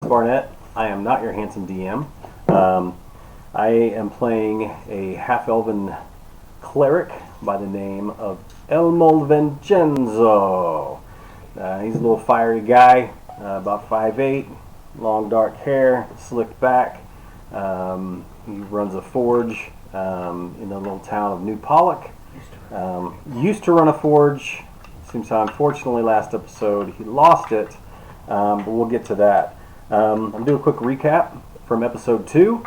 Barnett. I am not your handsome DM. I am playing a half-elven cleric by the name of Elmo Vencenzzo. He's a little fiery guy, about 5'8", long dark hair, slicked back. He runs a forge in the little town of Old Pollock. Used to run a forge. Seems how unfortunately last episode he lost it, but we'll get to that. I'm going to do a quick recap from episode 2,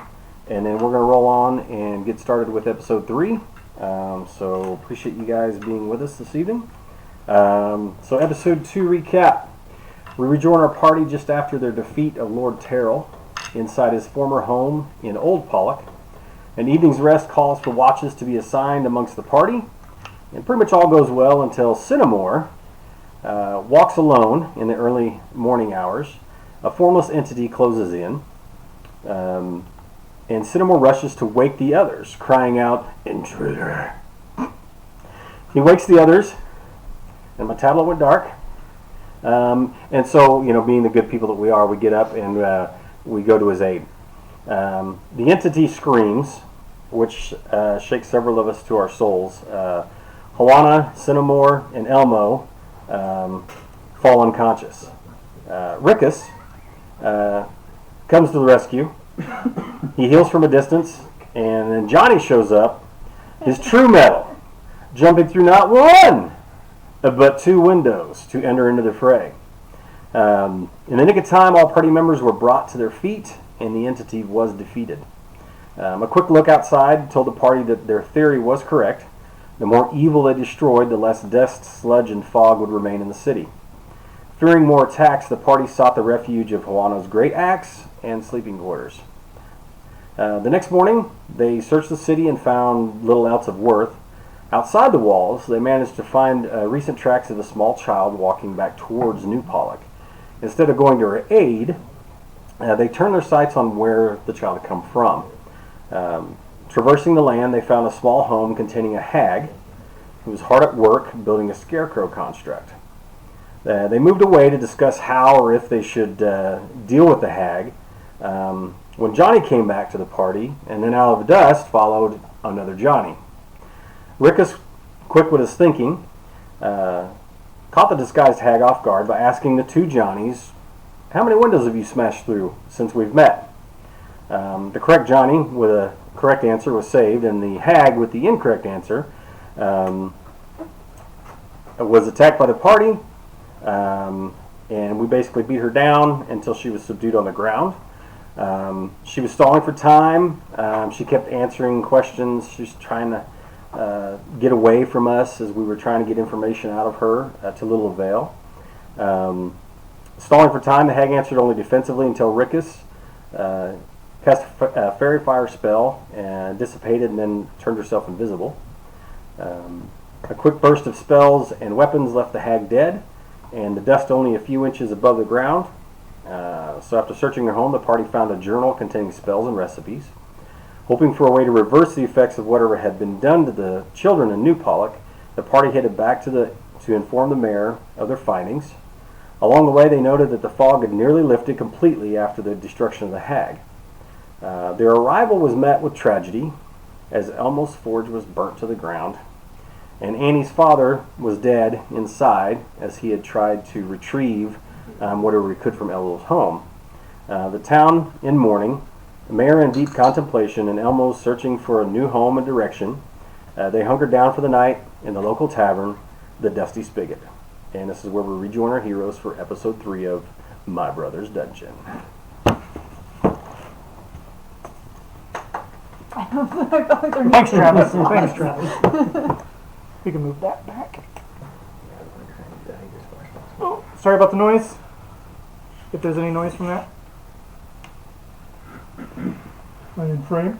and then we're going to roll on and get started with episode 3. So appreciate you guys being with us this evening. So episode 2 recap. We rejoin our party just after their defeat of Lord Terrell inside his former home in Old Pollock. An evening's rest calls for watches to be assigned amongst the party, and pretty much all goes well until Cinnamore walks alone in the early morning hours. A formless entity closes in, and Cinnamore rushes to wake the others, crying out, "Intruder!" He wakes the others, and my tablet went dark. And so, being the good people that we are, we get up and we go to his aid. The entity screams, which shakes several of us to our souls. Juana, Cinnamore, and Elmo fall unconscious. Rickus comes to the rescue. He heals from a distance, and then Johnny shows up, his true metal, jumping through not one, but 2 windows to enter into the fray. In the nick of time, all party members were brought to their feet, and the entity was defeated. A quick look outside told the party that their theory was correct. The more evil they destroyed, the less dust, sludge, and fog would remain in the city. Fearing more attacks, the party sought the refuge of Juana's great axe and sleeping quarters. The next morning, they searched the city and found little else of worth. Outside the walls, they managed to find recent tracks of a small child walking back towards New Pollock. Instead of going to her aid, they turned their sights on where the child had come from. Traversing the land, they found a small home containing a hag who was hard at work building a scarecrow construct. They moved away to discuss how or if they should deal with the hag. When Johnny came back to the party, and then out of the dust followed another Johnny. Rickus, quick with his thinking, caught the disguised hag off guard by asking the 2 Johnnies, "How many windows have you smashed through since we've met?" The correct Johnny with a correct answer was saved, and the hag with the incorrect answer was attacked by the party, and we basically beat her down until she was subdued on the ground. She was stalling for time. She kept answering questions. She was trying to get away from us as we were trying to get information out of her to little avail. Stalling for time, the hag answered only defensively until Rickus cast a fairy fire spell and dissipated and then turned herself invisible. A quick burst of spells and weapons left the hag dead, and the dust only a few inches above the ground. So after searching her home, the party found a journal containing spells and recipes. Hoping for a way to reverse the effects of whatever had been done to the children in New Pollock, the party headed back to inform the mayor of their findings. Along the way, they noted that the fog had nearly lifted completely after the destruction of the hag. Their arrival was met with tragedy, as Elmo's forge was burnt to the ground, and Annie's father was dead inside as he had tried to retrieve whatever he could from Elmo's home. The town in mourning, the mayor in deep contemplation, and Elmo's searching for a new home and direction. They hunkered down for the night in the local tavern, the Dusty Spigot. And this is where we rejoin our heroes for episode 3 of My Brother's Dungeon. Thanks, Travis. Thanks, Travis. We can move that back. Oh, sorry about the noise. If there's any noise from that. Am I in frame?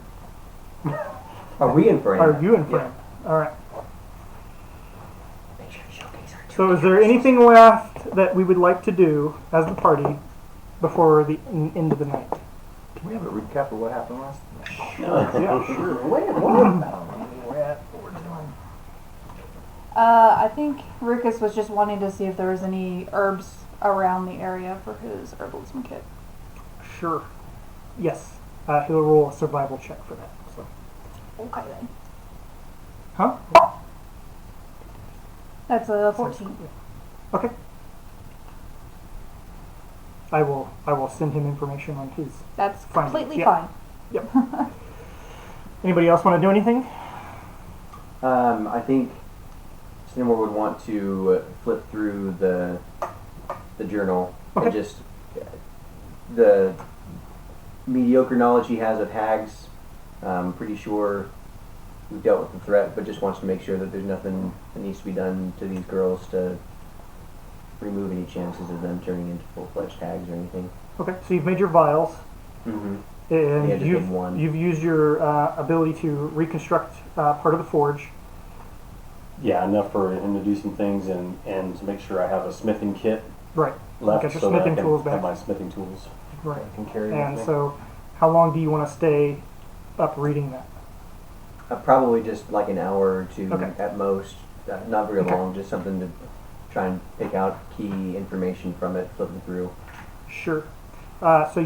Are we in frame? Are you in frame? Yeah. All right. So is there anything left that we would like to do as the party before the end of the night? Can we have a recap of what happened last night? Yeah, sure. I think Rickus was just wanting to see if there was any herbs around the area for his herbalism kit. Sure. Yes. He'll roll a survival check for that. So. Okay then. Huh? That's a 14. Okay. I will send him information on his. That's Fine. completely Yeah. fine. Yep. Anybody else want to do anything? I think Cinnamore would want to flip through the journal Okay. and just the mediocre knowledge he has of hags. Pretty sure we've dealt with the threat, but just wants to make sure that there's nothing that needs to be done to these girls to remove any chances of them turning into full-fledged hags or anything. Okay. So you've made your vials, Mm-hmm. and Yeah, just in one. you've used your ability to reconstruct part of the forge. Yeah, enough for him to do some things and to make sure I have a smithing kit Right. left Get your so that I smithing can tools have back. my smithing tools Right. I can carry And with me. so, how long do you want to stay up reading that? Probably just like an hour or two Okay. at most. Not very Okay. long, just something to try and pick out key information from it, flipping through. Sure. So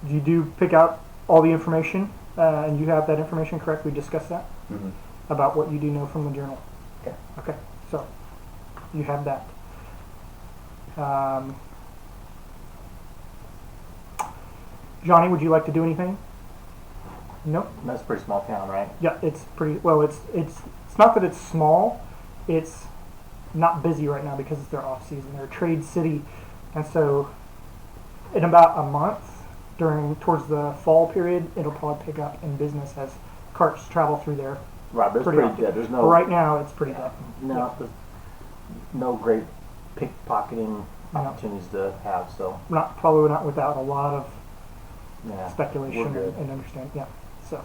you do pick out all the information, and you have that information correct. We discussed that Mm-hmm. about what you do know from the journal. Okay. Okay. So you have that. Johnny, would you like to do anything? Nope. That's a pretty small town, right? Yeah, it's pretty well. It's not that it's small. It's not busy right now because it's their off season. They're a trade city, and so in about a month, towards the fall period, it'll probably pick up in business as carts travel through there. Right, but it's Pretty pretty often. dead. There's But no right now, it's pretty dead. no great pickpocketing No. opportunities to have. So Probably not without a lot of yeah, speculation we're good. and understanding. Yeah. So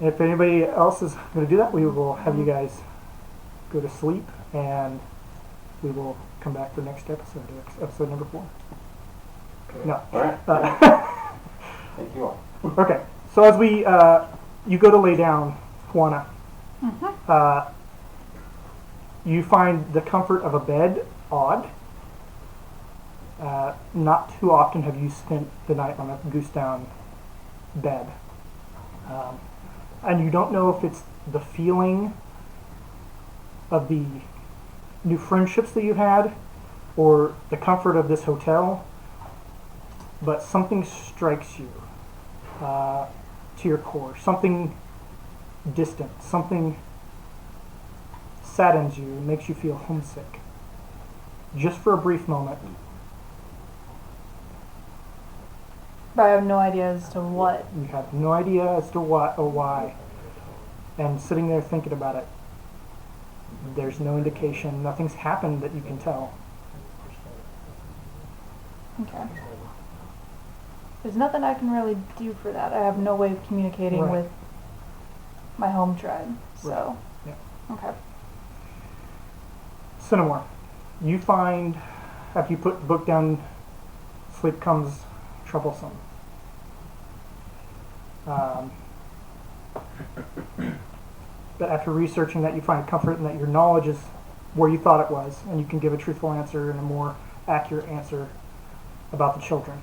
if anybody else is going to do that, we will have you guys go to sleep, and we will come back for next episode, episode number 4. No. All right. Thank you all. Okay. So as you go to lay down, Juana, you find the comfort of a bed odd. Not too often have you spent the night on a goose down bed. And you don't know if it's the feeling of the new friendships that you've had or the comfort of this hotel, but something strikes you to your core. Something distant, something saddens you, makes you feel homesick. Just for a brief moment. But I have no idea as to what. You have no idea as to what or why. And sitting there thinking about it, there's no indication, nothing's happened that you can tell. Okay. There's nothing I can really do for that. I have no way of communicating Right. with my home tribe. So, Yeah. okay. Cinnamore, you find, after you put the book down, sleep comes troublesome. But after researching that, you find comfort in that your knowledge is where you thought it was, and you can give a truthful answer and a more accurate answer about the children.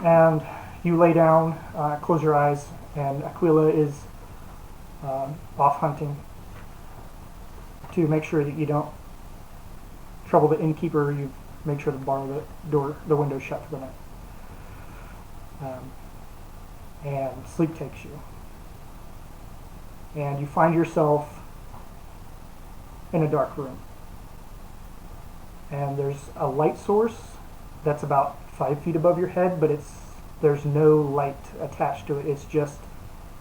And you lay down, close your eyes, and Aquila is off hunting to make sure that you don't trouble the innkeeper. You make sure to bar the window shut for the night. And sleep takes you. And you find yourself in a dark room. And there's a light source that's about 5 feet above your head, but there's no light attached to it. It's just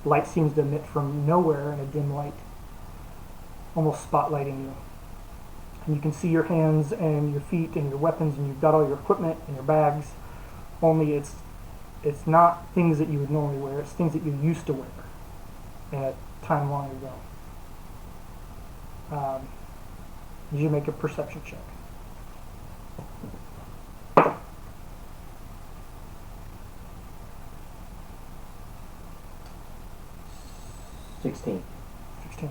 light seems to emit from nowhere in a dim light, almost spotlighting you. And you can see your hands and your feet and your weapons, and you've got all your equipment and your bags, only it's not things that you would normally wear, it's things that you used to wear in a time long ago. Did you make a perception check? 16. 16.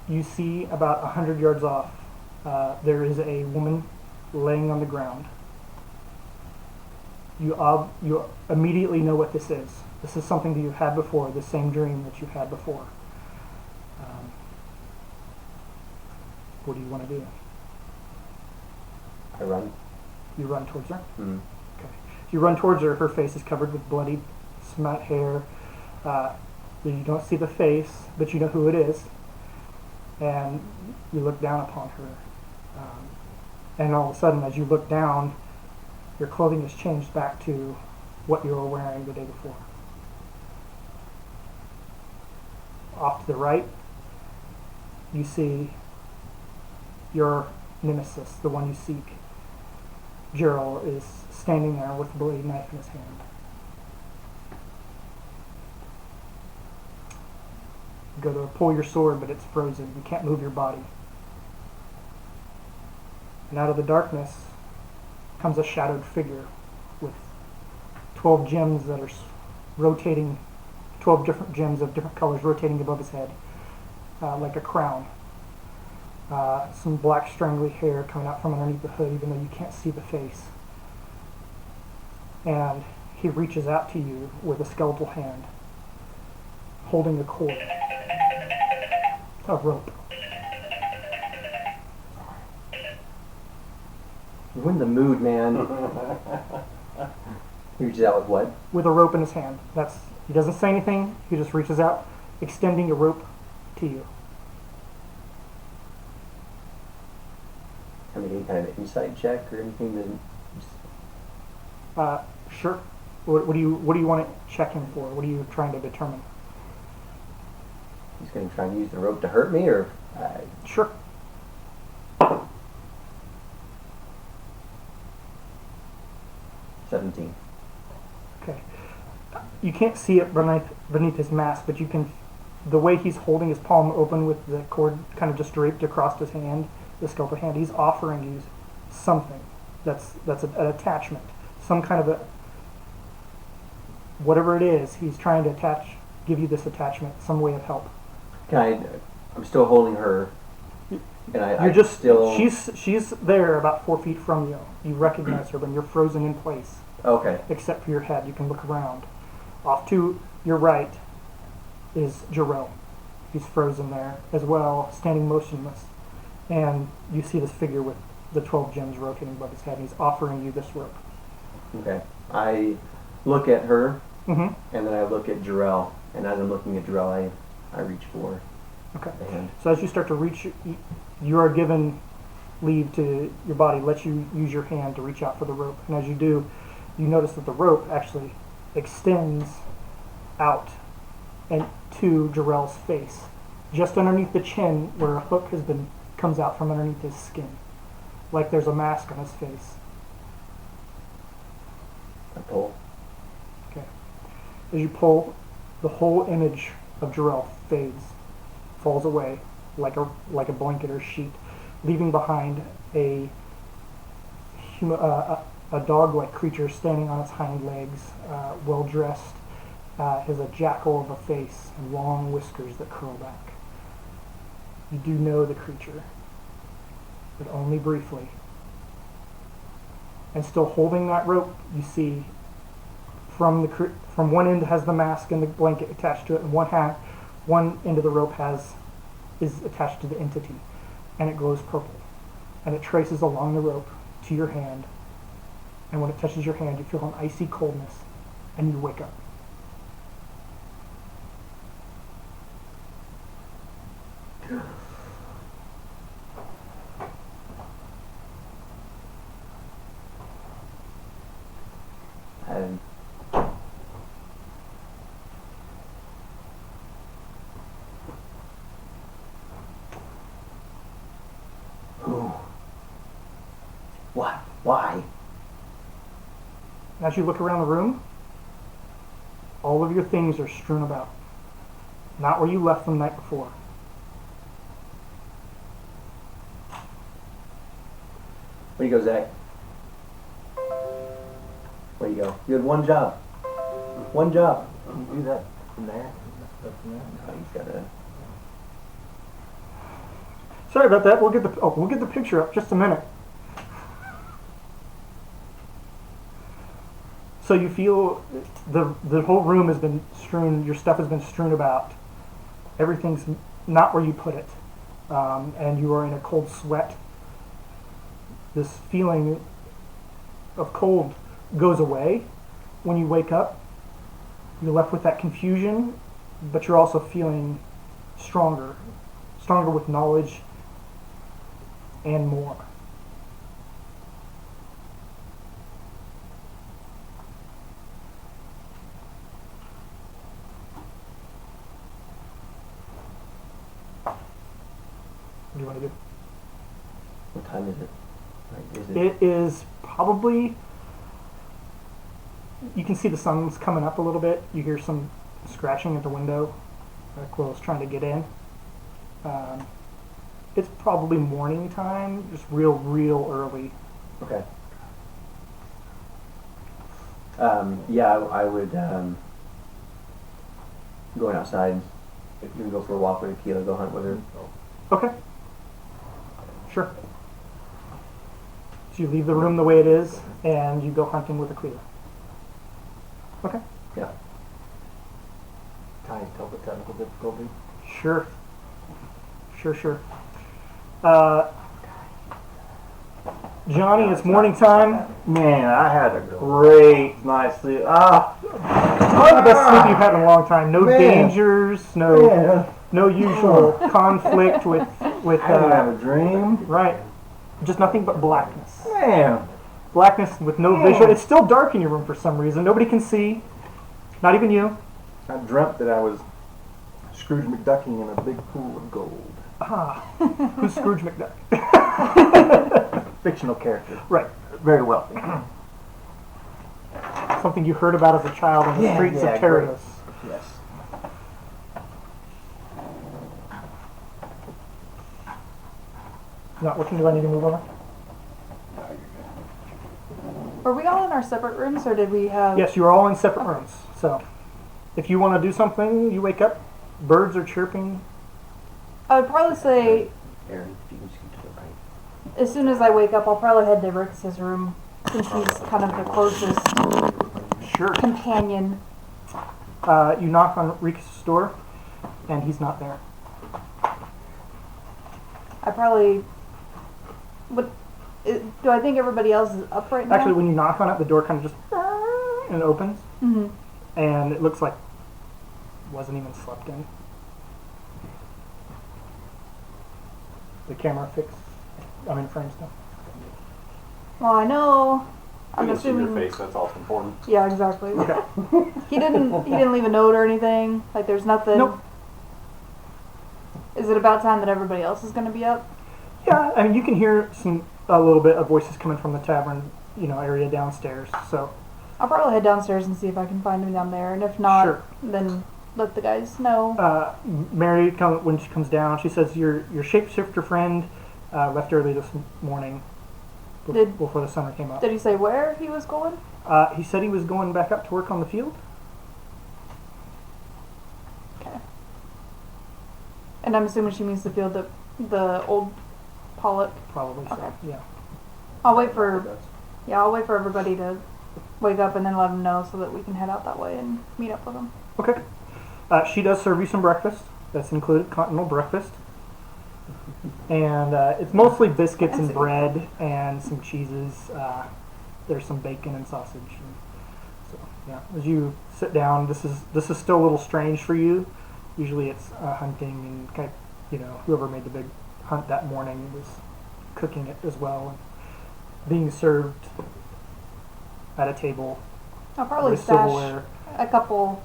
You see about 100 yards off There is a woman laying on the ground. You immediately know what this is. This is something that you've had before, the same dream that you've had before. What do you want to do? I run. You run towards her? Mm. Okay. You run towards her. Her face is covered with bloody, smut hair. You don't see the face, but you know who it is. And you look down upon her. And all of a sudden, as you look down, your clothing has changed back to what you were wearing the day before. Off to the right, you see your nemesis, the one you seek. Gerald is standing there with a bloody knife in his hand. You go to pull your sword, but it's frozen. You can't move your body. And out of the darkness comes a shadowed figure with 12 gems that are rotating, 12 different gems of different colors rotating above his head, like a crown. Some black strangly hair coming out from underneath the hood, even though you can't see the face. And he reaches out to you with a skeletal hand, holding a cord, a rope. You're in the mood, man. He reaches out with what? With a rope in his hand. He doesn't say anything. He just reaches out, extending a rope to you. I mean, any kind of insight check or anything that. Sure. What do you want to check him for? What are you trying to determine? He's going to try and use the rope to hurt me, or. Sure. $17. Okay. You can't see it beneath his mask, but you can. The way he's holding his palm open with the cord kind of just draped across his hand, the skeletal hand, he's offering you something. That's an attachment, some kind of a. Whatever it is, he's trying to give you this attachment, some way of help. I'm still holding her, and You're just still. She's there about 4 feet from you. You recognize her, but you're frozen in place. Okay. Except for your head, you can look around. Off to your right is Jarrell. He's frozen there as well, standing motionless. And you see this figure with the 12 gems rotating above his head. He's offering you this rope. Okay. I look at her, Mm-hmm. and then I look at Jarrell, and as I'm looking at Jarrell, I reach for Okay. the hand. So as you start to reach, you are given leave to your body, lets you use your hand to reach out for the rope. And as you do, you notice that the rope actually extends out and to Jarrell's face, just underneath the chin where a hook comes out from underneath his skin, like there's a mask on his face. I pull. Okay. As you pull, the whole image of Jarrell fades, falls away like a blanket or sheet, leaving behind a dog-like creature standing on its hind legs, well dressed, has a jackal of a face and long whiskers that curl back. You do know the creature, but only briefly. And still holding that rope, you see from one end has the mask and the blanket attached to it, and one end of the rope is attached to the entity, and it glows purple, and it traces along the rope to your hand, and when it touches your hand, you feel an icy coldness, and you wake up. And what? Why? As you look around the room, all of your things are strewn about, not where you left them the night before. Where you go, Zach? Where you go? You had one job. One job. You do that from there. That's from there. Oh, he's got a. Sorry about that. We'll get the picture up just a minute. So you feel the whole room has been strewn. Your stuff has been strewn about. Everything's not where you put it, and you are in a cold sweat. This feeling of cold goes away when you wake up. You're left with that confusion, but you're also feeling stronger with knowledge and more. What do you want to do? What time is it? Like, is It is probably, you can see the sun's coming up a little bit. You hear some scratching at the window. Quill's trying to get in. It's probably morning time, just real early. Okay. Yeah, I would going outside. If you can go for a walk with Akila, go hunt with her. Okay. Sure. So you leave the room the way it is, and you go hunting with Aquila. Okay. Yeah. Can I tell the technical difficulty? Sure. Johnny, it's morning time. Man, I had a great night's sleep. Probably the best sleep you've had in a long time. No Man. dangers, no usual conflict with I didn't have a dream. right. Just nothing but blackness. Man, Blackness with no visual. It's still dark in your room for some reason. Nobody can see. Not even you. I dreamt that I was Scrooge McDucking in a big pool of gold. Who's Scrooge McDuck? Fictional character. Right. Very wealthy. Something you heard about as a child on the streets of Terranos. Yes. Not looking. Do I need to move over? Were we all in our separate rooms, or did we have? Yes, you are all in separate rooms. So, if you want to do something, you wake up, birds are chirping. I would probably say Aaron, if you can scoot to the right. as soon as I wake up, I'll probably head to Rick's room since he's kind of the closest Sure. companion. You knock on Ricus' door, and he's not there. I probably. Do I think everybody else is up right now? Actually, when you knock on it, the door kind of just and it opens, Mm-hmm. and it looks like it wasn't even slept in. The camera fixed. I'm in frame still. Well, I know. I'm We can see your assuming. face. That's all that's important. Yeah, exactly. Okay. He didn't leave a note or anything. Like, there's nothing. Nope. Is it about time that everybody else is going to be up? Yeah, I mean, you can hear a little bit of voices coming from the tavern, area downstairs. So I'll probably head downstairs and see if I can find him down there, and if not, Sure. then let the guys know. Mary, when she comes down, she says your shapeshifter friend left early this morning before the summer came up. Did he say where he was going? He said he was going back up to work on the field. Okay. And I'm assuming she means the field that the Old Pollock. Probably so. Okay. Yeah. I'll wait for everybody to wake up and then let them know so that we can head out that way and meet up with them. Okay. She does serve you some breakfast. That's included, continental breakfast. And it's mostly biscuits and bread and some cheeses. There's some bacon and sausage. And so yeah, as you sit down, this is still a little strange for you. Usually it's hunting and whoever made the big hunt that morning was cooking it as well and being served at a table I'll probably with stash silverware. a couple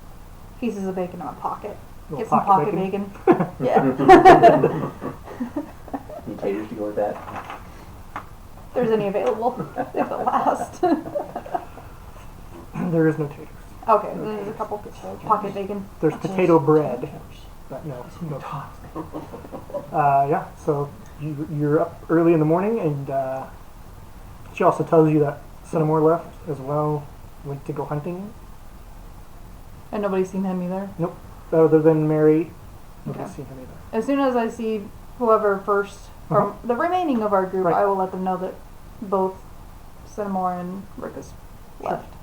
pieces of bacon in a pocket. Little Get some pocket bacon. bacon. Yeah. Need taters to go with that. If there's any available, if it lasts. There is no taters. Okay, there's a couple pocket bacon. There's potato bread, but no. Yeah, so you're up early in the morning, and she also tells you that Cinnamore left as well, went to go hunting. And nobody's seen him either. Nope, other than Mary, nobody's Okay. seen him either. As soon as I see whoever first or the remaining of our group, Right. I will let them know that both Cinnamore and Rickus left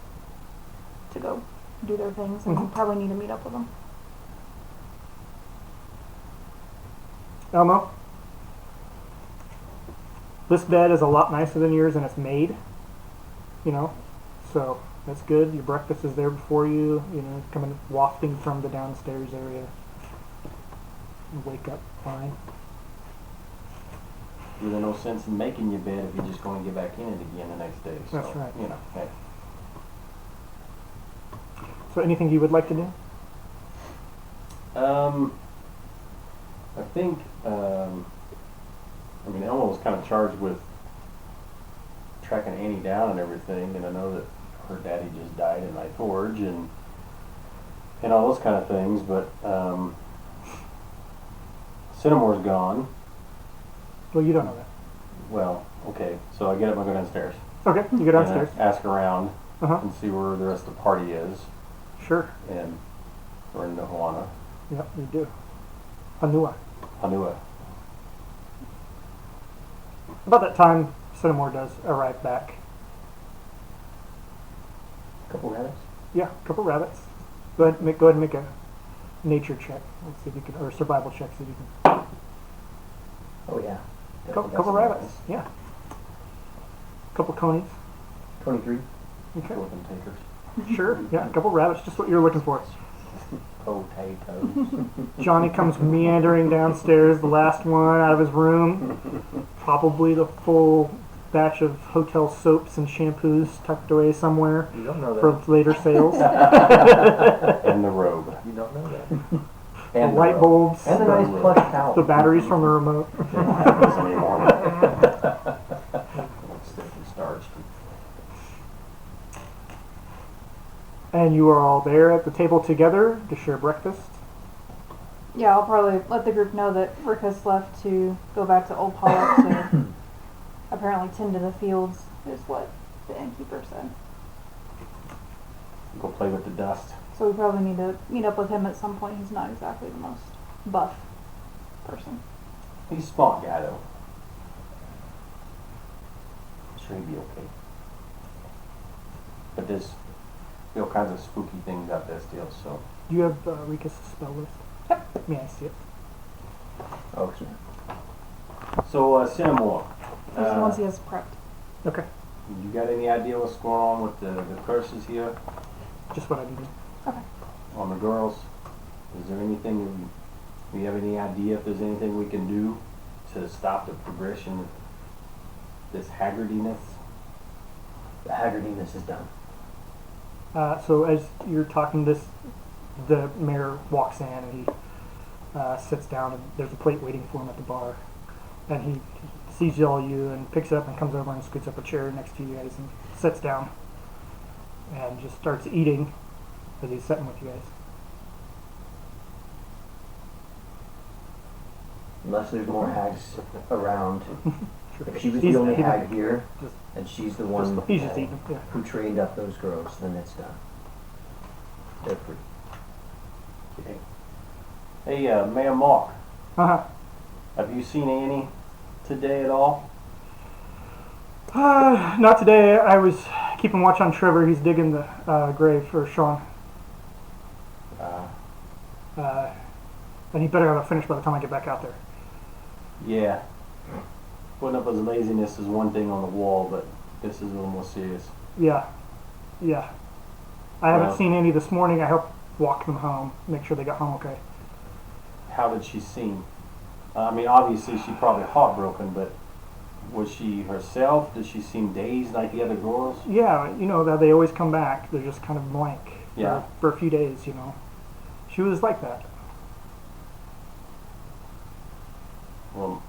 to go do their things, and Mhm. probably need to meet up with them. Elmo, this bed is a lot nicer than yours, and it's made. You know, so that's good. Your breakfast is there before you. You know, coming wafting from the downstairs area. You wake up fine. There's no sense in making your bed if you're just going to get back in it again the next day. So, That's right. You know, hey. So, anything you would like to do? I think, I mean, Elmo was kind of charged with tracking Annie down and everything, and I know that her daddy just died in Night Forge and all those kind of things, but Cinnamore's gone. Well, you don't know that. Well, okay, so I get up and I go downstairs. Okay, you go downstairs. And I ask around Uh-huh. and see where the rest of the party is, Sure. and we're in Nahuana, Yep, you do. Hanua. Hanua. About that time, Cinnamore does arrive back. Couple rabbits. Yeah, a couple rabbits. Go ahead and make a nature check. Let's see if you can, or survival check. See if you can. Oh yeah. Couple Definitely got some rabbits. Yeah. Couple conies. 23. Okay. With them takers. Sure. Yeah, a couple rabbits. Just what you're looking for. Potatoes. Johnny comes meandering downstairs, the last one out of his room. Probably the full batch of hotel soaps and shampoos tucked away somewhere You don't know for that. later sales. And the robe. You don't know that. The And light robe. bulbs, And the nice plush towel. the batteries from the remote. They don't have those anymore. Stiff and starched. And you are all there at the table together to share breakfast. Yeah, I'll probably let the group know that Rickus left to go back to Old Pollock to apparently tend to the fields, is what the innkeeper said. Go play with the dust. So we probably need to meet up with him at some point. He's not exactly the most buff person. He's a smart guy though. I'm sure he'd be okay. But there's all kinds of spooky things out there still, so. Do you have Ricus' spell list? Yep. May I see it? Oh, sure. So, Cinnamore. Those are the ones he has prepped. Okay. You got any idea what's going on with the curses here Just what I needed. Okay. on the girls? Is there anything, do you have any idea if there's anything we can do to stop the progression of this haggardiness? The haggardiness is done. So as you're talking this, the mayor walks in and he sits down, and there's a plate waiting for him at the bar. And he sees all you and picks it up and comes over and scoots up a chair next to you guys and sits down and just starts eating as he's sitting with you guys. Unless there's more hags around. Sure. If she was He's- the only he hag doesn't- here, just- and she's the one He's just eating. Yeah. who trained up those girls, then it's done. They're free. Okay. Hey, Mayor Mark, Uh-huh. have you seen Annie today at all? Not today. I was keeping watch on Trevor. He's digging the grave for Sean. And he better have it finished by the time I get back out there. Yeah. Putting up his laziness is one thing on the wall, but this is a little more serious. Yeah. I haven't Well- seen any this morning. I helped walk them home, make sure they got home okay. How did she seem? I mean, obviously she's probably heartbroken, but was she herself? Did she seem dazed like the other girls? Yeah, you know that they always come back. They're just kind of blank Yeah. for a few days, you know. She was like that. Well,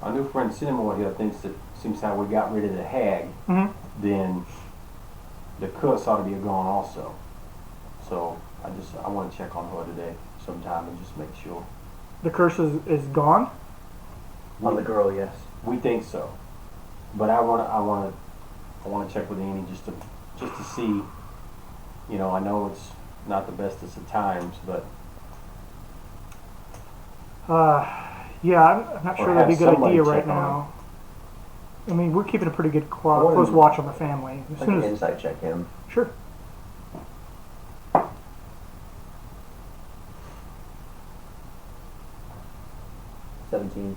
our new friend Cinnamore here thinks that seems how we got rid of the hag, Mm-hmm. then the curse ought to be gone also. So I want to check on her today sometime and just make sure. The curse is gone. On the girl, yes. We think so, but I want to check with Annie just to see. You know, I know it's not the bestest of times, but Yeah, I'm not Or sure that'd be a have good somebody idea right check on now. I mean, we're keeping a pretty good wouldn't- close watch on the family. As I soon can as, insight check him. sure. 17.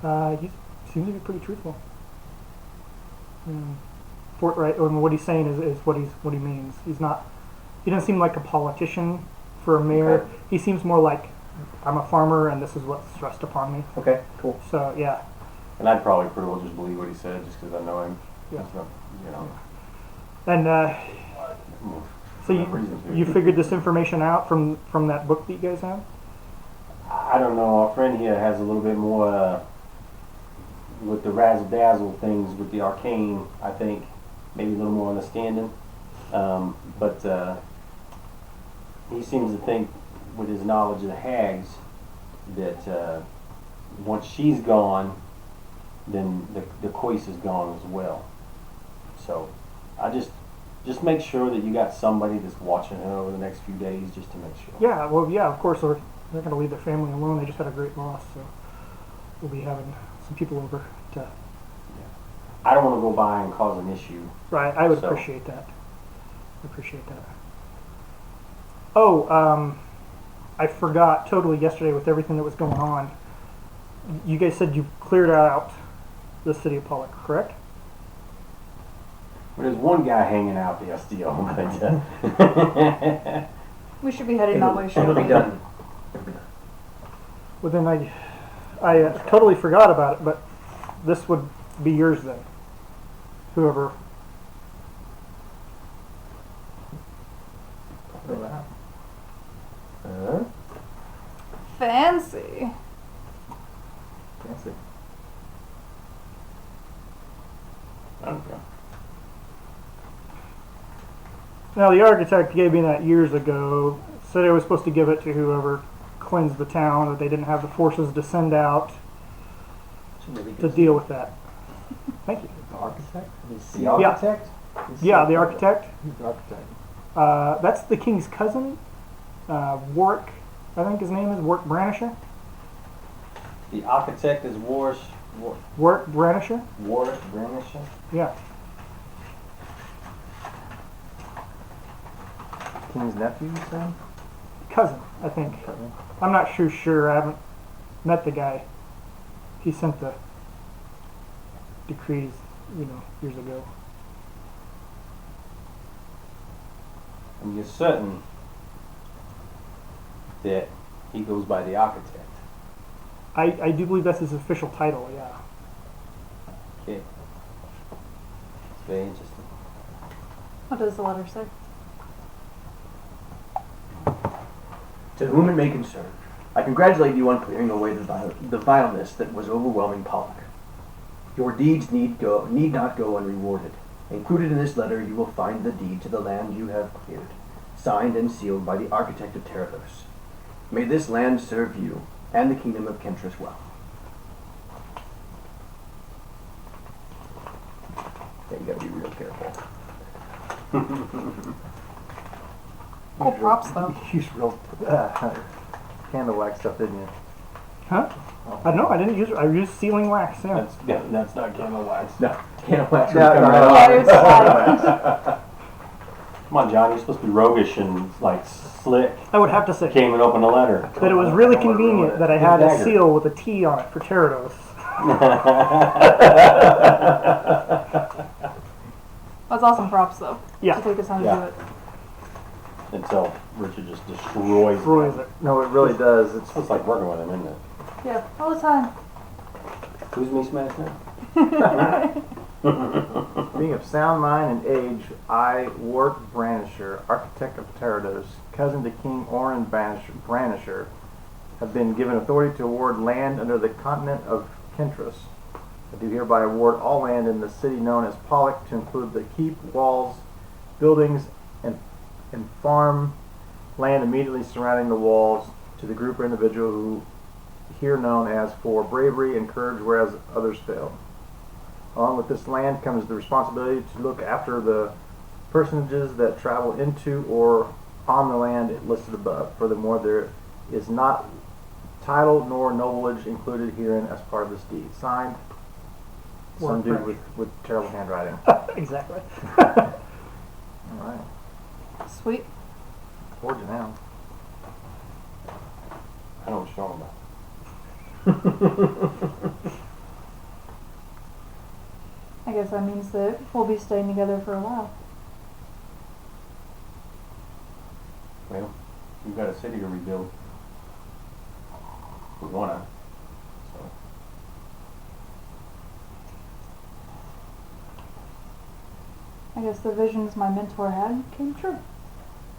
He seems to be pretty truthful. Forthright, and what he's saying is what he means. He doesn't seem like a politician for a mayor. Okay. He seems more like, I'm a farmer and this is what's thrust upon me. Okay, cool. So yeah, And I'd probably pretty well just believe what he said just because I know him. Yeah. It's not, you know. and so no reason to. you figured this information out from that book that you guys have? I don't know. Our friend here has a little bit more with the razzle-dazzle things, with the arcane, I think. Maybe a little more understanding. But he seems to think, with his knowledge of the hags, that once she's gone, then the Coise is gone as well. So I just make sure that you got somebody that's watching her over the next few days, just to make sure. Yeah, well, yeah, of course they're not going to leave their family alone. They just had a great loss, so we'll be having some people over to. I don't want to go by and cause an issue. Right, I would So- appreciate that. Oh, I forgot totally yesterday with everything that was going on. You guys said you cleared out the city of Pollock, correct? But there's one guy hanging out there still. But, We should be heading that way It'll shortly. be done. Well, then I totally forgot about it, but this would be yours then. Whoever. Fancy. Fancy. okay. Now, the architect gave me that years ago. Said I was supposed to give it to whoever cleansed the town, that they didn't have the forces to send out to deal with that. Thank you. The architect? The Yeah. architect? Yeah, the architect. Who's the architect? That's the king's cousin, Warwick. I think his name is Warwick Branisher. The architect is Warwick Branisher. Branisher. Yeah. King's nephew, you said? Cousin, I think. I'm not sure. I haven't met the guy. He sent the decrees, years ago. And you're certain that he goes by the architect. I do believe that's his official title, yeah. Okay. It's very interesting. What does the letter say? To whom it may concern, I congratulate you on clearing away the vileness that was overwhelming Pollock. Your deeds need not go unrewarded. Included in this letter you will find the deed to the land you have cleared, signed and sealed by the architect of Terrados. May this land serve you and the kingdom of Kentris well. Yeah, you gotta be real careful. Cool props though. You used real candle wax stuff, didn't you? Huh? I don't know. I didn't use. I used sealing wax. Yeah. That's not candle wax. No, can't wax No, come no, right no. off. Yeah, it was flat. Come on, John. You're supposed to be roguish and like slick. I would have to say Came and opened a letter. that it was really convenient that I had a Dagger. seal with a T on it for Terrados. That's awesome props though. Yeah. To take us time Yeah. to do it. Until Richard just destroys Destroys it. No, it really does. It's It's like working with him, isn't it? Yeah, all the time. Who's me smash now? being of sound mind and age, I, Warwick Branisher, architect of Terrados, cousin to King Orin Branisher, have been given authority to award land under the continent of Kentris. I do hereby award all land in the city known as Pollock to include the keep, walls, buildings, and farm land immediately surrounding the walls to the group or individual who here known as for bravery and courage whereas others failed. Along with this land comes the responsibility to look after the personages that travel into or on the land listed above. Furthermore, there is not title nor nobleage included herein as part of this deed. Signed, some dude with terrible handwriting. Exactly. All right. Sweet. Forge it now. I know what you're talking about. I guess that means that we'll be staying together for a while. Well, we've got a city to rebuild. We wanna. So. I guess the visions my mentor had came true.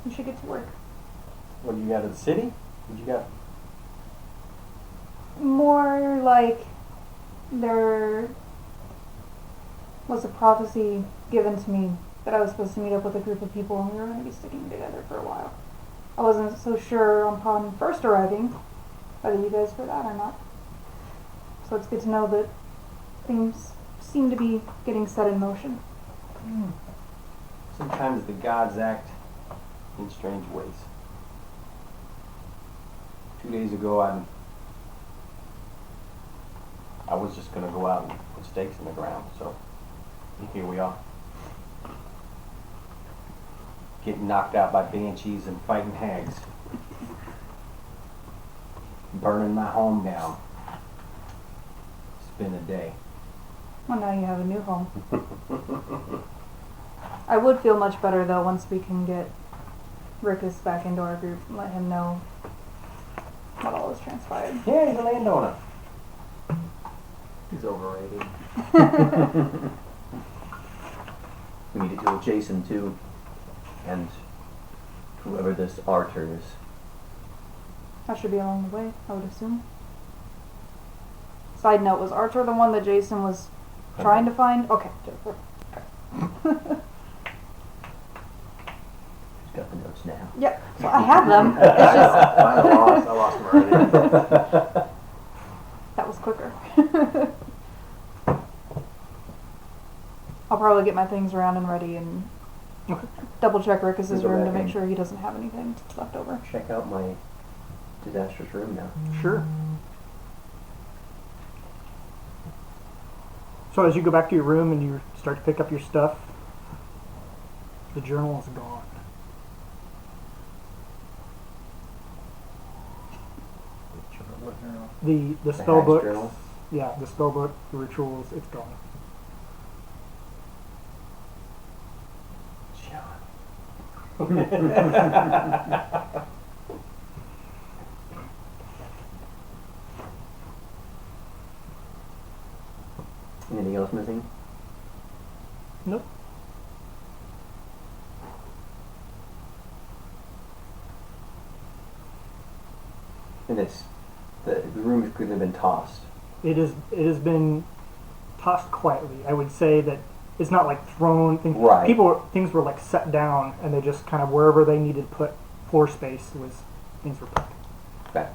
We should get to work. What do you got at the city? What you got? More like there was a prophecy given to me that I was supposed to meet up with a group of people and we were going to be sticking together for a while. I wasn't so sure upon first arriving whether you guys were that or not. So it's good to know that things seem to be getting set in motion. Sometimes the gods act in strange ways. 2 days ago, I was just going to go out and put stakes in the ground, so here we are. Getting knocked out by banshees and fighting hags. Burning my home down. It's been a day. Well, now you have a new home. I would feel much better though once we can get Rickus back into our group and let him know what all has transpired. Yeah, he's a landowner. He's overrated. We need to kill Jason too, and whoever this Arthur is. That should be along the way, I would assume. Side note, was Archer the one that Jason was trying to find? Okay. He's got the notes now. Yep, so I have them. It's just, I lost him already. that was quicker. I'll probably get my things around and ready and double check Rickus's Go room to back make in. sure he doesn't have anything left over. Check out my disastrous room now. Sure. So as you go back to your room and you start to pick up your stuff, the journal is gone. The spell hag's book, journal? yeah, the spell book, the rituals, it's gone. Anything else missing? Nope. And it's the room has clearly been tossed. It has been tossed quietly. I would say that it's not like thrown. Right. Things were like set down, and they just kind of wherever they needed to put floor space things were put. Okay.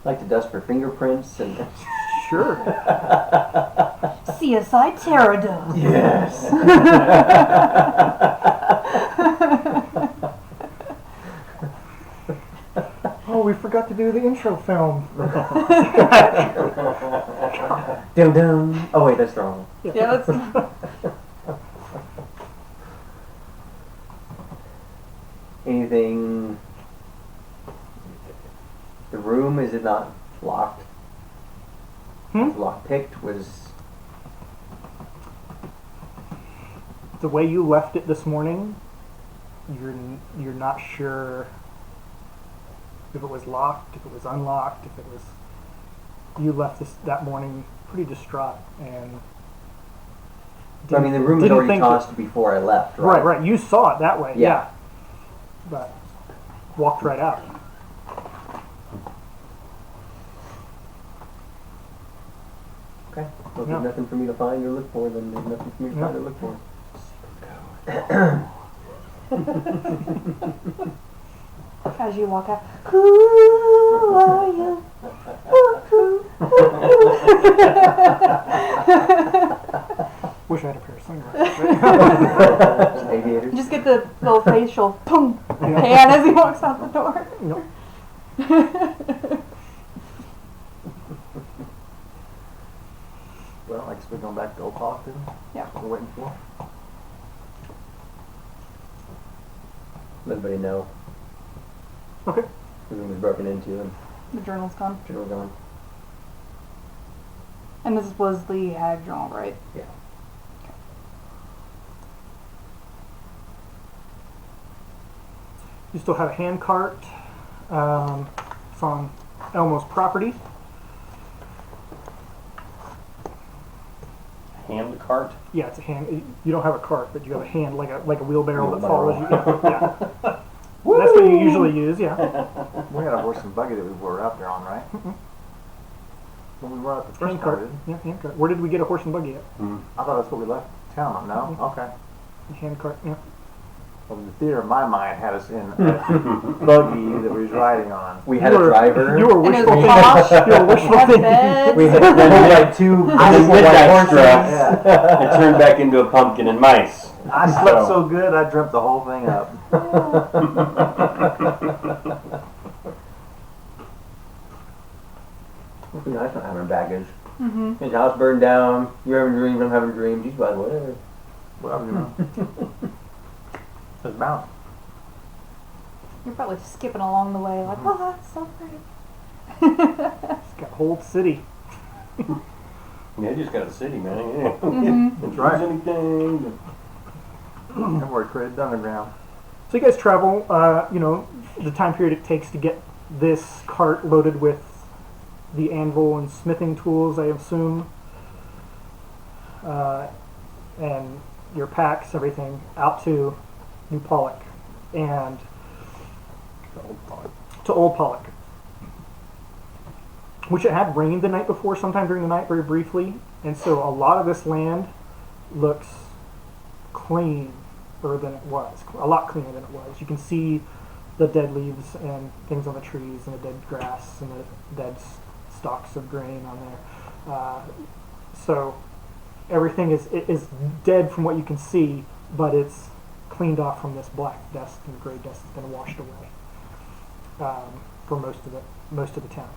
Like to dust for fingerprints and. Sure. CSI Pterodon. Yes. Oh, we forgot to do the intro film. Dum dum. Oh wait, that's the wrong one. Yeah, that's. Anything? The room, is it not locked? Lock picked was. The way you left it this morning, you're not sure if it was locked, if it was unlocked, if it was. You left that morning pretty distraught and. I mean, the room was already tossed before I left, right? Right. You saw it that way. Yeah. But walked right out. Okay. Well, if Yeah. there's nothing for me to find or look for, then there's nothing for me to find or look for. As you walk out, who are you? Wish I had a pair of sunglasses. Aviators. Just get the little facial, boom. pan as he walks out the door. Nope. Well, I guess we're going back to Old Pollock then? Yeah. That's what we're waiting for. Let everybody know Okay. the room was broken into and The journal's gone. general gone. And this was the Hag Journal, right? Yeah. You still have a hand cart. It's on Elmo's property. Hand cart. Yeah, it's a hand. You don't have a cart, but you have a hand like a wheelbarrow that Wheelbarrow. follows you. Yeah, yeah. That's what you usually use. Yeah. We had a horse and buggy that we were out there on, right? When we were out the first Hand time, cart. didn't Yeah, hand cart. Where did we get a horse and buggy at? I thought that's what we left town on. No? Okay. Hand cart. Yeah. Well, the theater of my mind had us in a buggy that we was riding on. We had You a were- driver. You were And it wishful was thinking. posh. You were wishful Had thinking. beds. We had like two midnight horses. struts. Yeah. It turned back into a pumpkin and mice. I slept so good, I dreamt the whole thing up. It'd be nice not having baggage. Mm-hmm. His house burned down. You're having dreams. I'm having dreams. He's like, whatever. Well, you know. It's bound. You're probably skipping along the way, like, oh, that's so pretty. It's got a whole city. Yeah, you just got a city, man. Yeah. Mhm. Don't right. use anything. I've already created the underground. So you guys travel. You know the time period it takes to get this cart loaded with the anvil and smithing tools, I assume, and your packs, everything, out to New Pollock and to Old Pollock, which it had rained the night before, sometime during the night, very briefly, and so a lot of this land looks cleaner than it was, a lot cleaner than it was. You can see the dead leaves and things on the trees and the dead grass and the dead stalks of grain on there. So everything is dead from what you can see, but it's cleaned off from this black dust and gray dust that's been washed away for most of the town.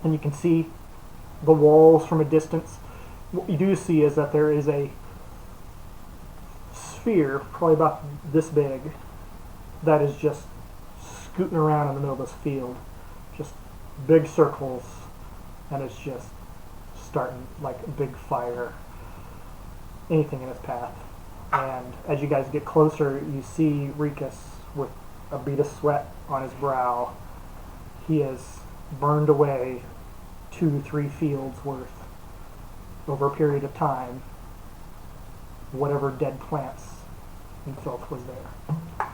And you can see the walls from a distance. What you do see is that there is a sphere, probably about this big, that is just scooting around in the middle of this field, just big circles, and it's just starting like a big fire, anything in its path. And as you guys get closer, you see Rikus with a bead of sweat on his brow. He has burned away 2-3 fields worth over a period of time, whatever dead plants and filth was there.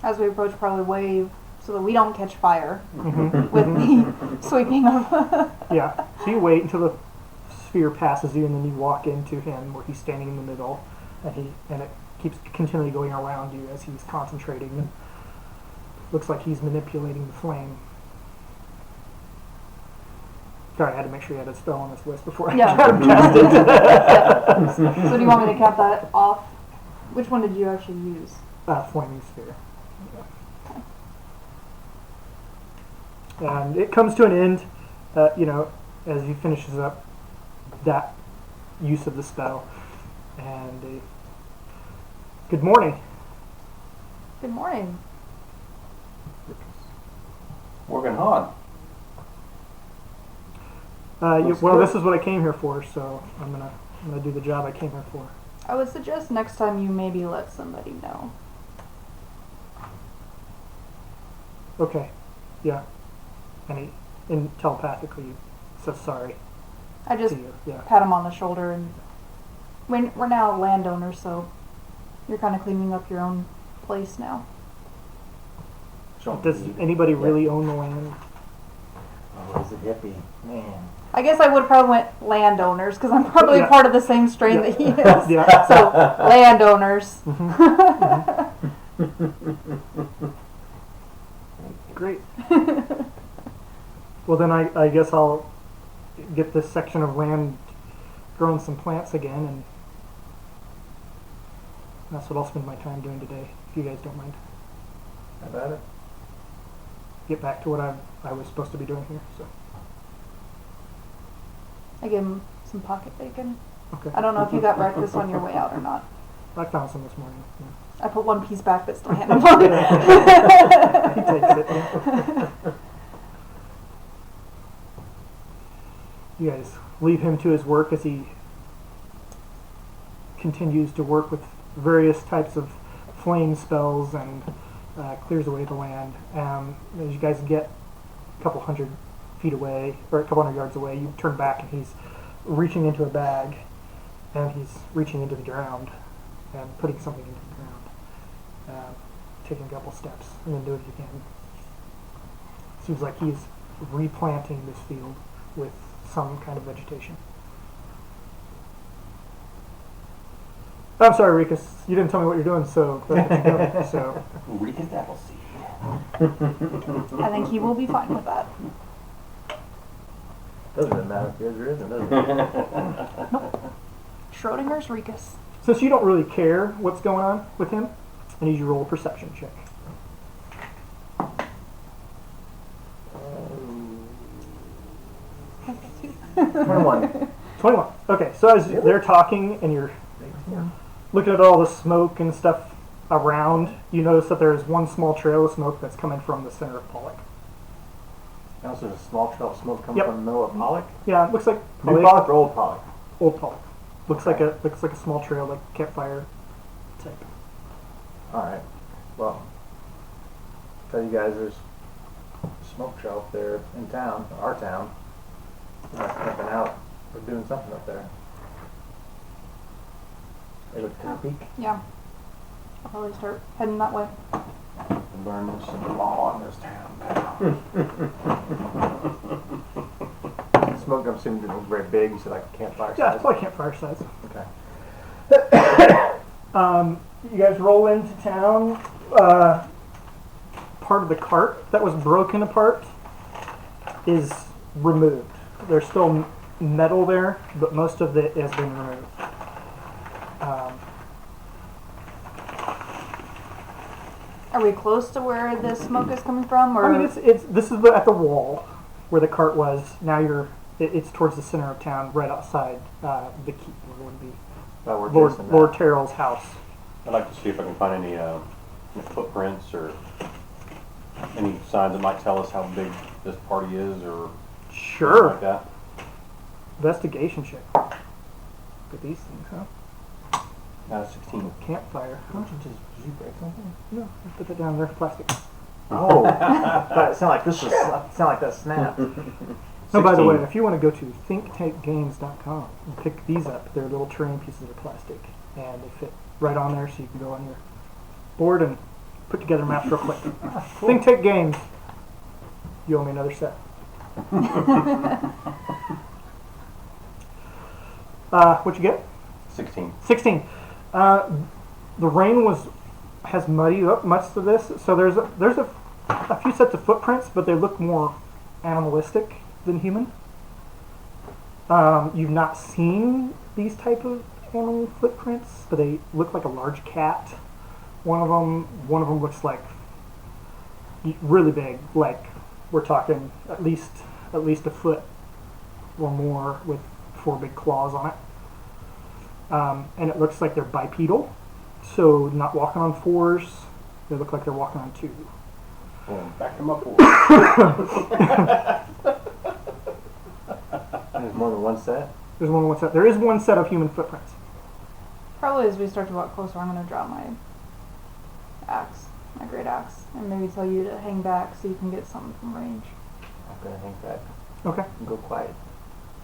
As we approach, probably wave so that we don't catch fire Mhm. with the sweeping of. Yeah, so you wait until the sphere passes you, and then you walk into him where he's standing in the middle, and it keeps continually going around you as he's concentrating. And looks like he's manipulating the flame. Sorry, I had to make sure you had a spell on this list before I Yeah. cast it. So do you want me to cap that off? Which one did you actually use? Flaming sphere. And it comes to an end, as he finishes up that use of the spell. And good morning. Good morning. Working hard. Well, this is what I came here for, so I'm gonna do the job I came here for. I would suggest next time you maybe let somebody know. Okay, yeah. And he telepathically says sorry I just to you. Yeah. pat him on the shoulder, and we're now landowners, so you're kind of cleaning up your own place now. Does anybody really own the land? Oh, he's a hippie. Man. I guess I would have probably went landowners because I'm probably Yeah. part of the same strain that he is. Yeah. So landowners. Great. Well, then I guess I'll get this section of land growing some plants again, and That's what I'll spend my time doing today, if you guys don't mind. How about it? Get back to what I was supposed to be doing here. So I gave him some pocket bacon. okay. I don't know if you got breakfast on your way out or not. I found some this morning. Yeah. I put one piece back, but still had him on it. He takes it. Yeah. You guys leave him to his work as he continues to work with various types of flame spells and clears away the land. As you guys get a couple hundred feet away, or a couple hundred yards away, you turn back and he's reaching into a bag, and he's reaching into the ground and putting something into the ground, taking a couple steps, and then doing it again. Seems like he's replanting this field with some kind of vegetation. I'm sorry, Rikus. You didn't tell me what you're doing, so that's what you're doing. So Rikus Appleseed. I think he will be fine with that. Doesn't matter if yours or isn't, does it? Schrodinger's Rikus. since you don't really care what's going on with him, I need you to roll a perception check. 21. 21. Okay, so as they're talking and you're looking at all the smoke and stuff around, you notice that there's one small trail of smoke that's coming from the center of Pollock. And also there's a small trail of smoke coming Yep. from the middle of Pollock. Yeah, it looks like New Pollock or Old Pollock? Old Pollock. Looks like a small trail, like campfire type. Alright. Well, tell you guys there's a smoke trail up there in town, our town. We're not camping out. We're doing something up there. They look take a peek. Yeah. I'll probably start heading that way. Learn this law in this town. Smoke, I'm assuming didn't look very big. You said like a campfire Yeah, size. it's probably campfire size. Okay. You guys roll into town. Part of the cart that was broken apart is removed. There's still metal there, but most of it has been removed. Are we close to where the smoke is coming from? Or I mean, this is at the wall where the cart was. Now it's towards the center of town, right outside the keep. Where would be Well, we're chasing Lord that. Terrell's house. I'd like to see if I can find any footprints or any signs that might tell us how big this party is or something Sure. like that. Investigation check. Look at these things, huh? 16. Campfire. Huh? Did you break something? No, let's put that down there. Plastic. Oh, but it sounded like this was sound like that snapped. Oh, by the 16. way, if you want to go to thinktankgames.com and pick these up, they're little terrain pieces of plastic, and they fit right on there, so you can go on your board and put together maps real quick. Think Tank Games. You owe me another set. What'd you get? 16. 16. The rain has muddied up much of this, so there's a few sets of footprints, but they look more animalistic than human. You've not seen these type of animal footprints, but they look like a large cat. One of them looks like really big, like we're talking at least a foot or more, with 4 big claws on it. And it looks like they're bipedal, so not walking on 4s. They look like they're walking on 2. Boom. Back to my board. There's more than one set. There's one set. There is one set of human footprints. probably as we start to walk closer, I'm going to drop my axe, my great axe, and maybe tell you to hang back so you can get something from range. I'm gonna hang back Okay. and go quiet.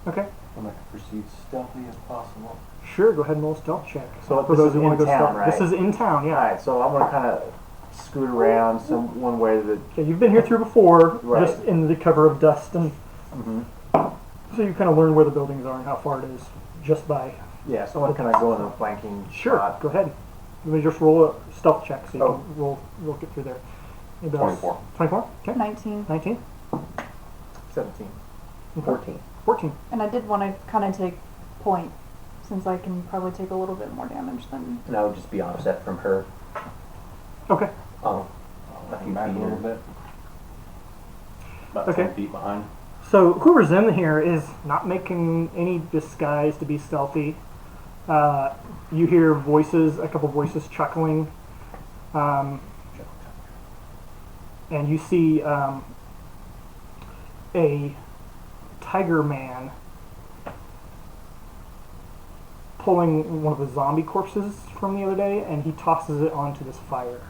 Okay. I'm going to proceed stealthy as possible. Sure. Go ahead and roll a stealth check. So For this those is who want in to go town, stealth. right? This is in town. Yeah. Alright, so I'm gonna kind of scoot around one way that. Okay. You've been here through before, Right. just in the cover of dust, and Mm-hmm. so you kind of learn where the buildings are and how far it is just by. Yeah, so I'm gonna go in the flanking Sure. spot. Go ahead. Let me just roll a stealth check so you Oh. can roll get through there. Anybody else? 24. 24. Okay. 19. 19. 17. Okay. 14. 14. And I did want to kind of take point since I can probably take a little bit more damage than. And I would just be offset from her. Okay. Oh, I'll hang back a little bit. About Okay. 10 feet behind. So whoever's in here is not making any disguise to be stealthy. You hear voices, a couple voices chuckling, and you see a tiger man pulling one of the zombie corpses from the other day, and he tosses it onto this fire.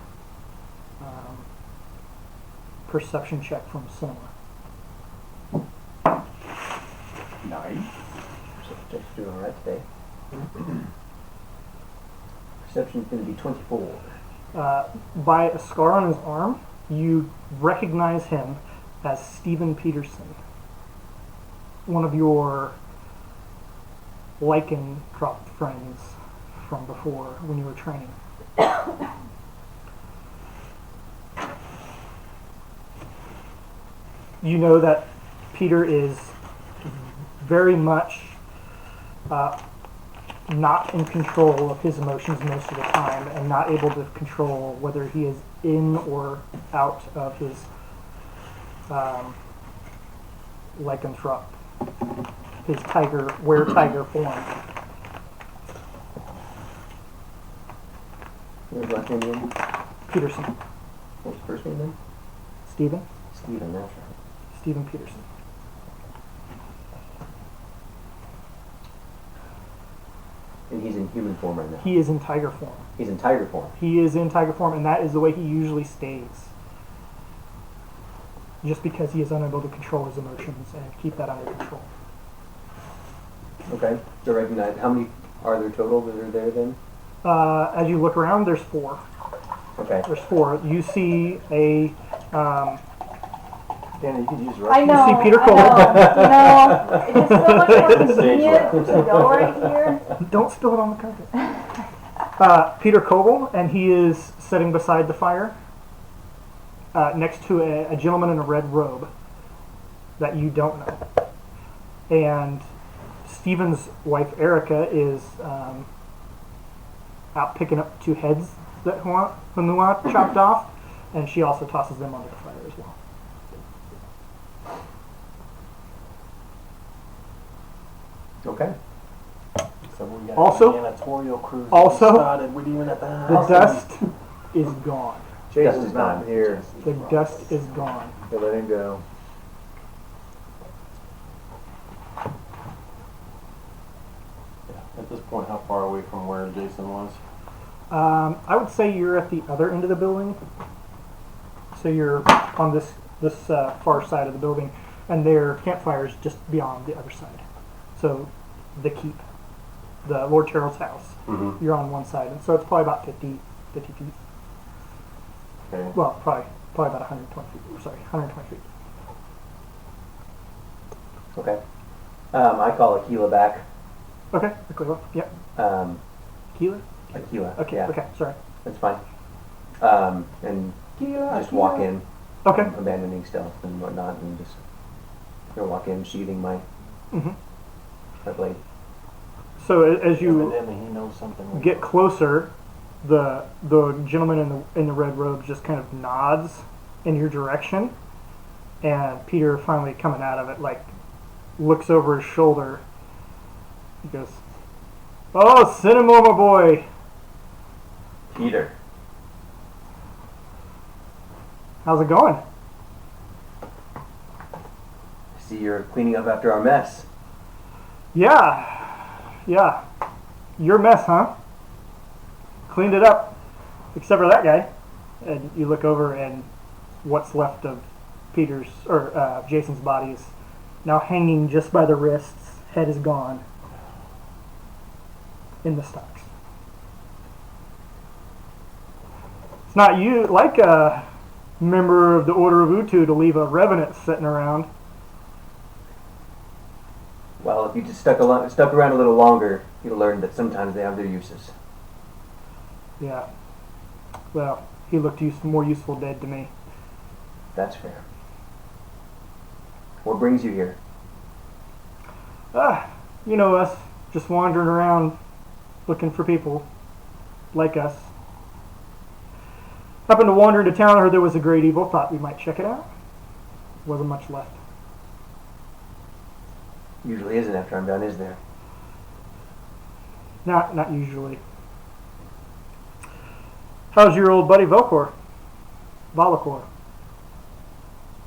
Perception check from cinema. Nice. Perception's doing alright today. Perception's going to be 24. By a scar on his arm, you recognize him as Stephen Peterson, one of your lycanthrope friends from before when you were training. You know that Peter is very much not in control of his emotions most of the time, and not able to control whether he is in or out of his lycanthrope, his tiger form. What's his last name again? Peterson. What's his first name then? Stephen? Steven, that's right. Stephen Peterson. And he's in human form right now. He is in tiger form. He's in tiger form. He is in tiger form, and that is the way he usually stays. Just because he is unable to control his emotions and keep that under control. Okay. So recognize, how many are there total that are there then? As you look around, there's 4. Okay. There's 4. You see a Danny, you could use the I restroom. know. see Peter I Cole. know. It just so much more convenient to go right here. Don't spill it on the carpet. Peter Coble, and he is sitting beside the fire, next to a gentleman in a red robe that you don't know. And Stephen's wife Erica is out picking up 2 heads that Hunua chopped off, and she also tosses them onto the fire as well. Okay. So we got Also- a janitorial crew. also- started. We're doing at the The house. dust is gone. Jason's is not gone. here. The dust is gone. They let him go. At this point, how far away from where Jason was? I would say you're at the other end of the building. So you're on this far side of the building, and their campfire is just beyond the other side. So the keep, the Lord Terrell's house, Mm-hmm. you're on one side, and so it's probably about 50 feet. Okay. Well, probably about 120 feet. Sorry, 120 feet. Okay. I call Aquila back. Okay, Aquila. Yep. Aquila. Aquila. Okay. Yeah, Okay. Sorry. that's fine. And just walk in, Okay. abandoning stealth and whatnot, and just walk in, sheathing my hmm blade. So as you Evidently, he knows something. we get don't. closer, the gentleman in the red robe just kind of nods in your direction, and Peter, finally coming out of it, like looks over his shoulder. He goes, "Oh, Cinnamon, my boy, Peter. how's it going?" I see you're cleaning up after our mess. Yeah, your mess, huh? Cleaned it up, except for that guy. And you look over, and what's left of Peter's or Jason's body is now hanging just by the wrists. Head is gone in the stocks. It's not you, like a member of the Order of Utu, to leave a revenant sitting around. Well, if you just stuck around a little longer, you'll learn that sometimes they have their uses. Yeah. Well, he looked more useful dead to me. That's fair. What brings you here? You know us. Just wandering around looking for people like us. Happened to wander into town, heard there was a great evil, thought we might check it out. Wasn't much left. Usually isn't after I'm done, is there? Not usually. How's your old buddy Volcor? Volcor.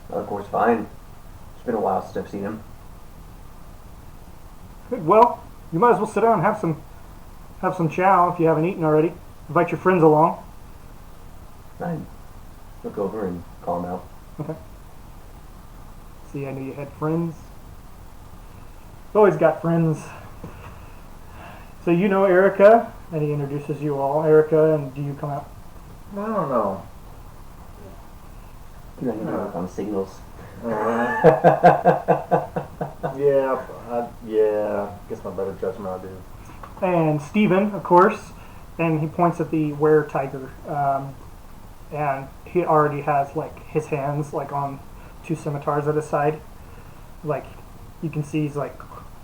Well, of course, fine. It's been a while since I've seen him. Good. Well, you might as well sit down and have some chow if you haven't eaten already. Invite your friends along. I look over and call him out. Okay. See, I knew you had friends. You always got friends. So you know Erica, and he introduces you all. Erica, and do you come out? I don't know. You know, you work on signals. Yeah. Guess my better judgment I do. And Stephen, of course, and he points at the were-tiger, and he already has like his hands like on two scimitars at his side. Like you can see he's like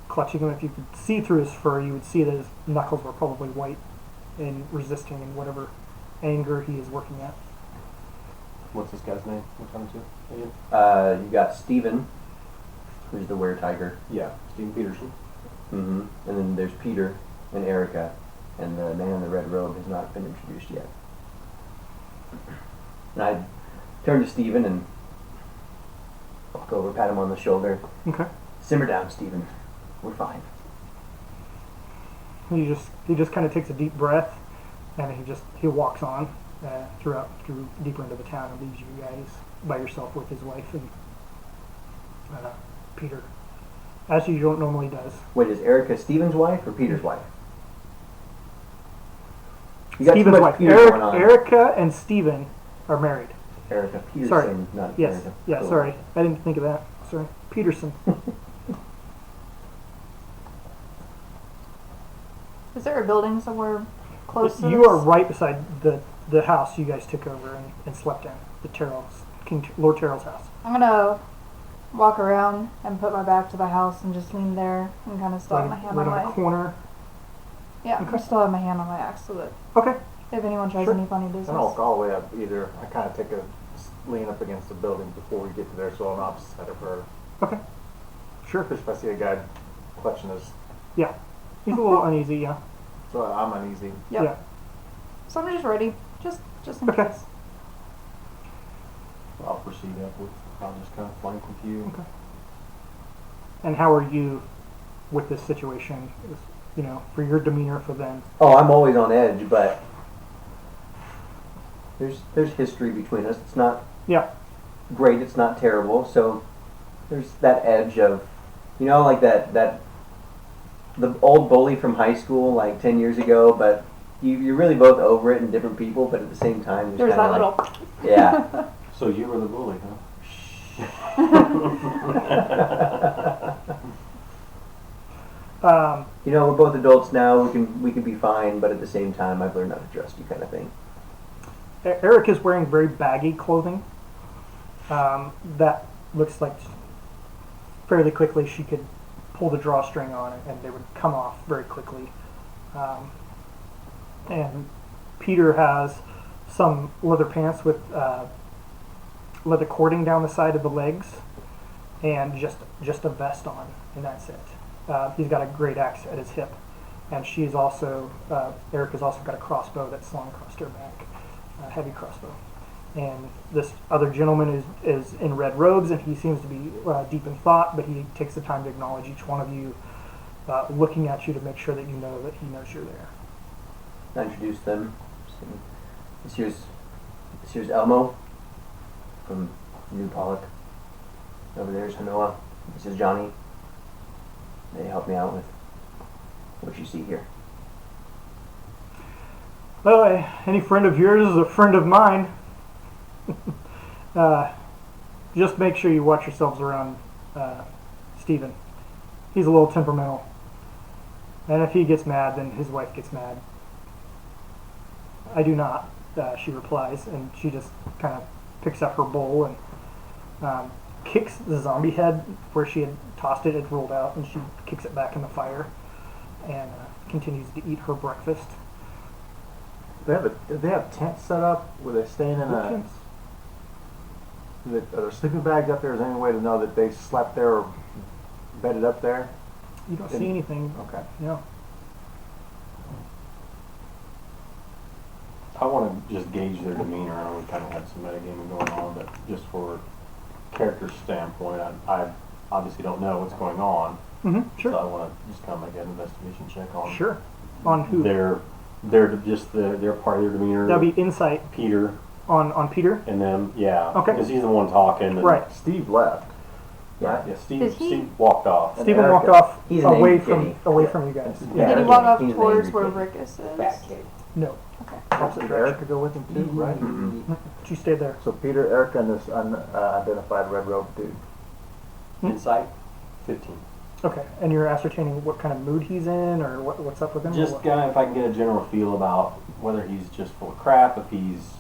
clutching them. If you could see through his fur, you would see that his knuckles were probably white and resisting in whatever anger he is working at. What's this guy's name? What time is it? You got Steven, who's the were-tiger. Yeah, Stephen Peterson. Mm-hmm. And then there's Peter and Erica, and the man in the red robe has not been introduced yet. And I turn to Steven and walk over, pat him on the shoulder. Okay. Simmer down, Steven. We're fine. He just kind of takes a deep breath, and he walks on through deeper into the town and leaves you guys by yourself with his wife and Peter, as he normally does. Wait, is Erica Steven's wife or Peter's wife? You got too Stephen's much wife. Peter going on. Erica and Stephen are married. Erica Peterson, Sorry. not Yes. Erica. Yeah. Cool. Sorry, I didn't think of that. Sorry, Peterson. Is there a building somewhere close to You this? are right beside the house you guys took over and slept in. The Terrell's, Lord Terrell's house. I'm gonna walk around and put my back to the house and just lean there and kind of still have my hand right on on the my corner. yeah. Okay. I still have my hand on my axe so that Okay. if anyone tries Sure. any funny I business. don't walk all the way up either. I kind of take a lean up against the building before we get to there, so I'm opposite side of her. Okay. Sure. If I see a guy clutching his, Yeah. He's a little uneasy. Yeah. so I'm uneasy. Yep. Yeah. So I'm just ready, just in Okay. case. I'll proceed upwards. I'll just kind of flank with you. Okay. And how are you with this situation? For your demeanor for them. Oh, I'm always on edge, but there's history between us. It's not Yeah. great. It's not terrible. So there's that edge of, like that the old bully from high school, like 10 years ago. But you're really both over it and different people. But at the same time, There's that kinda little. yeah. So you were the bully, huh? We're both adults now. We can be fine. But at the same time, I've learned not to trust you, kind of thing. Eric is wearing very baggy clothing. That looks like fairly quickly she could pull the drawstring on it and they would come off very quickly. And Peter has some leather pants with leather cording down the side of the legs and just a vest on, and that's it. He's got a great axe at his hip, and she's also Eric has also got a crossbow that's slung across her back, a heavy crossbow. And this other gentleman is in red robes, and he seems to be deep in thought, but he takes the time to acknowledge each one of you, looking at you to make sure that you know that he knows you're there. I introduce them. This here's Elmo from Old Pollock. Over there's Hanoa. This is Johnny. They help me out with what you see here. Well, any friend of yours is a friend of mine. Just make sure you watch yourselves around Stephen. He's a little temperamental. And if he gets mad, then his wife gets mad. I do not, she replies, and she just kind of picks up her bowl and kicks the zombie head where she had tossed it. It rolled out, and she kicks it back in the fire. and continues to eat her breakfast. Do they have tents set up where they're staying in a? Are there sleeping bags up there? Is there any way to know that they slept there or bedded up there? You don't see anything. Okay. No. I want to just gauge their demeanor. I know we kind of had some metagaming going on, but just for character standpoint, I obviously don't know what's going on. Sure. So I want to just kind of make an investigation check on Sure. On who? their part of their demeanor. That'd be insight Peter on Peter. and them, yeah. Okay. Because he's the one talking. And Right. Steve left. Yeah. Yeah, Is he- Steve walked off. And Stephen Erica. walked off He's an away angry from kitty. away from you guys. Yeah. Did he Erica, walk off he's an towards angry where kitty. Rickus is? Fat kid. No. Did Erica go with him too? Right. She stayed there. So Peter, Erica, and this unidentified red robe dude. Insight, 15. Okay. And you're ascertaining what kind of mood he's in, or what's up with him? or Just what? kind of if I can get a general feel about whether he's just full of crap, if he's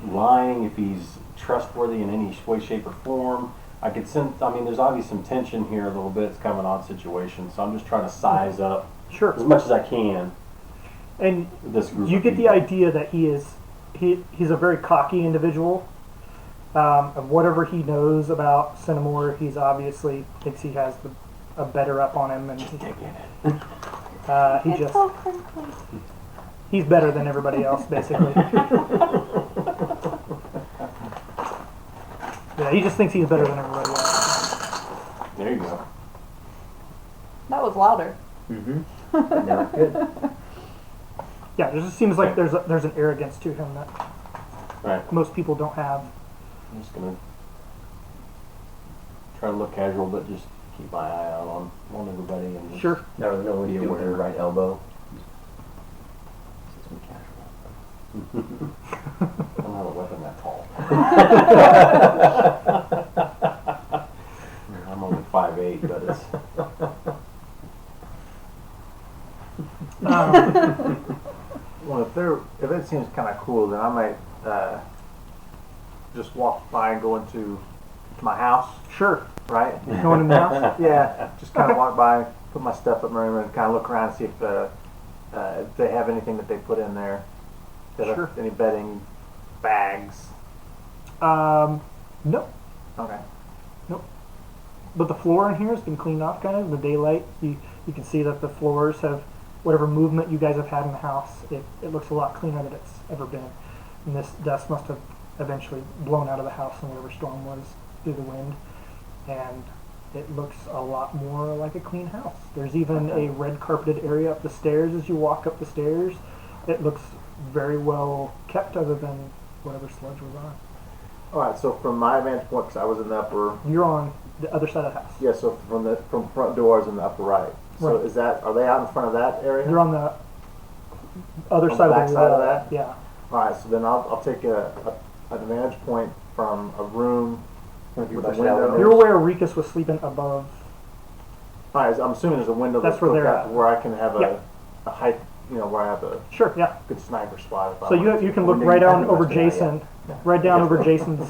lying, if he's trustworthy in any way, shape, or form. I could sense, I mean, there's obviously some tension here a little bit. It's kind of an odd situation, so I'm just trying to size up Sure. as much as I can And this group. you of get the people. idea that he's a very cocky individual. And whatever he knows about Cinnamore, he's obviously thinks he has a better up on him, and Just dig in it. It's so crinkly. he's better than everybody else, basically. Yeah, he just thinks he's better than everybody else. There you go. That was louder. Mm-hmm. Now it's good. Yeah, it just seems like Okay. there's an arrogance to him that Right. most people don't have. I'm just gonna try to look casual, but just keep my eye out on everybody and just Sure. Now there's no idea where her right elbow. It's casual. I don't have a weapon that tall. I'm only 5'8", but it's Well, if it seems kind of cool, then I might just walk by and go into my house. Sure. Right. Going in the house? Yeah, just kind of walk by, put my stuff up in my room, and kind of look around and see if they have anything that they put in there. Sure. Any bedding, bags. No. Okay. But the floor in here has been cleaned off kind of in the daylight. You can see that the floors have, whatever movement you guys have had in the house, it looks a lot cleaner than it's ever been. And this dust must have eventually blown out of the house in whatever storm was through the wind. And it looks a lot more like a clean house. There's even a red carpeted area up the stairs as you walk up the stairs. It looks very well kept other than whatever sludge was on. All right. So from my vantage point, because I was in the upper. You're on the other side of the house. Yeah. So from front doors in the upper right. So Right. are they out in front of that area? You're on the other On side the of back the side wall. of that? Yeah. All right. So then I'll take an vantage point from a room with a window. You're aware Rikus was sleeping above. All right. So I'm assuming there's a window That's where looked they're out at. where I can have Yeah. a height. Where I have a Sure, yeah. good sniper spot. If I So want. you can look Window right you down haven't over busted out yet. Jason. Right down over Jason's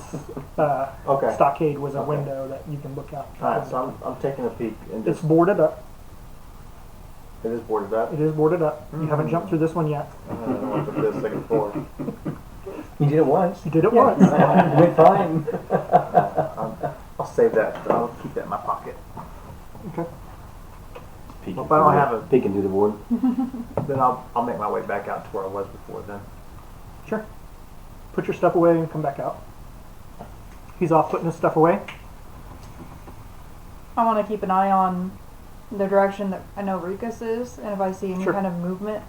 Okay. stockade was a Okay. window that you can look out. All right. So I'm taking a peek and It's just boarded up. it is boarded up. It is boarded up. You haven't jumped through this one yet. I don't know what to do the second floor. You did it once. You did it Yeah. once. Went fine. I'll save that. I'll keep that in my pocket. Okay. peeking, Well, if I don't have a- peeking through the board. Then I'll make my way back out to where I was before. Then. Sure. Put your stuff away and come back out. He's off putting his stuff away. I want to keep an eye on the direction that I know Rikus is, and if I see any Sure. kind of movement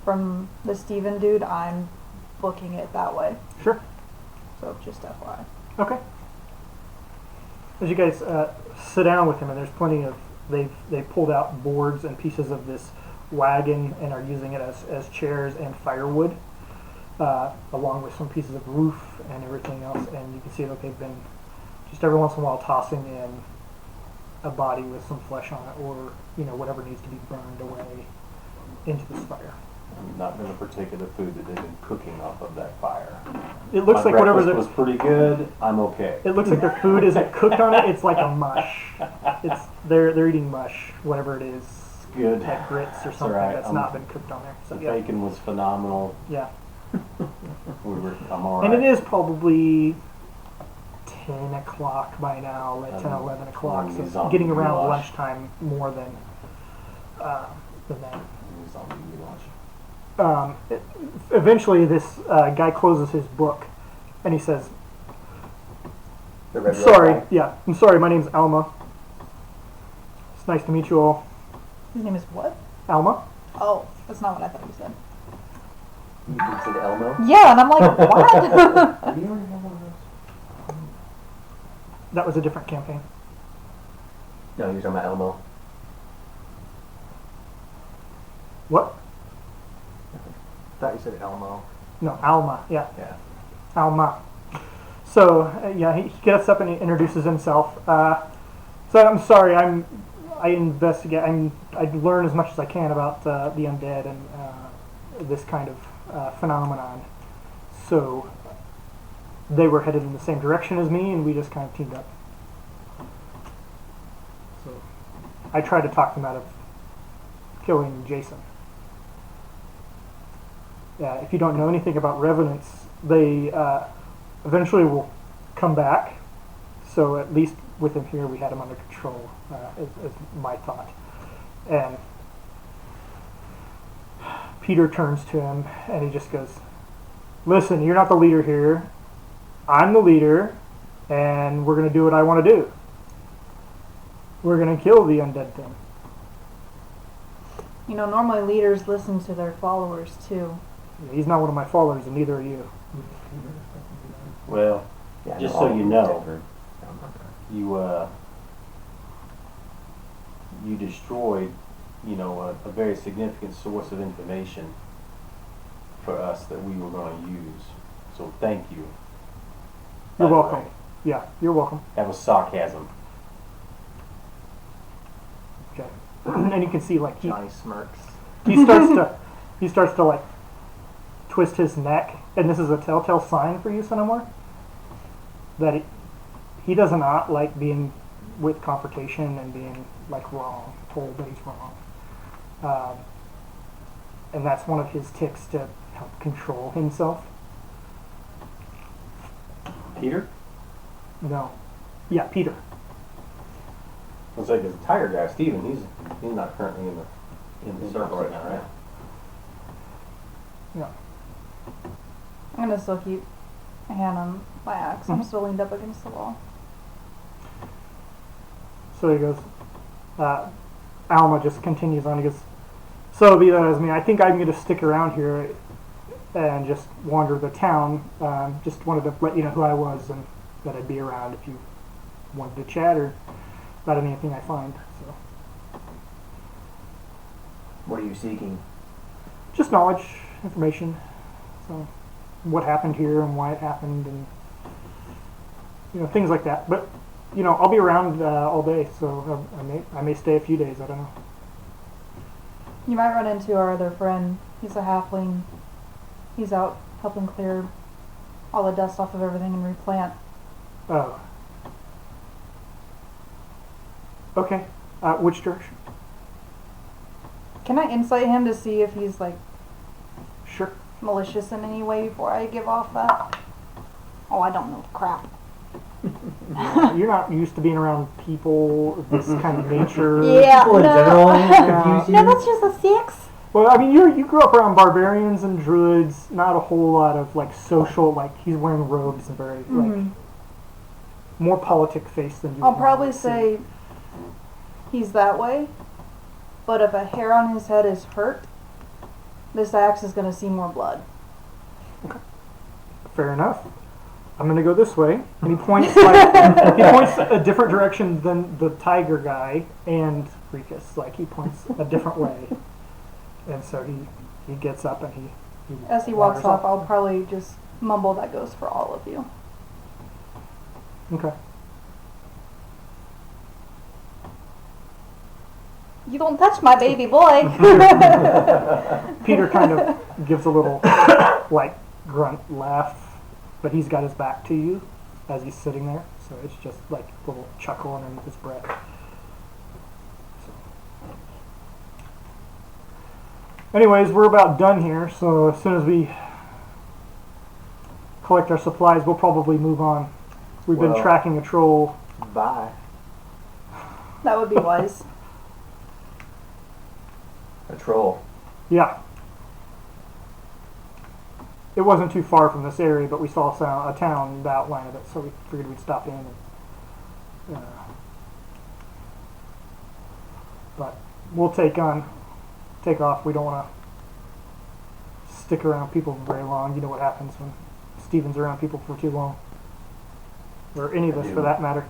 from the Steven dude, I'm booking it that way. Sure. So just FYI. Okay. As you guys sit down with him, and there's plenty of they pulled out boards and pieces of this wagon and are using it as chairs and firewood, along with some pieces of roof and everything else. And you can see that they've been just every once in a while tossing in a body with some flesh on it, or whatever needs to be burned away into this fire. I'm not going to partake of the food that they've been cooking off of that fire. It looks My like whatever breakfast was pretty good. I'm okay. it looks like their food isn't cooked on it. It's like a mush. They're eating mush, whatever it is. good. like grits or That's something alright. that's not been cooked on there. So The yeah, bacon was phenomenal. yeah. I'm all right. And it is probably 10 o'clock by now, like 10, 11 o'clock. So zombie getting around goulash. lunchtime more than that. Zombie goulash. Eventually, this guy closes his book, and he says, The red "Sorry, guy. yeah, I'm sorry. My name's Alma. It's nice to meet you all. His name is what? Alma." Oh, that's not what I thought you said. You said Elmo. Yeah, and I'm like, what? Do you already have one of those? That was a different campaign. No, you're talking about Elmo. What? Thought you said Elmo. No, Alma. Yeah, Yeah. Alma. So yeah, he gets up and he introduces himself. So I'm sorry. I investigate. I learn as much as I can about the undead and this kind of phenomenon. So they were headed in the same direction as me, and we just kind of teamed up. So I tried to talk them out of killing Jason. If you don't know anything about revenants, they eventually will come back. So at least with him here, we had him under control, is my thought. And Peter turns to him and he just goes, "Listen, you're not the leader here. I'm the leader, and we're going to do what I want to do. We're going to kill the undead thing." You know, normally leaders listen to their followers too. He's not one of my followers, and neither are you. Well, Yeah, just no, so all you of know, Denver. you destroyed, a very significant source of information for us that we were going to use. So thank you. You're By the welcome. way. Yeah, you're welcome. That was sarcasm. Okay. And you can see like Johnny smirks. he starts to like twist his neck, and this is a telltale sign for you, Cinnamore, that he does not like being with confrontation and being like wrong, told that he's wrong. And that's one of his tics to help control himself. Peter? No. Yeah, Peter. Looks like there's a tiger guy, Steven. He's not currently in the circle right now, right? Yeah. I'm gonna still keep a hand on my axe. I'm Mhm. still leaned up against the wall. So he goes, Alma just continues on. He goes, "So be that as me, I think I'm going to stick around here and just wander the town. Just wanted to let you know who I was and that I'd be around if you wanted to chat or about anything I find. So What are you seeking? just knowledge, information. So what happened here and why it happened and things like that. But I'll be around all day, so I may stay a few days. I don't know." You might run into our other friend. He's a halfling. He's out helping clear all the dust off of everything and replant. Oh. Okay. Which direction? Can I insight him to see if he's like Sure. malicious in any way before I give off that? Oh, I don't know crap. You're not used to being around people of this kind of nature. Yeah, People in general confuse you. No, that's just a 6. Well, I mean, you grew up around barbarians and druids. Not a whole lot of like social. Like he's wearing robes and very like more politic face than you. I'll would probably normally see. say he's that way, but if a hair on his head is hurt, this axe is going to see more blood. Fair enough. I'm gonna go this way, and he points like he points a different direction than the tiger guy and Rikus. Like he points a different way, and so he gets up and he As he walks wanders off, I'll probably just mumble that goes for all of you. Okay. You don't touch my baby boy. Peter kind of gives a little like grunt laugh, but he's got his back to you as he's sitting there, so it's just like a little chuckle underneath his breath. So. Anyways, we're about done here, so as soon as we collect our supplies, we'll probably move on. We've been Well- tracking a troll. Bye. That would be wise. A troll. Yeah. It wasn't too far from this area, but we saw a town in the outline of it, so we figured we'd stop in. But we'll take off. We don't want to stick around people for very long. You know what happens when Steven's around people for too long. Or any of us, for that matter.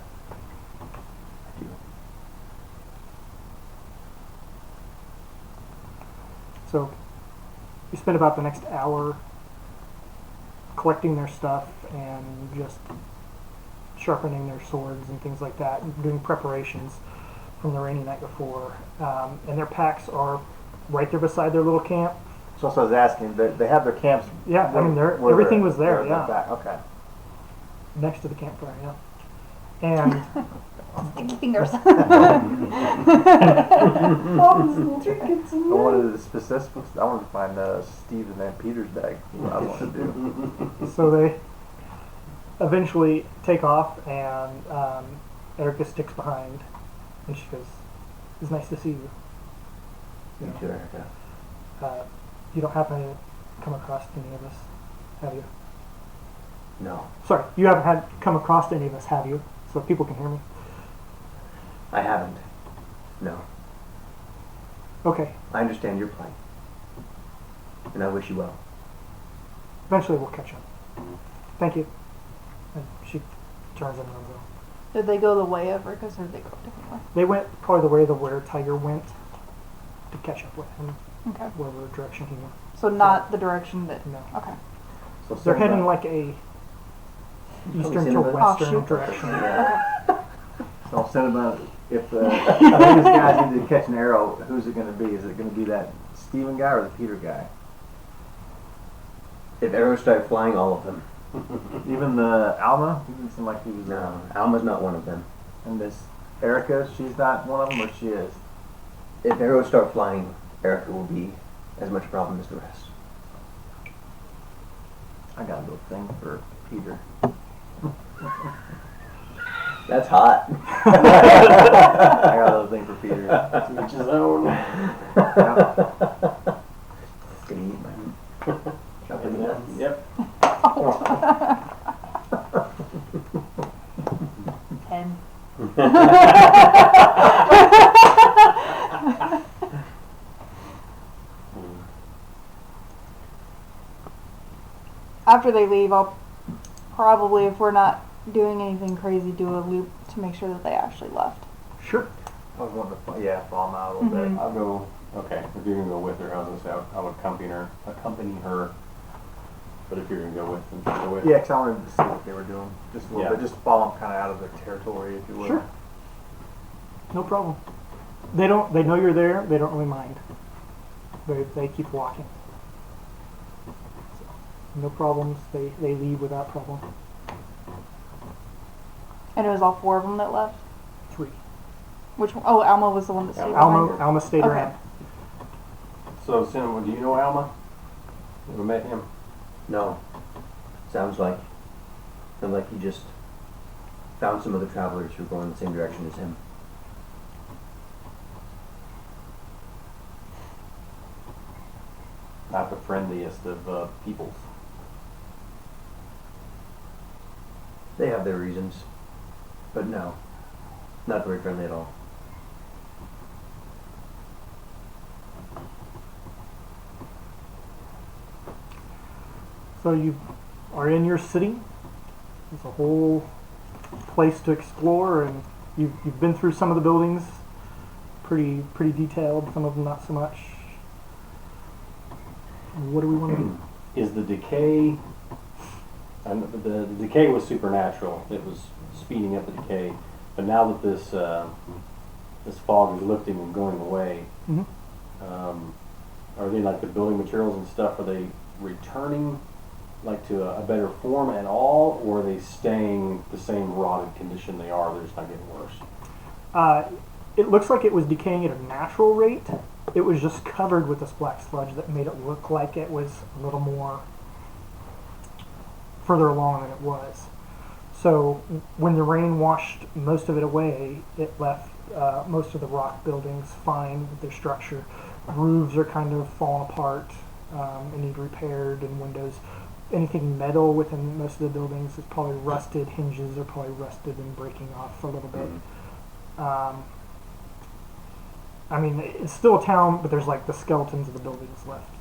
So we spent about the next hour collecting their stuff and just sharpening their swords and things like that, and doing preparations from the rainy night before. And their packs are right there beside their little camp. So I was asking, they have their camps. Yeah, I mean, everything was there. Yeah, Okay. next to the campfire. Yeah, and Sticky fingers. I wanted the specifics. I wanted to find Stephen and Peter's bag. What I wanted to do. so they eventually take off, and Erica sticks behind, and she goes, "It's nice to see you." You too, Erica. You don't happen to come across any of us, have you? No, Sorry, you haven't come across any of us, have you? So people can hear me. I haven't. No. Okay, I understand your plight. And I wish you well. eventually we'll catch up. Thank you. And she turns and runs off. Did they go the way of Rickus or did they go a different way? They went probably the way the were-tiger went to catch up with him, Okay. whatever direction he went. So not the direction that. No. Okay. So They're Simba- heading like a eastern to Cinnamon? western Offshoot. direction. Okay. So I'm saying about if these guys need to catch an arrow, who's it going to be? Is it going to be that Stephen guy or the Peter guy? If arrows start flying, all of them. Even the Alma? He didn't seem like he was. No, Alma's not one of them. And this Erica, she's not one of them, or she is? If arrows start flying, Erica will be as much a problem as the rest. I got a little thing for Peter. That's hot. I got a little thing for Peter. To each his own. It's gonna eat my chopping nuts. Yep. 10. After they leave, I'll probably, if we're not doing anything crazy, do a loop to make sure that they actually left. Sure. I was wanting to, follow him out a little bit. I'll go. Okay, if you're gonna go with her, I was gonna say I would accompany her. But if you're gonna go with them, go with. Yeah, because I wanted to see what they were doing. Just a little Yeah. bit. Just follow them kind of out of their territory, if you will. Sure. No problem. They know you're there. They don't really mind. They keep walking. So, no problems. They leave without problem. And it was all 4 of them that left? 3. Which one? Oh, Alma was the one that stayed Alma behind. Alma stayed Okay. around. So, Cinnamon, do you know Alma? Ever met him? No. Sounds like he just found some other travelers who are going the same direction as him. Not the friendliest of peoples. They have their reasons. But no. Not very friendly at all. So you are in your city. There's a whole place to explore, and you've been through some of the buildings. Pretty detailed. Some of them not so much. What do we want to do? Is the decay? And the decay was supernatural. It was speeding up the decay. But now that this fog is lifting and going away, Mhm. are they like the building materials and stuff? Are they returning like to a better form at all, or are they staying the same rotted condition they are? They're just not getting worse. It looks like it was decaying at a natural rate, it was just covered with this black sludge that made it look like it was a little more further along than it was. So when the rain washed most of it away, it left most of the rock buildings fine with their structure. Roofs are kind of falling apart and need repaired, and windows. Anything metal within most of the buildings is probably rusted. Hinges are probably rusted and breaking off a little bit. I mean, it's still a town, but there's like the skeletons of the buildings left.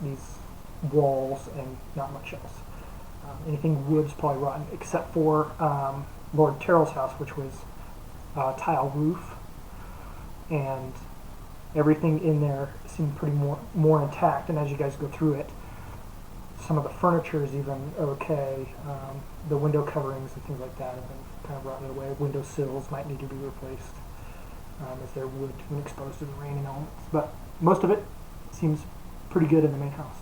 These walls and not much else. Anything wood's probably rotten, except for Lord Terrell's house, which was tile roof, and everything in there seemed pretty more intact. And as you guys go through it, some of the furniture is even okay. The window coverings and things like that have been kind of rotted away. Window sills might need to be replaced, as they're wood when exposed to the rain and elements. But most of it seems pretty good in the main house.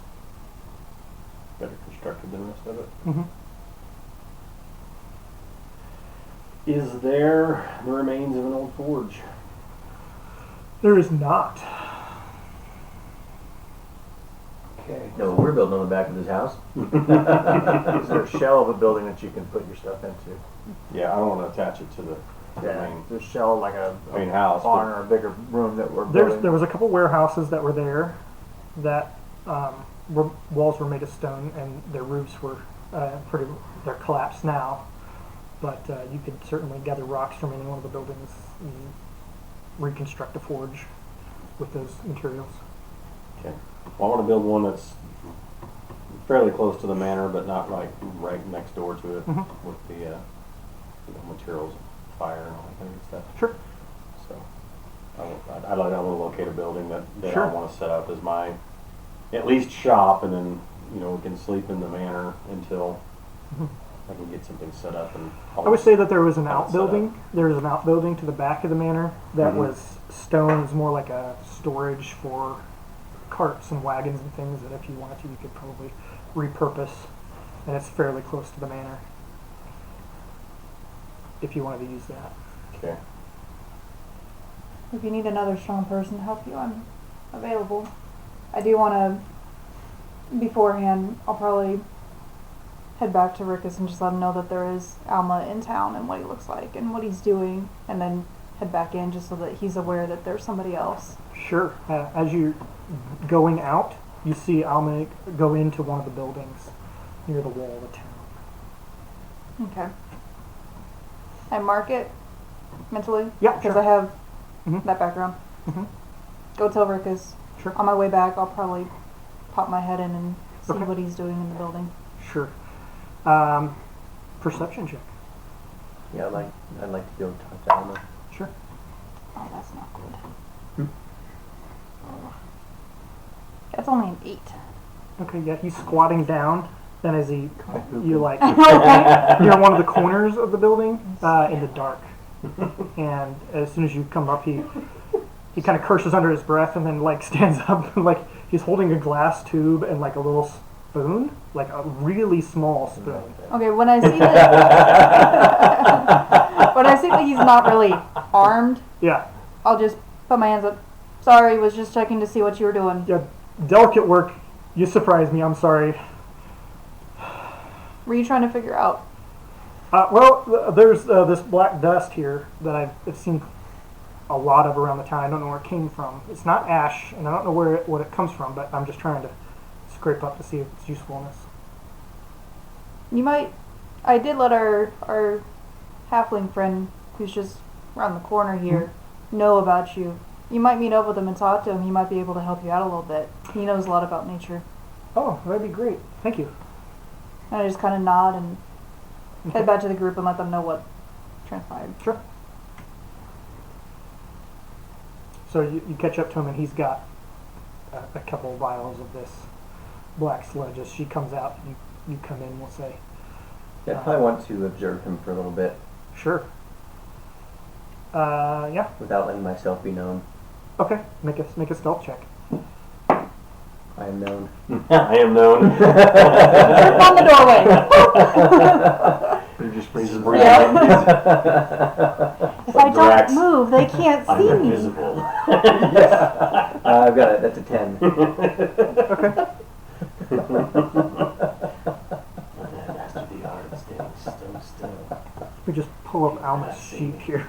Better constructed than the rest of it. Mm-hmm. Is there the remains of an old forge? There is not. Okay. No, we're building on the back of this house. Is there a shell of a building that you can put your stuff into? Yeah, I don't want to attach it to the main. There's a shell like a main house, barn or a bigger room that we're building. There was a couple warehouses that were there that walls were made of stone and their roofs were they're collapsed now. But you could certainly gather rocks from any one of the buildings and reconstruct a forge with those materials. Okay. Well, I want to build one that's fairly close to the manor, but not like right next door to it, with the materials, fire, and all that kind of stuff. Sure. So, I want to locate a building that Sure. I want to set up as my at least shop, and then we can sleep in the manor until I can get something set up. And I would say that there was an have it set outbuilding. There was an outbuilding to the back of the manor that was stone. It was more like a storage for carts and wagons and things that if you wanted to, you could probably repurpose. And it's fairly close to the manor if you wanted to use that. Okay. If you need another strong person to help you, I'm available. I do want to, beforehand, I'll probably head back to Rickus and just let him know that there is Alma in town and what he looks like and what he's doing, and then head back in just so that he's aware that there's somebody else. Sure. As you're going out, you see Alma go into one of the buildings near the wall of the town. Okay. I mark it mentally. Yeah, Because sure. I have Mhm. that background. Mhm. Go tell Rickus. Sure. On my way back, I'll probably pop my head in and see Okay. what he's doing in the building. Sure. Perception check. Yeah, I'd like to go talk to Alma. Sure. Oh, that's not good. That's only an 8. Okay, yeah, he's squatting down. Then as you like, I know, right? you're in one of the corners of the building in the dark. And as soon as you come up, he kind of curses under his breath and then like stands up and like he's holding a glass tube and like a little spoon, like a really small spoon. Okay, when I see that he's not really armed, Yeah, I'll just put my hands up. Sorry, was just checking to see what you were doing. yeah, delicate work. You surprised me. I'm sorry. Were you trying to figure out? There's this black dust here that I've seen a lot of around the town. I don't know where it came from. It's not ash, and I don't know what it comes from, but I'm just trying to scrape up to see its usefulness. You might. I did let our halfling friend, who's just around the corner here, know about you. You might meet up with him and talk to him. He might be able to help you out a little bit. He knows a lot about nature. Oh, that'd be great. Thank you. And I just kind of nod and Okay. head back to the group and let them know what transpired. Sure. So you catch up to him, and he's got a couple of vials of this black sludge. As she comes out, you come in, we'll say. Yeah, I probably want to observe him for a little bit Sure. Yeah. without letting myself be known. Okay. Make a stealth check. I am known. I am known. Trip on the doorway. You just This is breathe. breathing. If I Drax. don't move, they can't I'm see me. invisible. I I've got it. That's a 10. Okay. Master the art of staying so still. We just pull up Alma's sheet here.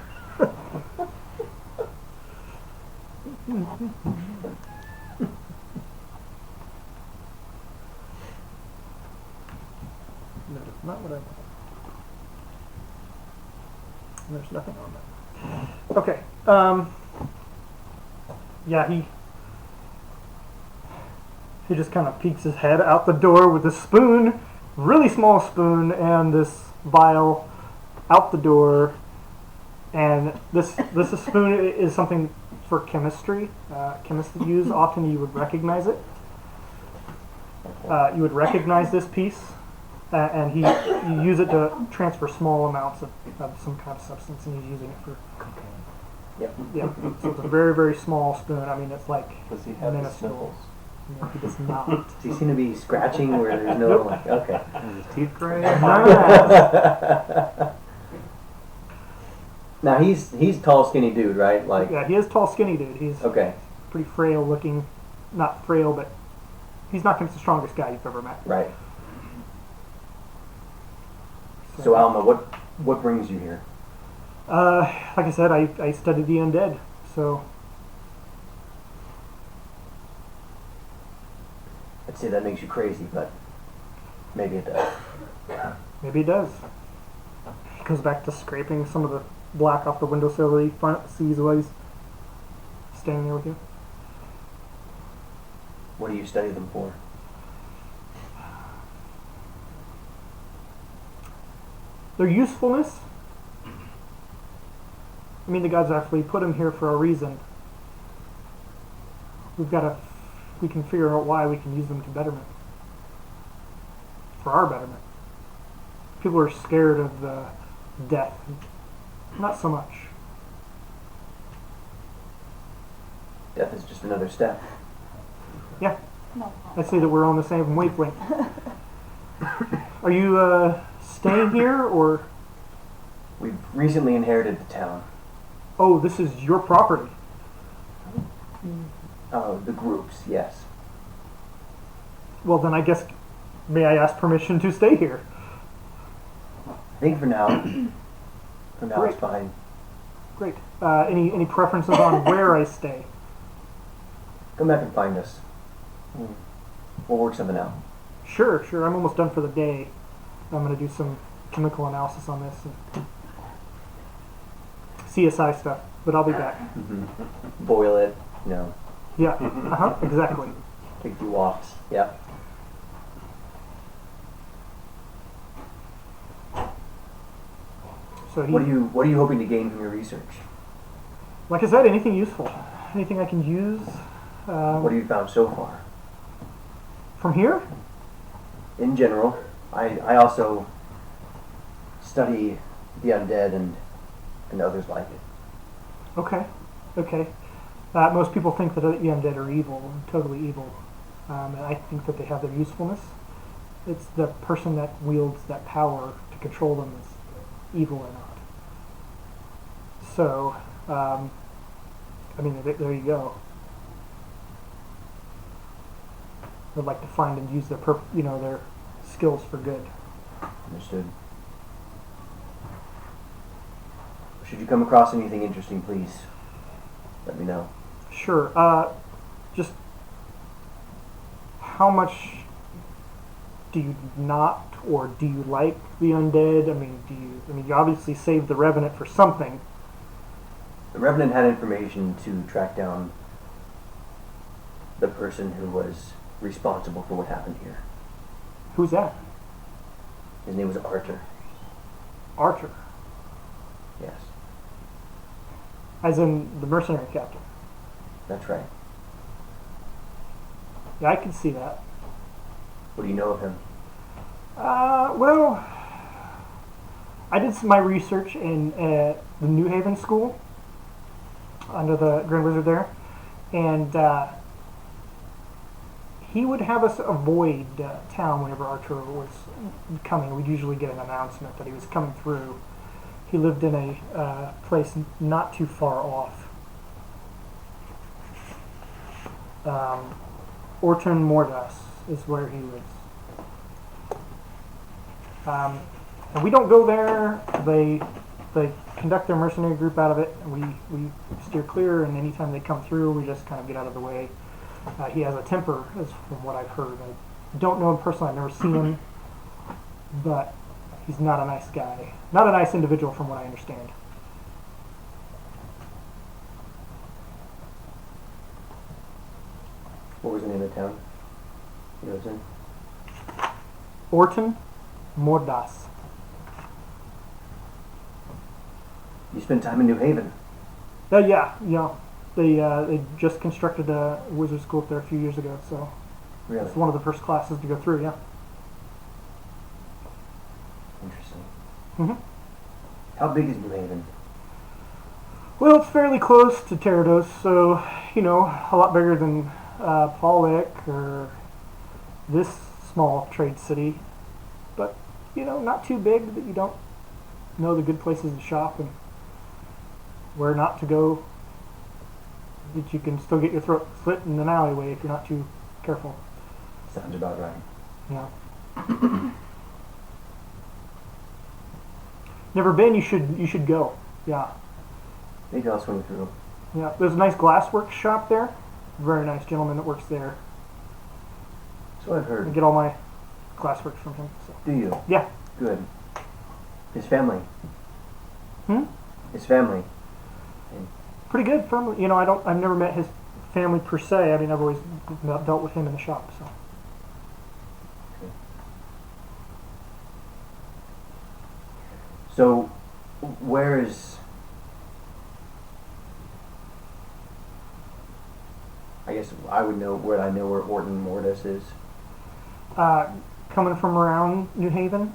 No, that's not what I want. There's nothing on that. Okay. Yeah, he just kind of peeks his head out the door with a spoon, really small spoon, and this vial out the door. And this spoon is something for chemistry. Chemists that use often you would recognize it. You would recognize this piece, and you use it to transfer small amounts of some kind of substance, and he's using it for Cocaine. Yep. yeah. So it's a very, very small spoon. I mean, it's like Does he have the minuscule. sniffles? No, he does not. Does he seem to be scratching where there's no like? Okay. Is his teeth gray? Now he's tall, skinny dude, right? Like. Yeah, he is tall, skinny dude. He's Okay. pretty frail looking. Not frail, but he's not the strongest guy you've ever met. Right. So Alma, what brings you here? Like I said, I studied the undead, so I'd say that makes you crazy, but maybe it does. maybe it does. He goes back to scraping some of the black off the windowsill that he sees while he's standing there with you. What do you study them for? Their usefulness. I mean, the gods actually put him here for a reason. We can figure out why we can use them to betterment. For our betterment. People are scared of death. Not so much. Death is just another step. Yeah, No. I'd say that we're on the same wavelength. Are you staying here, or... We've recently inherited the town. Oh, this is your property. Oh, the groups, yes. Well, then I guess, may I ask permission to stay here? I think for now, it's fine. Great. Any preferences on where I stay? Come back and find us. We'll work something out. Sure. I'm almost done for the day. I'm going to do some chemical analysis on this and CSI stuff, but I'll be back. Boil it, Yeah. Exactly. take a few walks. Yeah. So What are you hoping to gain from your research? like I said, anything useful, anything I can use. What have you found so far? From here? In general, I also study the undead and others like it. Okay. Most people think that the undead are evil, totally evil. And I think that they have their usefulness. It's the person that wields that power to control them that's evil or not. So, I mean, there you go. I'd like to find and use their their skills for good. Understood. Should you come across anything interesting, please let me know. Sure. Just how much do you not, or do you like the undead? I mean, you obviously saved the Revenant for something. The Revenant had information to track down the person who was responsible for what happened here. Who's that? His name was Archer. Archer. Yes, As in the mercenary captain. that's right. Yeah, I can see that. What do you know of him? Well, I did my research in the New Haven school under the Grand Wizard there, and he would have us avoid town whenever Archer was coming. We'd usually get an announcement that he was coming through. He lived in a place not too far off. Orton Mordas is where he lives. And we don't go there. They conduct their mercenary group out of it. And we steer clear, and anytime they come through, we just kind of get out of the way. He has a temper, as from what I've heard. I don't know him personally. I've never seen him, but he's not a nice guy. Not a nice individual, from what I understand. What was the name of the town he lives in? Orton Mordas. You spent time in New Haven. Yeah. They just constructed a wizard school up there a few years ago, so Really? it's one of the first classes to go through. Yeah. Interesting. Mhm. How big is New Haven? Well, it's fairly close to Terrados, so a lot bigger than Pollock or this small trade city, but not too big that you don't know the good places to shop and where not to go. That you can still get your throat slit in an alleyway if you're not too careful. Sounds about right. Yeah. Never been? You should go. Yeah. Maybe I'll swing through. Yeah. There's a nice glassworks shop there. Very nice gentleman that works there. So I've I heard. get all my glassworks from him. So. Do you? Yeah. Good. His family. Hmm? His family. Pretty good family. I've never met his family per se. I mean, I've always dealt with him in the shop. So. So, where is? I guess I would know where Orton Mordas is. Coming from around New Haven,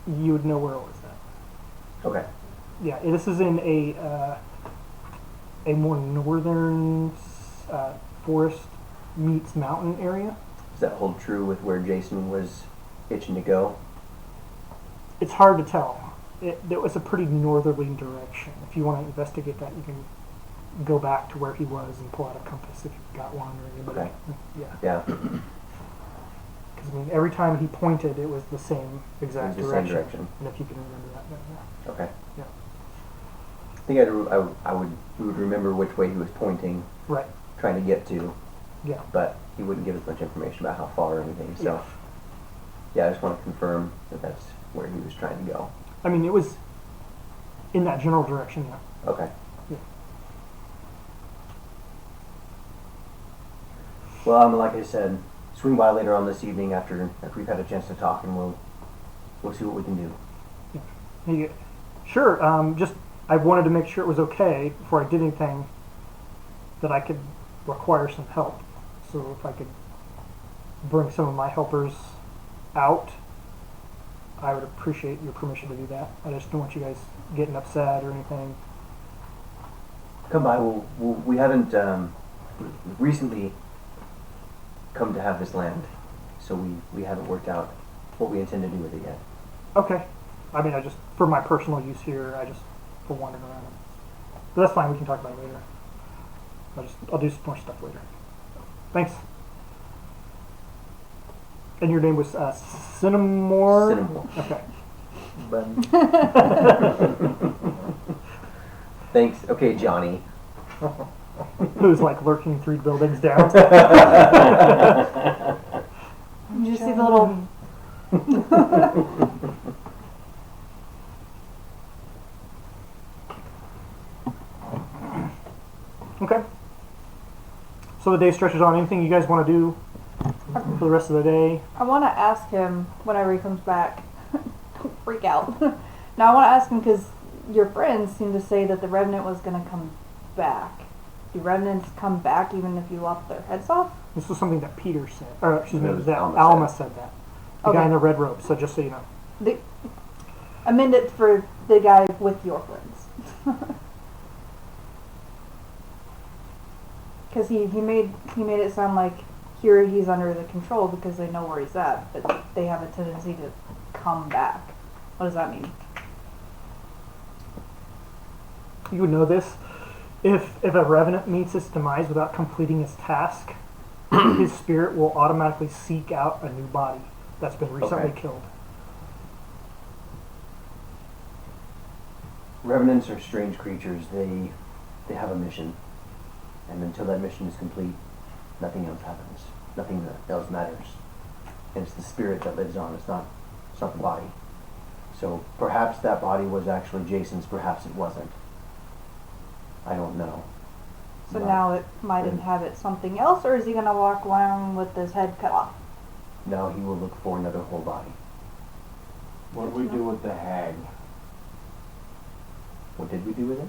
you would know where it was at. Okay. Yeah, this is in a more northern forest meets mountain area. Does that hold true with where Jason was itching to go? It's hard to tell. It was a pretty northerly direction. If you want to investigate that, you can go back to where he was and pull out a compass if you've got one or anybody. Okay. Yeah. Yeah. Because every time he pointed, it was the same exact It was the same direction. And if you can remember that, then yeah. Okay. Yeah. I think we would remember which way he was pointing, Right. trying to get to, Yeah. but he wouldn't give us much information about how far or anything. So, yeah, I just want to confirm that that's where he was trying to go. I mean, it was in that general direction. Yeah. Okay. Yeah. Well, like I said, swing by later on this evening after we've had a chance to talk, and we'll see what we can do. Sure. Just I wanted to make sure it was okay before I did anything that I could require some help. So if I could bring some of my helpers out, I would appreciate your permission to do that. I just don't want you guys getting upset or anything. Come by. We haven't we've recently come to have this land, so we haven't worked out what we intend to do with it yet. Okay. I mean, I just for my personal use here, I just for wandering around. But that's fine. We can talk about it later. I'll do some more stuff later. Thanks. And your name was Cinnamore? Cinnamore. Okay. Thanks. Okay, Johnny. Who's like lurking 3 buildings down? You just see the little. Okay. So the day stretches on. Anything you guys want to do for the rest of the day? I want to ask him whenever he comes back. Don't freak out. Now I want to ask him because your friends seem to say that the Revenant was going to come back. Do Revenants come back even if you lop their heads off? This was something that Peter said. Or, excuse me, No, that Alma Alma said that. The guy Okay. in the red robe. So just so you know. Amend it for the guy with your friends. Because he made it sound like here he's under the control because they know where he's at, but they have a tendency to come back. What does that mean? You would know this. If a Revenant meets its demise without completing his task, his spirit will automatically seek out a new body that's been recently Okay. killed. Revenants are strange creatures. They have a mission, and until that mission is complete, nothing else happens. Nothing else matters. And it's the spirit that lives on. It's not the body. So perhaps that body was actually Jason's. Perhaps it wasn't. I don't know. So But now it might then- inhabit something else, or is he gonna walk around with his head cut off? now he will look for another whole body. What do we do with the hag? What did we do with it?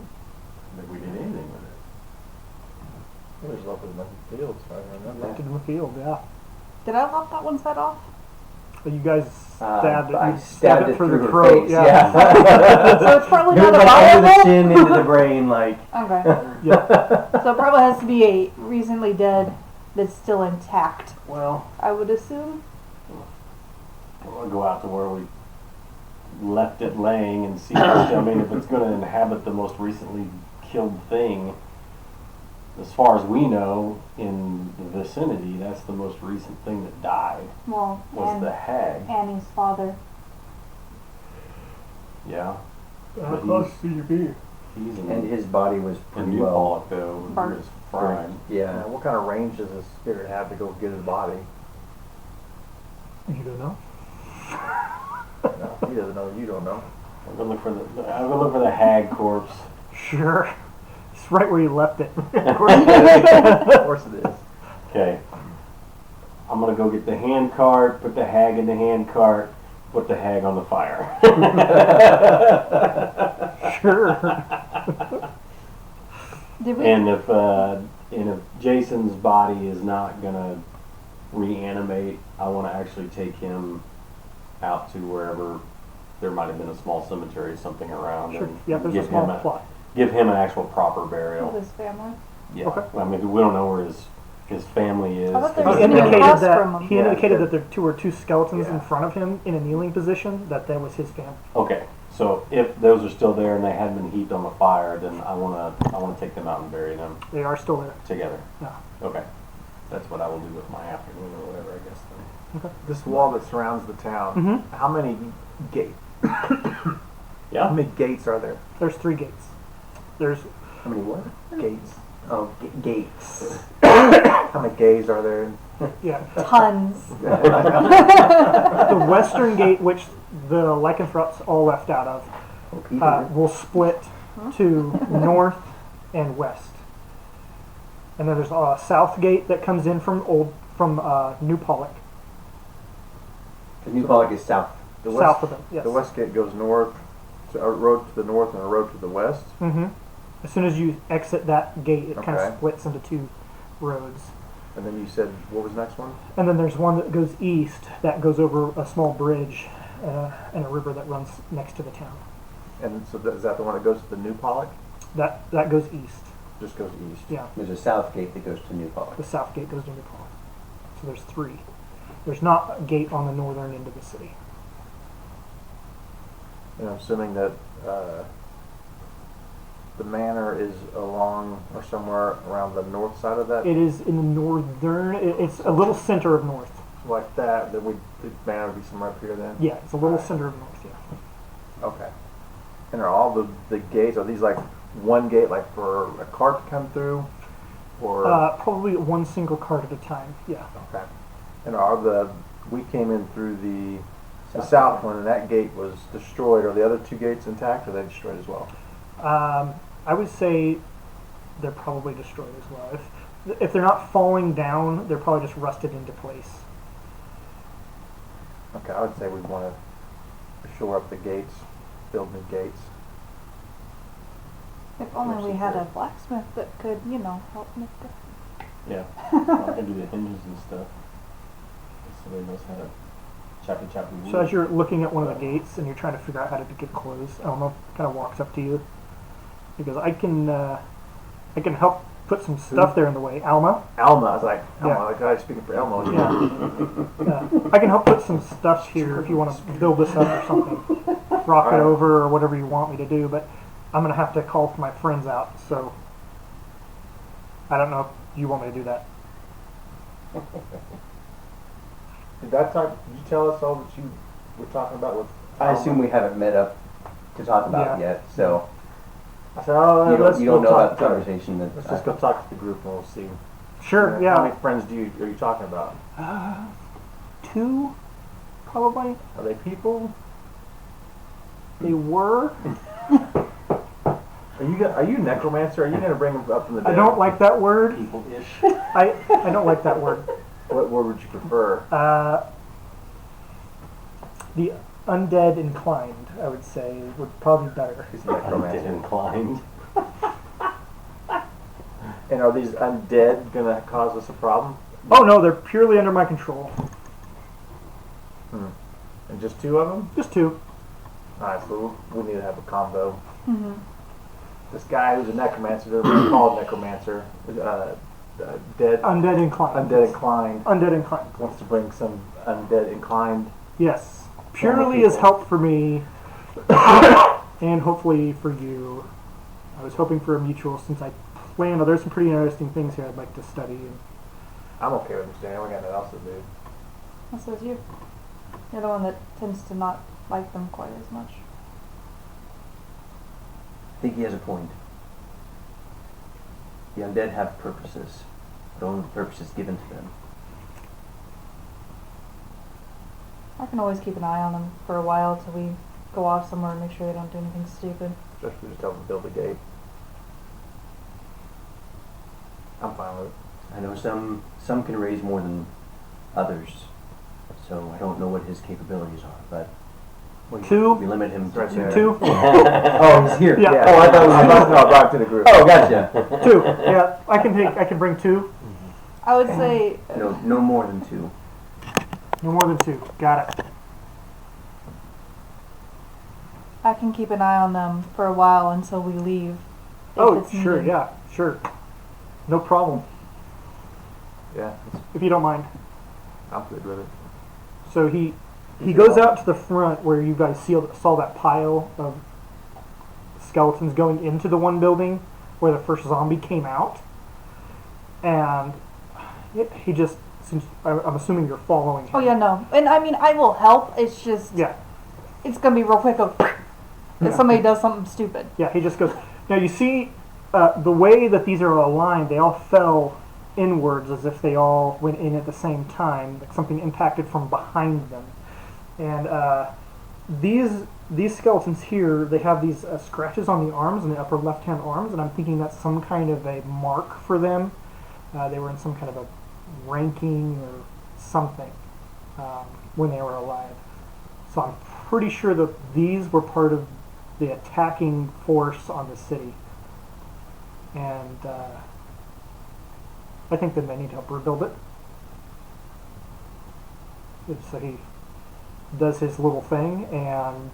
Did we did anything with it? It was left in the fields, if I remember. Left it in the field, yeah. Did I lop that one's head off? But you guys stabbed it. I You stabbed it through through the her throat. face. Yeah. So it's probably It was not a like under the viable. chin, into the brain, like. Okay. Yeah. So it probably has to be a recently dead that's still intact, Well, I would assume. we'll go out to where we left it laying and see. I mean, if it's going to inhabit the most recently killed thing, as far as we know, in the vicinity, that's the most recent thing that died Well, was the hag. Annie's father. Yeah, How But close he's- do you be? he's in, And his body was in pretty New well. Pollock though. Burnt. He was fried. Yeah. What kind of range does the spirit have to go get his body? You don't know. No, he doesn't know. You don't know. I'm gonna look for the hag corpse. Sure. It's right where you left it. Of course it is. Of course it is. Okay. I'm gonna go get the hand cart, put the hag in the hand cart, put the hag on the fire. Sure. Did we? And if Jason's body is not gonna reanimate, I want to actually take him out to wherever there might have been a small cemetery or something around, Sure. and Yeah, there's a give small him plot. give him an actual proper burial. With his family. Yeah. Okay. I mean, we don't know where his family is. I thought there He was Yeah. gonna be indicated across that from him. he Yeah. indicated that there were two skeletons in Yeah. front of him in a kneeling position. That was his family. Okay. So if those are still there and they hadn't been heaped on the fire, then I wanna take them out and bury them They are still there. together. Yeah. Okay. That's what I will do with my afternoon or whatever, I guess. Then. This wall that surrounds the town. Mm-hmm. How many gates? How Yeah. many gates are there? There's 3 gates. There's How many what? Gates. Oh, gates. How many gays are there? yeah Tons. the western gate, which the lycanthropes all left out of, Oh, Peter. will split to north and west. And then there's a south gate that comes in from New Pollock, The New Pollock is south. The south of them. Yes. The west gate goes north, to a road to the north and a road to the west. Mm-hmm. As soon as you exit that gate, it kind Okay. of splits into 2 roads. And then you said, what was the next one? And then there's one that goes east that goes over a small bridge and a river that runs next to the town. And so is that the one that goes to the New Pollock? That goes east. Just goes east. Yeah. There's a south gate that goes to New Pollock. The south gate goes to New Pollock. So there's 3. There's not a gate on the northern end of the city. And I'm assuming that the manor is along or somewhere around the north side of that. It is in the northern. It's a little center of north. Like that, then the manor would be somewhere up here then? Yeah, it's a little center of north. Yeah. Okay. And are all the gates, are these like one gate like for a cart to come through? Or Probably one single cart at a time. Yeah. okay. And we came in through the south one and that gate was destroyed. Are the other 2 gates intact or are they destroyed as well? I would say they're probably destroyed as well. If they're not falling down, they're probably just rusted into place. Okay, I would say we want to shore up the gates, build new gates. If only we had a blacksmith that could, help make the. Yeah. I can do the hinges and stuff. Somebody knows how to choppy wood. So as you're looking at one of the gates and you're trying to figure out how to get it closed, Elmo kind of walks up to you. He goes, I can help put some stuff there in the way. Alma? Alma, I was like, Alma, Yeah. like I speaking for Elmo. Yeah. I can help put some stuff here if you want to build this up or something. Rock it Alright. over or whatever you want me to do, but I'm going to have to call for my friends out, so I don't know if you want me to do that. Did you tell us all that you were talking about with? I assume we haven't met up to talk about it yet, so I said, oh, you don't know about the conversation that. Let's just go talk to the group and we'll see. Sure, How many friends are you talking about? 2, probably. Are they people? They were. Are you necromancer? Are you going to bring them up from the dead? I don't like that word. People-ish. I don't like that word. What word would you prefer? The undead inclined, I would say, would probably be better. He's a Undead necromancer. inclined. And are these undead going to cause us a problem? Oh no, they're purely under my control. And just 2 of them? Just 2. Alright, so we need to have a combo. Mm-hmm. This guy who's a necromancer, they're called necromancer, Undead inclined. undead inclined, Undead inclined. wants to bring some undead inclined. Yes. Purely as help for me, and hopefully for you. I was hoping for a mutual since I planned. There's some pretty interesting things here I'd like to study. And I'm okay with him staying. We got nothing else to do. That says you. You're the one that tends to not like them quite as much. I think he has a point. The undead have purposes, but only the purposes given to them. I can always keep an eye on them for a while till we go off somewhere and make sure they don't do anything stupid. Especially just tell them to build a gate. I'm fine with it. I know some can raise more than others, so I don't know what his capabilities are, but Two? we limit him to Right there. 2? Oh, he's here. Yeah. Oh, I thought No, I brought it to the group. Oh, gotcha. 2. Yeah, I can bring 2. I would say No more than 2. No more than 2. Got it. I can keep an eye on them for a while until we leave. if Oh, it's sure, needed. yeah, sure. No problem, Yeah, if you don't mind. I'm good with it. So he goes out to the front where you guys saw that pile of skeletons going into the one building where the first zombie came out. And he just, since I'm assuming you're following him. Oh yeah, no. And I mean, I will help. It's just, Yeah, it's gonna be real quick if somebody does something stupid. yeah, he just goes. Now you see the way that these are aligned, they all fell inwards as if they all went in at the same time, like something impacted from behind them. And these skeletons here, they have these scratches on the arms, and the upper left-hand arms, and I'm thinking that's some kind of a mark for them. They were in some kind of a ranking or something when they were alive. So I'm pretty sure that these were part of the attacking force on the city. And I think that they need help rebuild it. So he does his little thing, and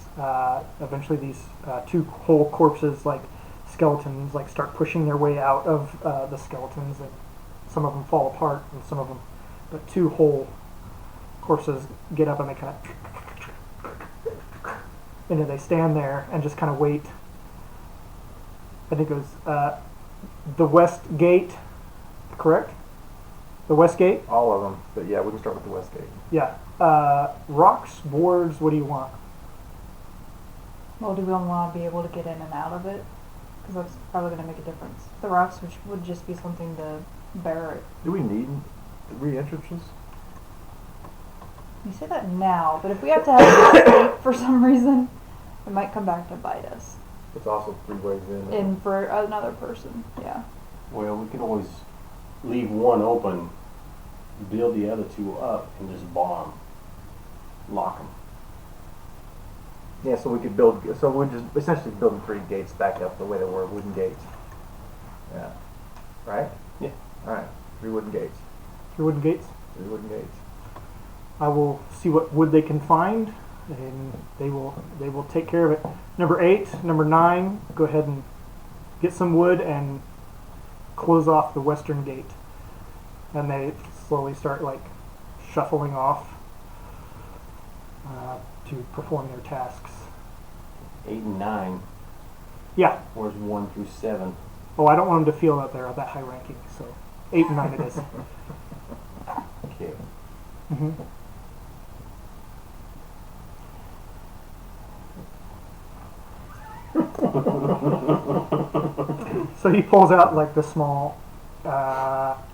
eventually these 2 whole corpses, like skeletons, like start pushing their way out of the skeletons, and some of them fall apart, and some of them, but 2 whole corpses get up and they kind of, and then they stand there and just kind of wait. I think it was the west gate, correct? The west gate? All of them, but yeah, we can start with the west gate. Yeah. Rocks, boards, what do you want? Well, do we want to be able to get in and out of it? Because that's probably going to make a difference. The rocks, which would just be something to bear it. Do we need 3 entrances? You say that now, but if we have to have an escape for some reason, it might come back to bite us. It's also 3 ways in. And for another person, yeah. Well, we could always leave one open, build the other 2 up, and just bomb. Lock them. Yeah, so we could build. So we're just essentially building 3 gates back up the way they were, wooden gates. Yeah. Right. Yeah. All right. 3 wooden gates. 3 wooden gates? 3 wooden gates. I will see what wood they can find, and they will take care of it. Number 8, number 9, go ahead and get some wood and close off the western gate. And they slowly start like shuffling off to perform their tasks. 8 and 9. Yeah. Where's 1 through 7? Oh, I don't want them to feel that they're that high ranking, so 8 and 9 it is. Okay. Hmm. So he pulls out like the small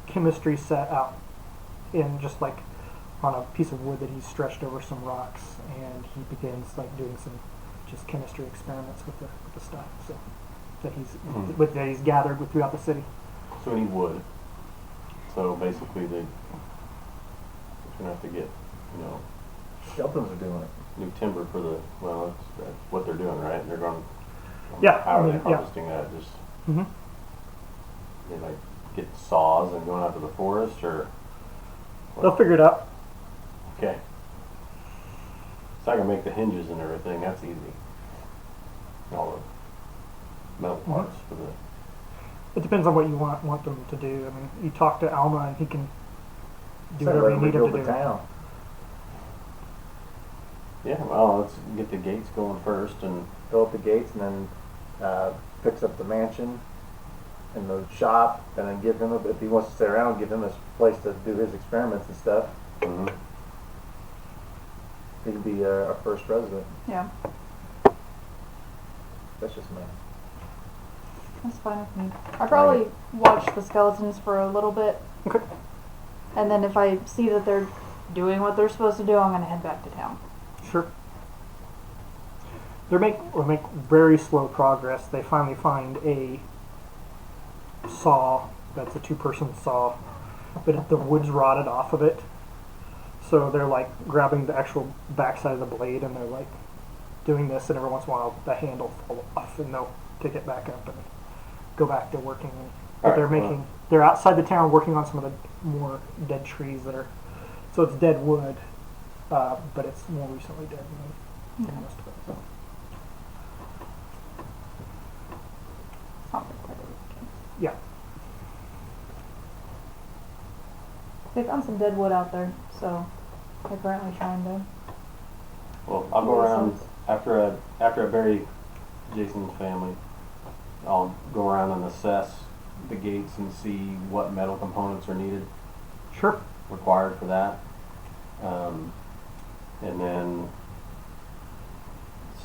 chemistry set out in just like on a piece of wood that he's stretched over some rocks, and he begins like doing some just chemistry experiments with the stuff. So that he's gathered throughout the city. So we need wood. So basically, they're gonna have to get, Skeletons are doing it. new timber for the. Well, that's what they're doing, right? They're going. Yeah, How I are mean, they yeah. harvesting that? Just Hmm. they like get saws and going out to the forest, or They'll figure it out. okay. So I can make the hinges and everything. That's easy. All the metal parts for the. It depends on what you want them to do. I mean, you talk to Alma and he can do Instead of whatever you letting need them him to build do. the town. Yeah, well, let's get the gates going first, and Fill up the gates and then fix up the mansion and the shop, and then give him if he wants to stay around, give him a place to do his experiments and stuff. He can be our first president. Yeah, That's just me. that's fine with me. I probably watch the skeletons for a little bit, Okay. and then if I see that they're doing what they're supposed to do, I'm gonna head back to town. Sure. They make very slow progress. They finally find a saw that's a two-person saw, but the wood's rotted off of it. So they're like grabbing the actual backside of the blade and they're like doing this, and every once in a while the handle falls off and they'll pick it back up and go back to working. But Alright, they're outside the town working on some of the more dead trees that are, so it's dead wood, but it's more recently dead than most of it. So. Sounds like quite a weekend. Yeah. They found some dead wood out there, so they're currently trying to. well, I'll go around after I bury Jason's family. I'll go around and assess the gates and see what metal components are needed, Sure. required for that, and then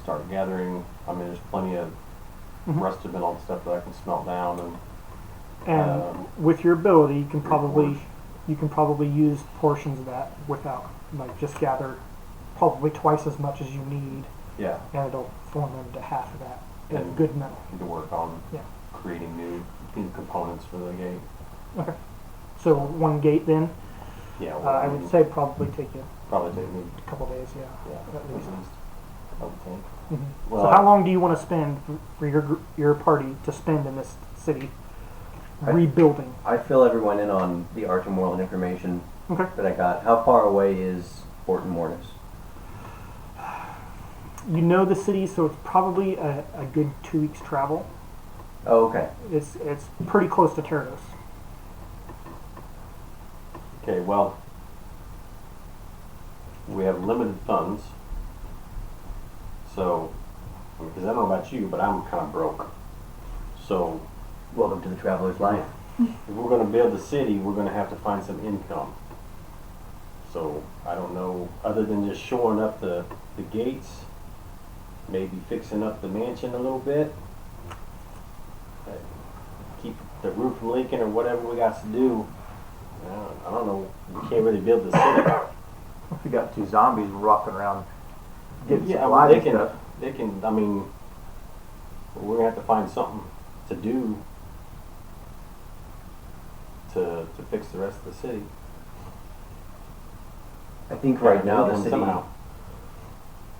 start gathering. I mean, there's plenty of Mhm. rusted metal and stuff that I can smelt down, And with your ability, you can probably use portions of that without, like, just gather probably twice as much as you need, yeah, and it'll form into half of that in And- good metal. to work on Yeah. creating new components for the gate. Okay. So one gate then, Yeah, well, I would say probably take you probably take me, a couple days, yeah, yeah, at least. I would think. Mhm. Well, So how long do you want to spend for your party to spend in this city rebuilding? I fill everyone in on the Archimorland information Okay. that I got. How far away is Fort Mortis? You know the city, so it's probably a good 2 weeks travel. Oh, okay. It's pretty close to Terrados. Okay, well, we have limited funds, so, because I don't know about you, but I'm kind of broke. So, Welcome to the traveler's life. if we're going to build the city, we're going to have to find some income. So, I don't know, other than just shoring up the gates, maybe fixing up the mansion a little bit, keep the roof from leaking or whatever we got to do. I don't know, we can't really build the city. If you got two zombies walking around getting Yeah, supplies they and can, stuff. I mean, we're gonna have to find something to do to fix the rest of the city. I think right now And somehow.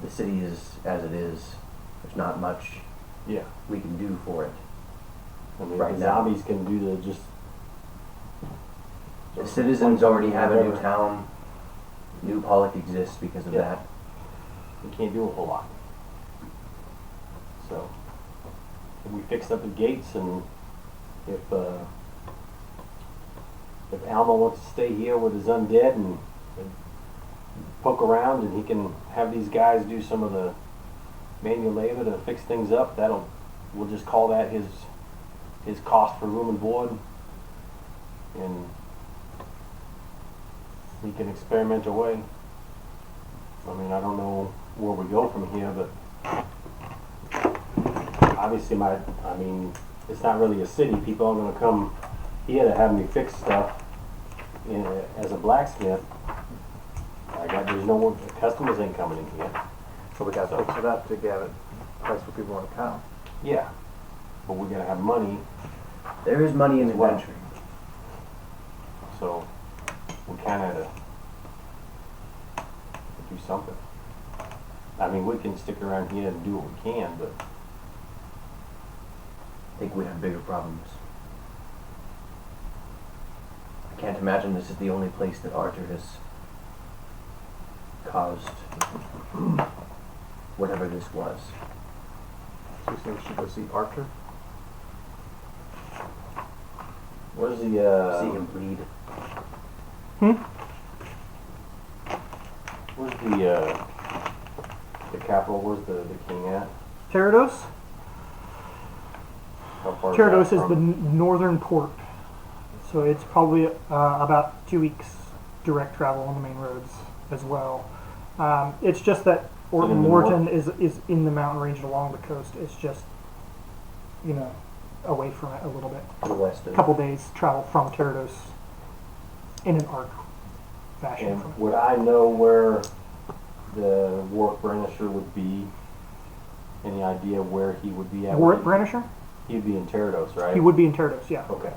the city is as it is. There's not much Yeah, we can do for it. I mean, Right the now. zombies can do the just. The citizens already have a new Whatever. town. New Pollock exists because of Yeah. that. We can't do a whole lot. So, if we fix up the gates and if Alma wants to stay here with his undead and poke around and he can have these guys do some of the manual labor to fix things up, we'll just call that his cost for room and board. And we can experiment away. I mean, I don't know where we go from here, but obviously it's not really a city. People aren't going to come here to have me fix stuff as a blacksmith. There's no more, customers ain't coming in here. So we got to fix it up to get a place where people want to come. Yeah, but we're gonna have money, There is money in the Well, country. so we kind of do something. I mean, we can stick around here and do what we can, but I think we have bigger problems. I can't imagine this is the only place that Arthur has caused whatever this was. So you think we should go see Archer? where's the See him bleed. where's the capital? Where's the king at? Terados? How far is Terados that is the from- northern port. So it's probably about 2 weeks direct travel on the main roads as well. It's just that in the Morton is in the mountain range and along the coast. It's just, away from it a little bit. To the west A of couple days travel from Terados in an arc fashion. And from it. would I know where the Warwick Brandisher would be? Any idea where he would be at? Warwick Brandisher? He'd be in Terados, right? He would be in Terados, yeah. Okay.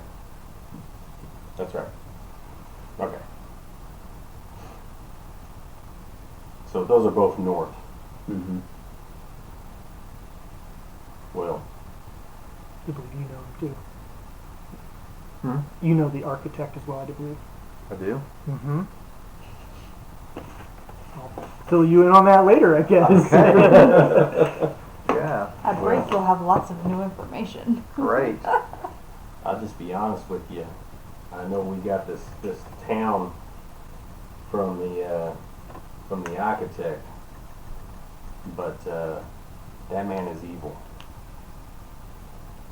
That's right. Okay. So those are both north. Mm-hmm. Well, I believe you know him too. Hmm? You know the architect as well, I do believe. I do. Mm-hmm. I'll fill you in on that later, I guess. Yeah. At break, you'll have lots of new information. Great. I'll just be honest with you. I know we got this town from the architect, but that man is evil.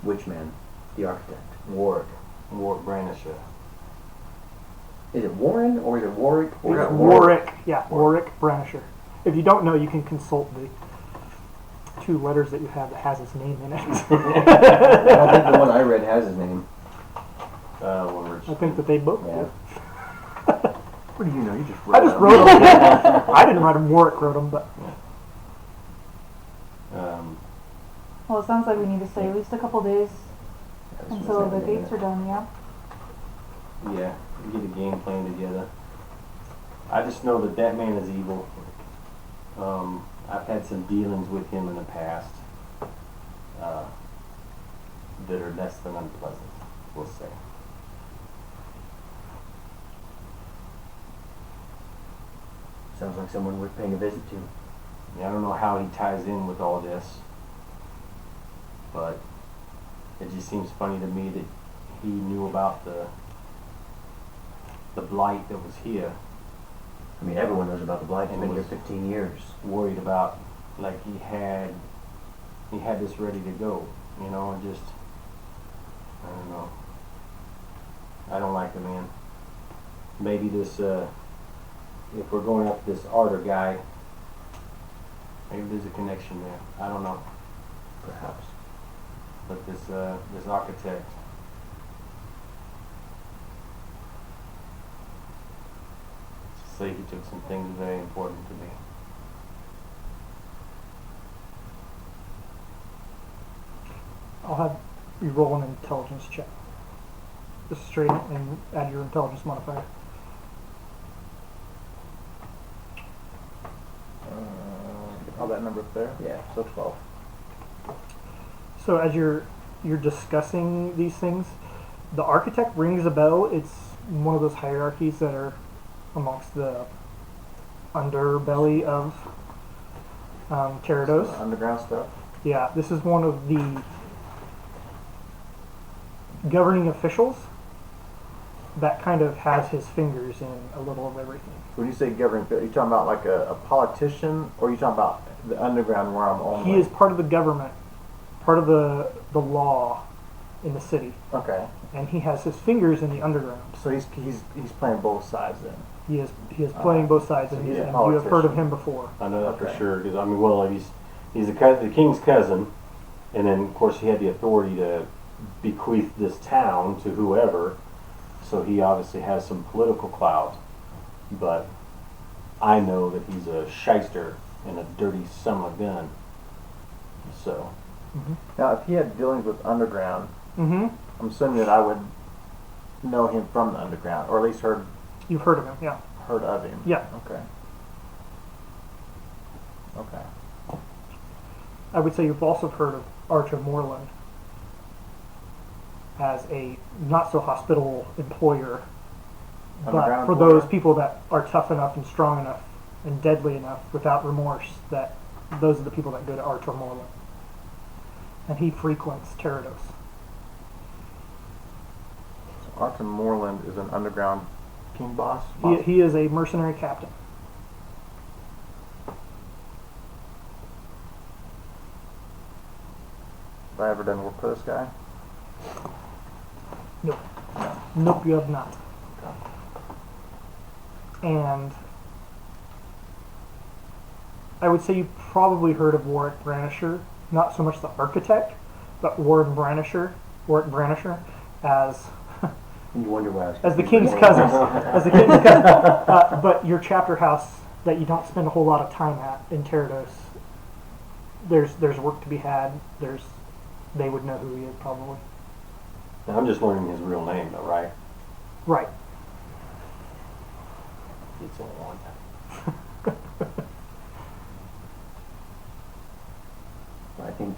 Which man? The architect. Warwick Brandisher. Is it Warren or is it Warwick? Or is it Warwick, yeah, Warwick Brandisher. If you don't know, you can consult the 2 letters that you have that has his name in it. I don't think the one I read has his name. I think that they both Yeah. do. What do you know? You just I just wrote them. I didn't write them. Warwick wrote them, but Well, it sounds like we need to stay at least a couple days That's until what's the happening dates are done, yeah? yeah, we get a game plan together. I just know that man is evil. I've had some dealings with him in the past that are less than unpleasant, we'll say. Sounds like someone worth paying a visit to. I don't know how he ties in with all this, but it just seems funny to me that he knew about the blight that was here, I mean, everyone knows about the blight. It's And been it here was- 15 years. worried about, like he had this ready to go, and just, I don't know. I don't like the man. Maybe this, if we're going after this Arthur guy, maybe there's a connection there. I don't know. Perhaps. But this architect, to say he took some things very important to me. I'll have you roll an intelligence check. Just straight and add your intelligence modifier. All that number up there? Yeah. So 12. So as you're discussing these things, the architect rings a bell. It's one of those hierarchies that are amongst the underbelly of Terados. Underground stuff. Yeah, this is one of the governing officials that kind of has his fingers in a little of everything. When you say governing, are you talking about like a politician, or are you talking about the underground realm only? He is part of the government, part of the law in the city, Okay. and he has his fingers in the underground. So he's playing both sides then. He is playing both sides, so and, he's a and you have heard of politician. him before. I know that Okay. for sure because I mean, well, he's the king's cousin, and then of course he had the authority to bequeath this town to whoever. So he obviously has some political clout, but I know that he's a shyster and a dirty son of a gun. So Now, if he had dealings with underground, Mm-hmm. I'm assuming that I would know him from the underground, or at least heard You've heard of him, yeah. of him. Yeah. Okay. Okay. I would say you've also heard of Archer Moreland as a not so hospitable employer, but Underground for employer? those people that are tough enough and strong enough and deadly enough without remorse, that those are the people that go to Archer Moreland. And he frequents Terados. Arthur Moreland is an underground king boss. He is a mercenary captain. Have I ever done work for this guy? Nope. Nope, you have not. And I would say you probably heard of Warwick Branisher, not so much the architect, but Warwick Branisher as And you wonder why I was as the confused. king's cousins, as the king's cousin. But your chapter house that you don't spend a whole lot of time at in Terados, there's work to be had. They would know who he is probably. now I'm just learning his real name, though, right? Right. It's only one. I think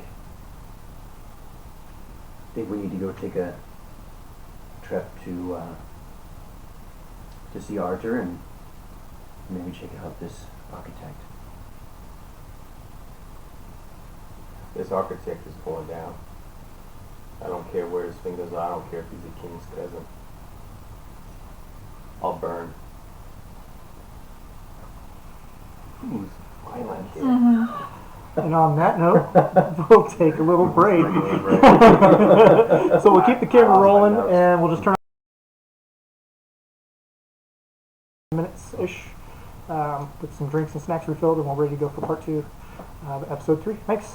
we need to go take a trip to see Arthur and maybe check out this architect. This architect is going down. I don't care where his fingers are. I don't care if he's a king's cousin. I'll burn. Who's violent here? And on that note, we'll take a little break. So we'll keep the camera rolling, and we'll just turn minutes ish with some drinks and snacks refilled, and we're ready to go for part 2 of episode 3. Thanks.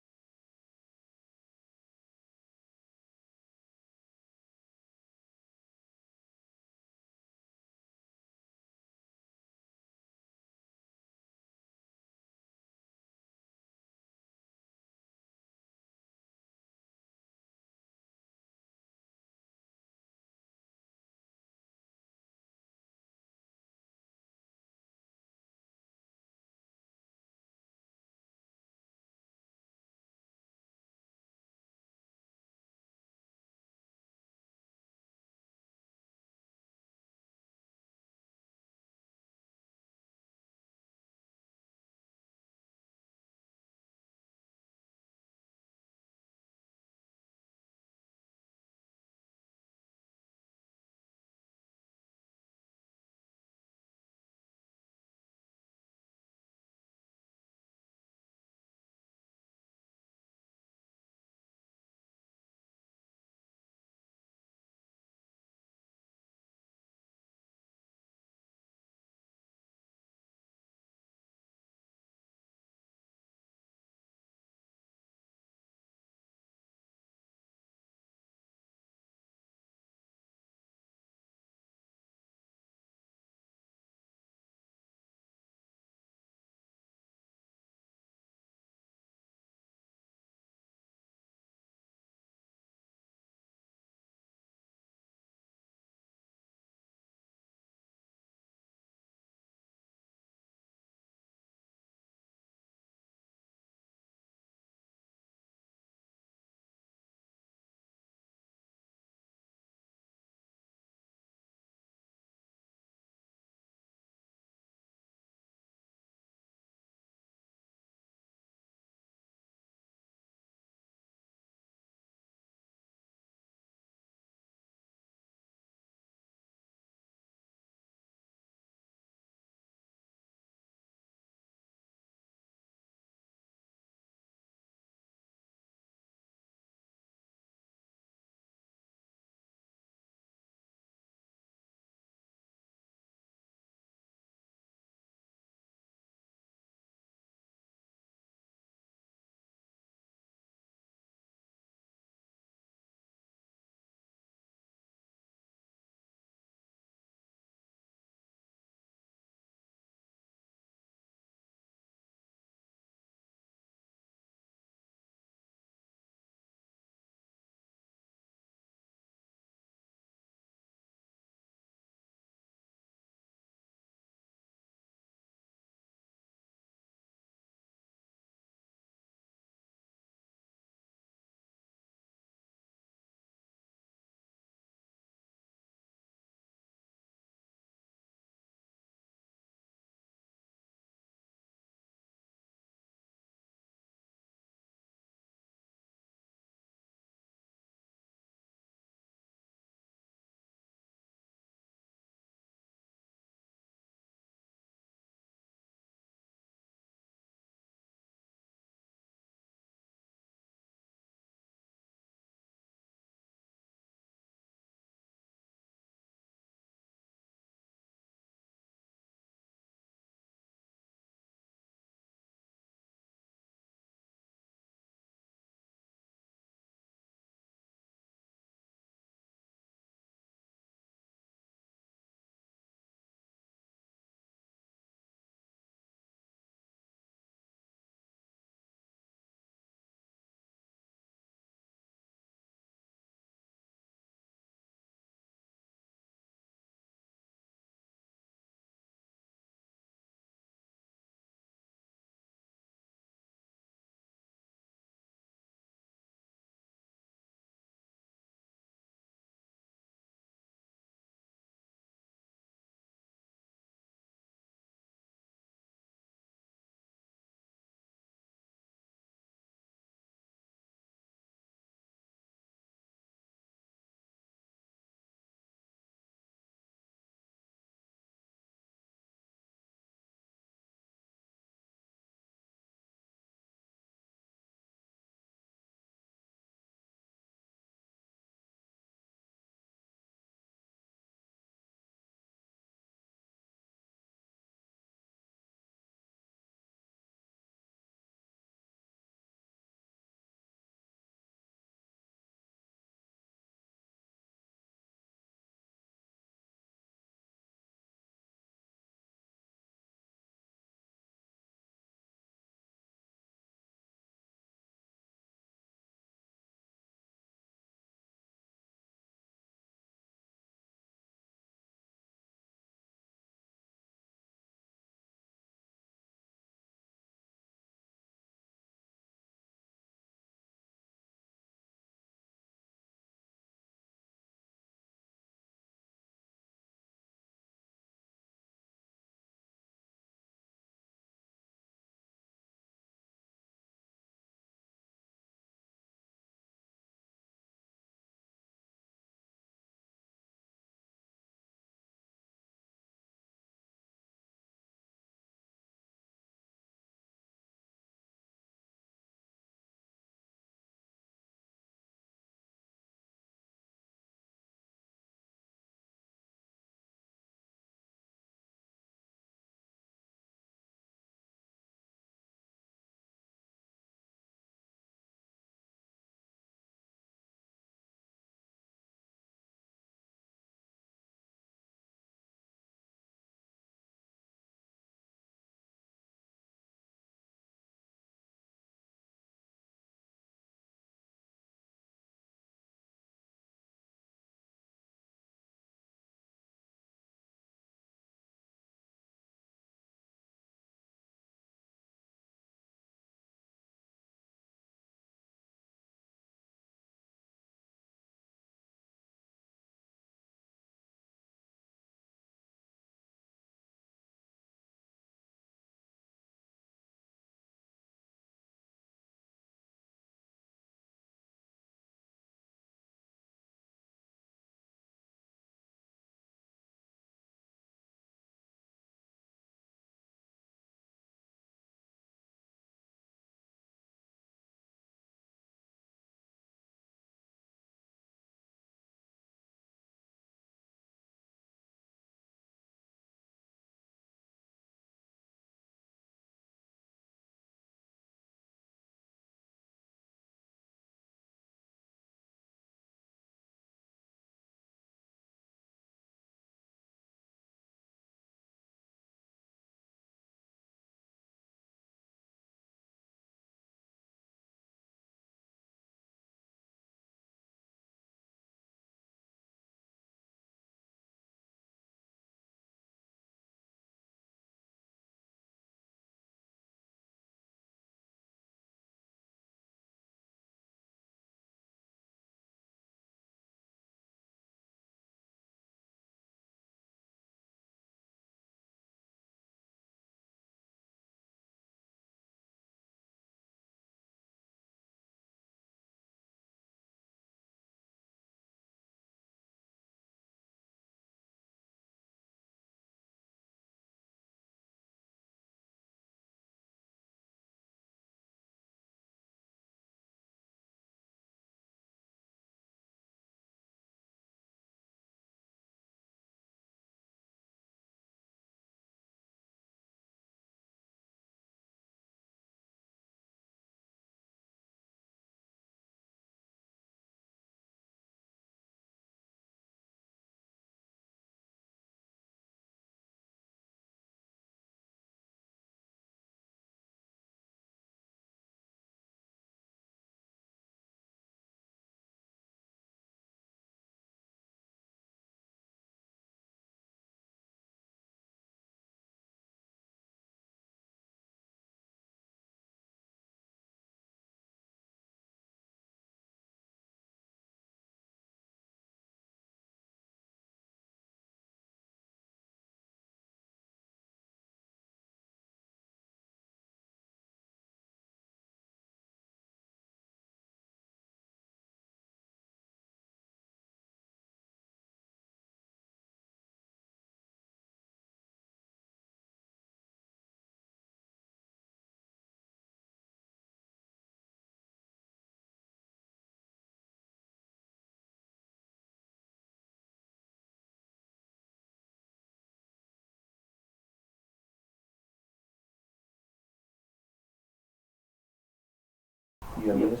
You unmute us?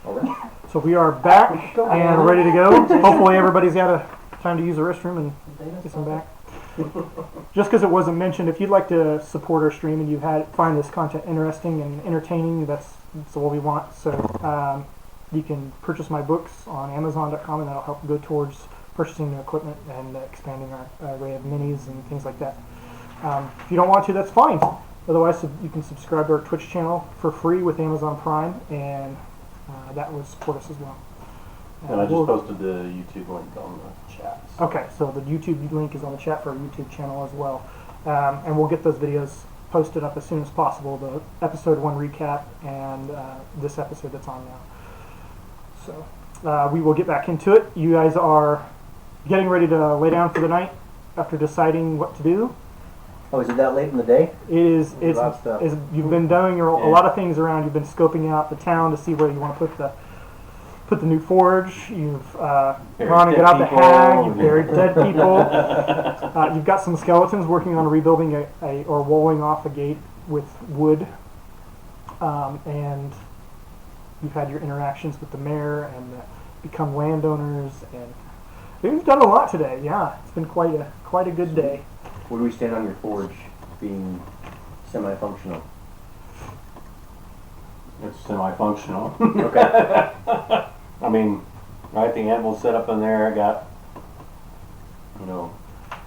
All right. So we are back and ready to go. Hopefully everybody's got a time to use the restroom and get some back. Just because it wasn't mentioned, if you'd like to support our stream and you find this content interesting and entertaining, that's what we want. So you can purchase my books on Amazon.com, and that'll help go towards purchasing the equipment and expanding our array of minis and things like that. If you don't want to, that's fine. Otherwise, you can subscribe to our Twitch channel for free with Amazon Prime, and that would support us as well. And I just posted the YouTube link on the chat. Okay, so the YouTube link is on the chat for our YouTube channel as well. And we'll get those videos posted up as soon as possible, the episode 1 recap and this episode that's on now. So we will get back into it. You guys are getting ready to lay down for the night after deciding what to do. Oh, is it that late in the day? It is. A lot of stuff. You've been doing a lot of things around. You've been scoping out the town to see where you want to put the new forge. You've gone and got out the hag. You've buried dead people. You've got some skeletons working on rebuilding or walling off a gate with wood. And you've had your interactions with the mayor and become landowners, and you've done a lot today. Yeah, it's been quite a good day. Where do we stand on your forge being semi-functional? It's semi-functional. Okay. I mean, right, the anvil's set up in there. I got,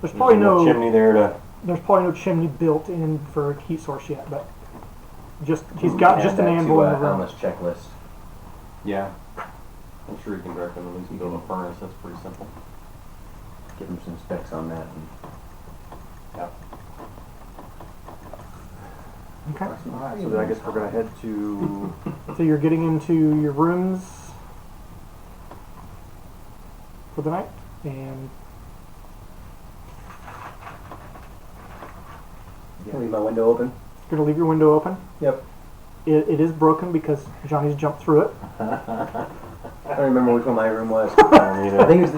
There's probably no chimney there to. There's probably no chimney built in for a heat source yet, but he's got just an anvil in the room. Almost checklist. Yeah. I'm sure you can direct them at least build a furnace. That's pretty simple. Give them some specs on that. Yeah. Okay. Alright, so then I guess we're going to head to... So you're getting into your rooms for the night, and Can I leave my window open? you're going to leave your window open. Yep. It is broken because Johnny's jumped through it. I don't remember which one my room was. Either. I think it was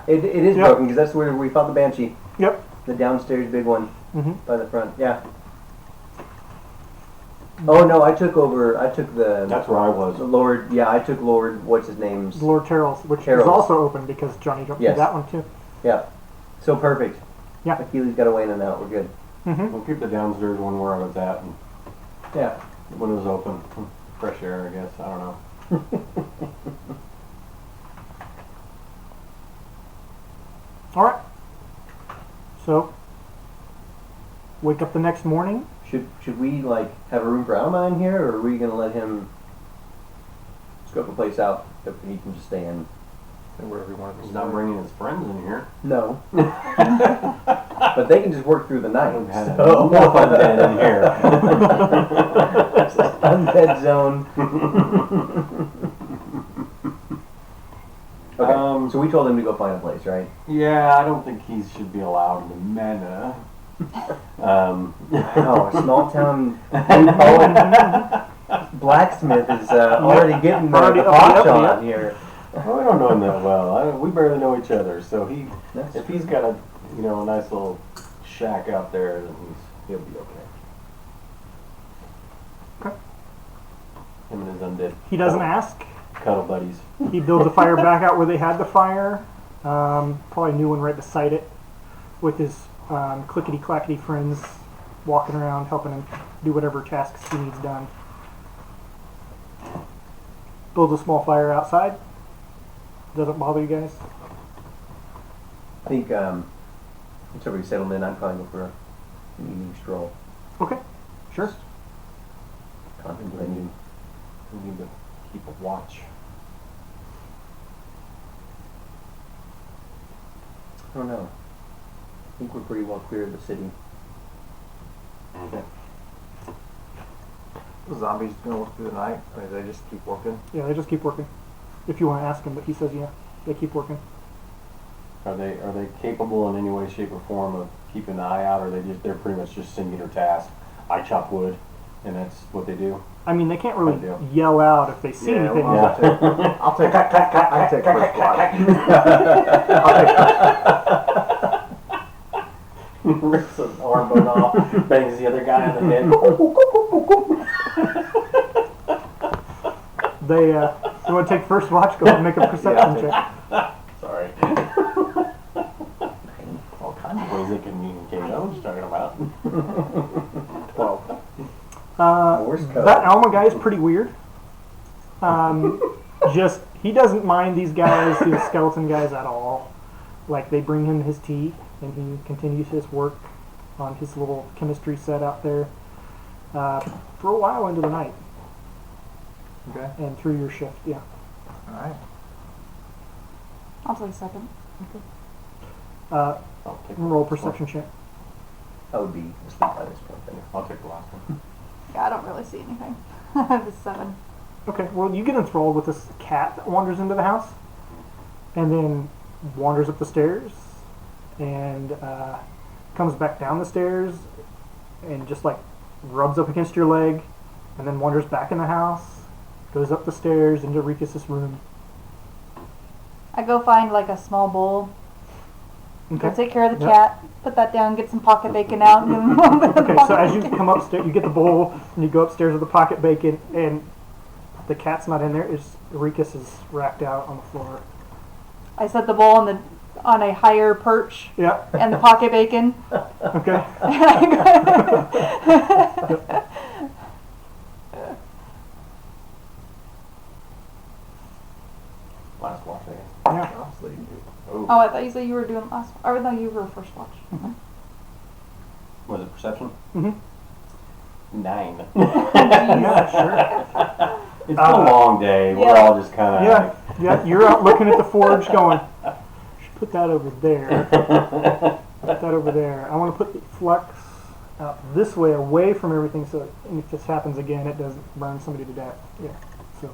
it is Yep. broken because that's where we found the banshee. Yep. The downstairs big one Mm-hmm. by the front. Yeah. Oh no, I took the That's where I was. Lord. Yeah, I took Lord. What's his name's? Lord Terrell's, which Terrell's. is also open because Johnny jumped Yes. through that one too. Yeah. So perfect. Yeah. Achilles got away in and out. We're good. Mm-hmm. We'll keep the downstairs one where I was at, and Yeah. the windows open. Fresh air, I guess. I don't know. All right. So wake up the next morning. Should we have a room for Alma in here, or are we gonna let him scope a place out that he can just stay in? And wherever we want to He's not bringing his friends in here. No. But they can just work through the night. We've had So- enough undead in here. Undead zone. Okay. So we told him to go find a place, right? Yeah, I don't think he should be allowed in the mena. Oh, a small town blacksmith is already getting the Already up posh and up, on here. Well, we don't know him that well. We barely know each other, so That's if he's got a nice little shack out there, then he'll be okay. Okay. Him and his undead. He doesn't ask. Cuddle buddies. He builds a fire back out where they had the fire. Probably a new one right beside it, with his clickety-clackety friends walking around helping him do whatever tasks he needs done. Builds a small fire outside. Doesn't bother you guys? I think until everybody's settled in, I'd probably go for an evening stroll. Okay, sure. Contemplating. We need to keep a watch. I don't know. I think we're pretty well clear of the city. Okay. The zombies going to work through the night? Or do they just keep working? Yeah, they just keep working. If you want to ask him, but he says yeah, they keep working. Are they capable in any way, shape, or form of keeping an eye out, or they're pretty much just singular task? I chop wood, and that's what they do. I mean, they can't really Good deal. yell out if they see anything. Well, I'll take first blood. Rips an arm bone off, bangs the other guy on the head. They, you want to take first watch? Go ahead and make a perception check. Sorry. All kinds of ways they communicate. I was just talking about. 12. Morse code. That Alma guy is pretty weird. He doesn't mind these guys, these skeleton guys at all. Like, they bring him his tea, and he continues his work on his little chemistry set out there for a while into the night. Okay. And through your shift, yeah. Alright. I'll take second. I'll take the Roll last one. perception check. I would be asleep by this point then. I'll take the last one. Yeah, I don't really see anything. I have a 7. Okay, well, you get enthralled with this cat that wanders into the house, and then wanders up the stairs, and comes back down the stairs, and just like rubs up against your leg, and then wanders back in the house, goes up the stairs into Rikus' room. I go find like a small bowl. Go Okay. take care of the Yep. cat. Put that down. Get some pocket bacon out. And give him a little bit of Okay, so pocket as you bacon. come upstairs, you get the bowl, and you go upstairs with the pocket bacon, and the cat's not in there. Rikus is racked out on the floor. I set the bowl on a higher perch Yeah. and the pocket bacon. Okay. Last watch, I guess. Yeah. I'll sleep. Oh. Oh, I thought you said you were doing last. Or I thought you were first watch. Was it perception? Mm-hmm. 9. Yeah, sure. It's been a long day. We're Yeah. all just kind of Yeah, yeah. You're out looking at the forge, going, "Should put that over there. Put that over there. I want to put the flux out this way, away from everything, so if this happens again, it doesn't burn somebody to death." Yeah. So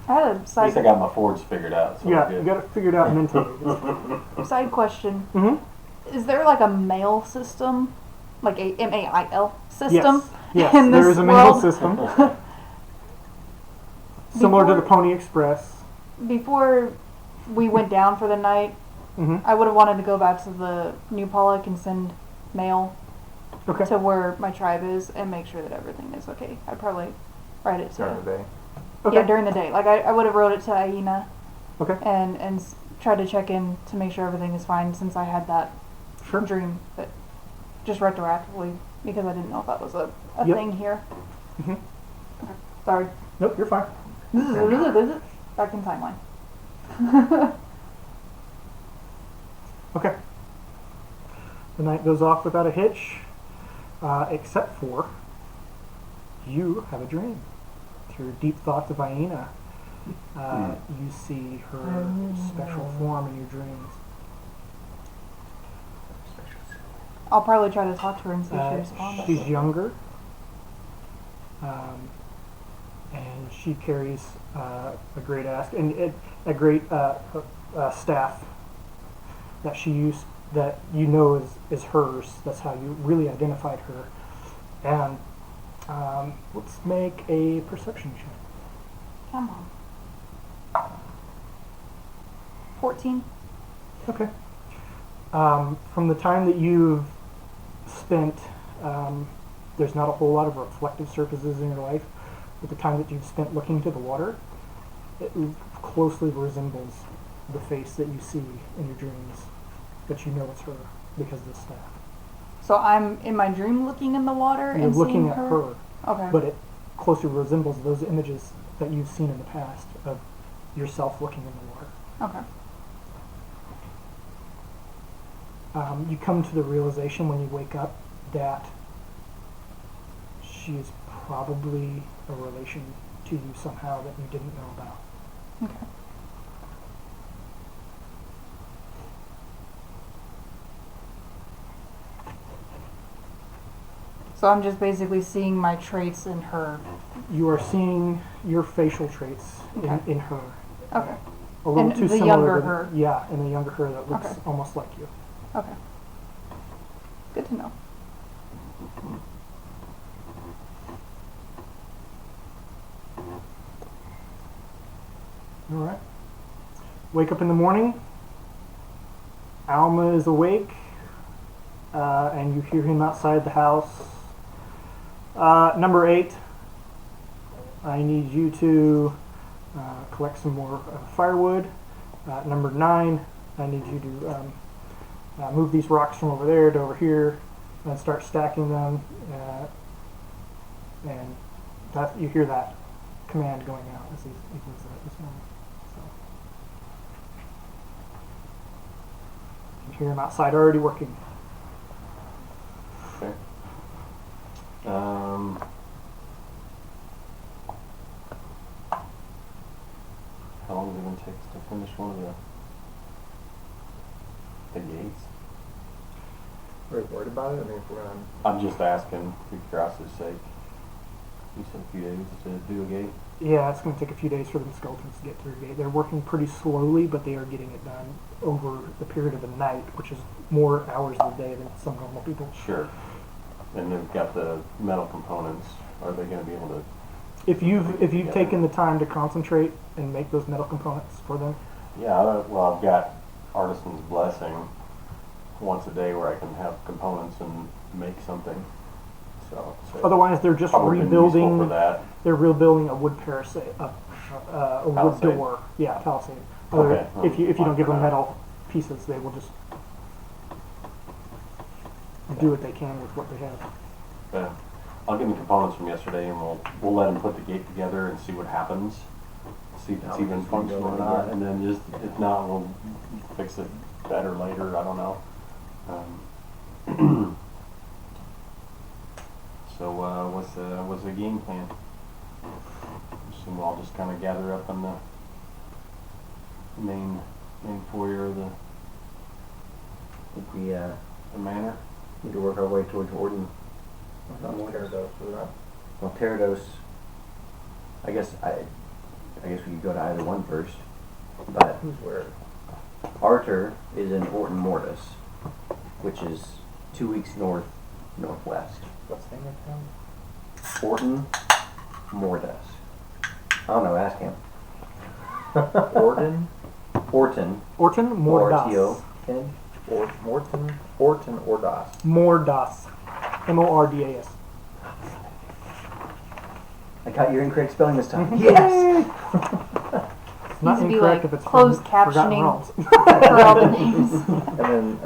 I had a At least I side, got my forge figured out. So yeah, we're you good. got it figured out mentally. side question. Mm-hmm. Is there like a mail system? Like a MAIL system? Yes. in There this is a mail world? system similar to the Before- Pony Express. Before we went down for the night, Mm-hmm. I would have wanted to go back to the New Pollock and send mail Okay. to where my tribe is and make sure that everything is okay. I'd probably write it During to the day. Okay. yeah during the day. Like I would have wrote it to Aina Okay. and tried to check in to make sure everything is fine since I had that Sure. dream, but just retroactively because I didn't know if that was a Yep. thing here. Mhm. Okay. Sorry. Nope, you're fine. Back in timeline. Okay. The night goes off without a hitch, except for you have a dream. Through deep thoughts of Aina, you see her special form in your dreams. I'll probably try to talk to her and see if she responds. She's younger, and she carries a great a great staff that she used that you know is hers. That's how you really identified her. And let's make a perception check. Come on. 14. Okay. From the time that you've spent, there's not a whole lot of reflective surfaces in your life, but the time that you've spent looking to the water, it closely resembles the face that you see in your dreams, but you know it's her because of the staff. So I'm in my dream looking in the water You're and looking seeing at her. her, Okay. but it closely resembles those images that you've seen in the past of yourself looking in the water. Okay. You come to the realization when you wake up that she is probably a relation to you somehow that you didn't know about. Okay. So I'm just basically seeing my traits in her. You are seeing your facial traits Okay. in her. Okay. A little And too the similar younger to her. Yeah, and the younger her that looks Okay. almost like you. Okay. Good to know. All right. Wake up in the morning. Alma is awake, and you hear him outside the house. Number 8. I need you to collect some more firewood. Number 9, I need you to move these rocks from over there to over here and start stacking them. And that, you hear that command going out as he does that this morning. So you hear him outside already working. Okay. How long is it going to take us to finish one of the gates? Very worried about it. I mean, if we're gonna. I'm just asking for curiosity's sake. You said a few days to do a gate? Yeah, it's going to take a few days for the skeletons to get through the gate. They're working pretty slowly, but they are getting it done over the period of a night, which is more hours of the day than some normal people. Sure. And they've got the metal components. Are they going to be able to? If you've taken the time to concentrate and make those metal components for them, Yeah, well, I've got Artisan's Blessing once a day where I can have components and make something. So otherwise they're just probably been useful for rebuilding. that. They're rebuilding a wood parasite, a wood Palisade. door. Yeah, palisade. Okay. If you don't give them Fine. metal pieces, they will just do what they can with what they have. But I'll give them components from yesterday, and we'll let them put the gate together and see what happens. See if it's even functional or not, and then just if not, we'll fix it better later. I don't know. So what's the game plan? Assume we'll all just kind of gather up on the main foyer of the think we manor. need to work our way towards Orden. Well, Terados. I guess we could go to either one first. But Who's where? Arter is in Orton Mortis, which is 2 weeks northwest. What's the name of town? Orton Mortis. I don't know. Ask him. Orden. Orton. Orton Mordas. O-R-T-O-N. Morton. Orton Ordas. Mordas. M-O-R-D-A-S. I got your incorrect spelling this time. Yes. It's not Needs to be incorrect like if it's closed from Forgotten captioning. Realms. For all the names. And then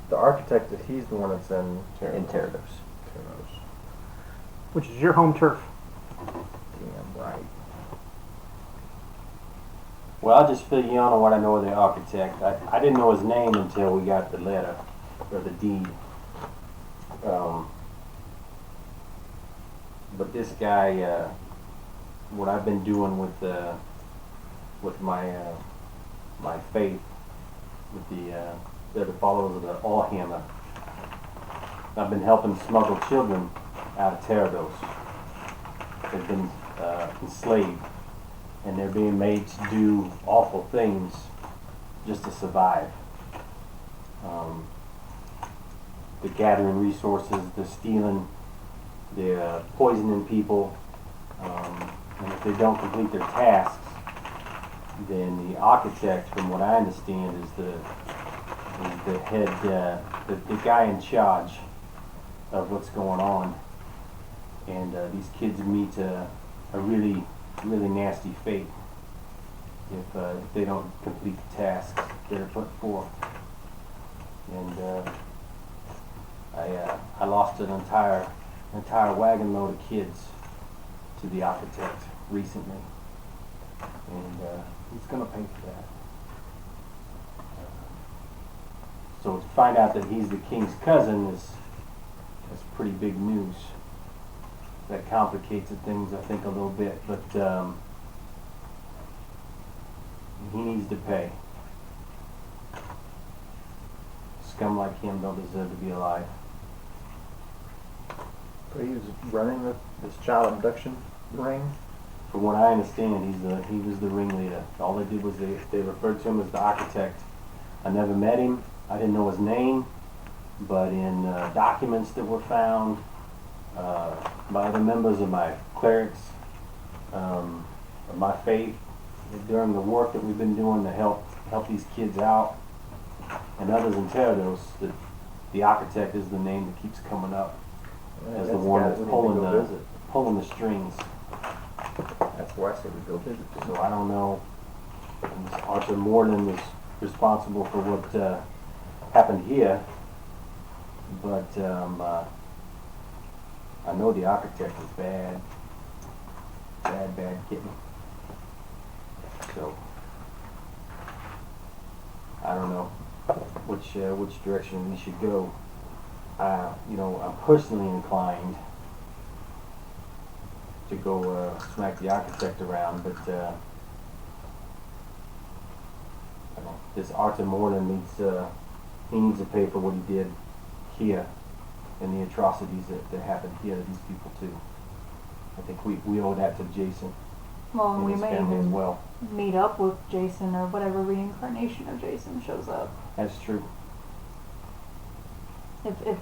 the architect, he's the one that's in In Terados. Which is your home turf. Damn right. Well, I'll just fill you in on what I know of the architect. I didn't know his name until we got the letter, or the deed. But this guy, what I've been doing with my my faith, with they're the followers of the Allhammer. I've been helping smuggle children out of Terados. They've been enslaved, and they're being made to do awful things just to survive. They're gathering resources, they're stealing, they're poisoning people, and if they don't complete their tasks, then the architect, from what I understand, is the head, the guy in charge of what's going on. And these kids meet a really nasty fate if they don't complete the tasks that are put forth. And I lost an entire wagon load of kids to the architect recently, and he's going to pay for that. So to find out that he's the king's cousin is pretty big news. That complicates things, I think, a little bit, but he needs to pay. Scum like him don't deserve to be alive. So he was running this child abduction ring. From what I understand, he was the ringleader. All they did was they referred to him as the architect. I never met him. I didn't know his name, but in documents that were found by other members of my clerics, of my faith, during the work that we've been doing to help these kids out, and others in Terados, the architect is the name that keeps coming up as the one that's pulling the pulling the strings. That's where I say we go visit. So I don't know. Arthur Morland was responsible for what happened here, but I know the architect was bad kitten. So I don't know which direction we should go. I'm personally inclined to go smack the architect around, but this Arthur Morland needs to pay for what he did here and the atrocities that happened here to these people too. I think we owe that to Jason Well, and and we his may family as even well. meet up with Jason or whatever reincarnation of Jason shows up. That's true. If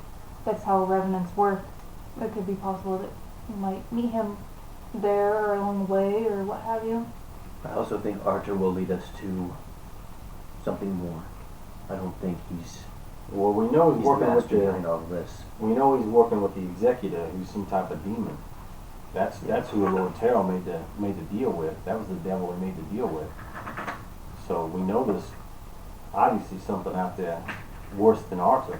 that's how revenants work, it could be possible that you might meet him there or along the way or what have you. I also think Archer will lead us to something more. I don't think he's Well, we know he's the working with master behind all of this. we know he's working with the executor, who's some type of demon. That's who Lord Terrell made the deal with. That was the devil he made the deal with. So we know there's obviously something out there worse than Arthur.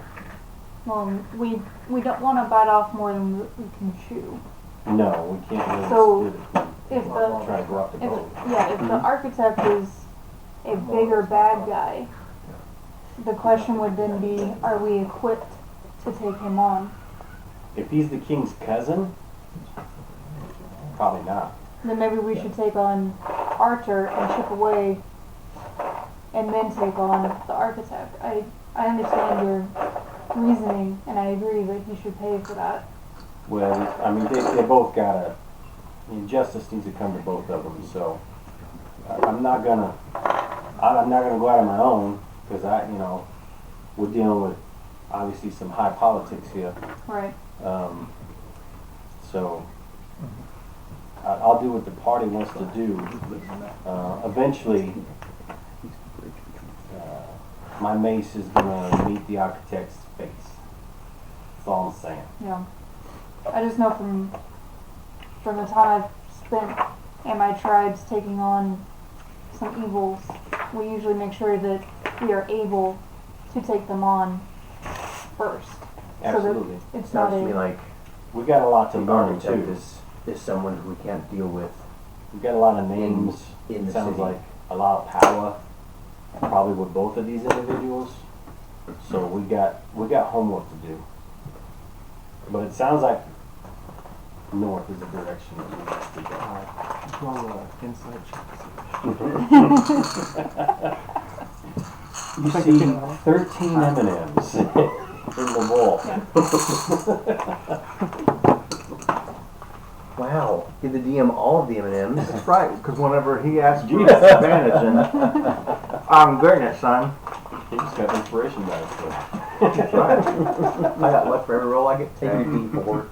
Well, we don't want to bite off more than we can chew. No, we can't really So, split it. If the Try to go off the boat. if the architect is a bigger bad guy, the question would then be, are we equipped to take him on? If he's the king's cousin, probably not. Then maybe we should take on Archer and chip away and then take on the architect. I understand your reasoning and I agree that he should pay for that. Well, I mean, they both gotta. I mean, justice needs to come to both of them. So I'm not gonna go out on my own because we're dealing with obviously some high politics here. Right. So I'll do what the party wants to do. Eventually, my mace is gonna meet the architect's face. That's all I'm saying. Yeah. I just know from the time I've spent in my tribes taking on some evils, we usually make sure that we are able to take them on first. Absolutely. So that it's Sounds not to me a like We got a lot to the learn architect too. is someone who we can't deal with. We got a lot of names. In the Sounds city. like a lot of power. Probably with both of these individuals. So we got homework to do. But it sounds like north is the direction that we have to go. Roll insight check. You see 13 M&Ms in the wall. Wow. Give the DM all of the M&Ms. That's right, because whenever he asks for advantage, and I'm getting it, son. He just got inspiration dice. That's right. I got luck for every roll I get. Take your D4.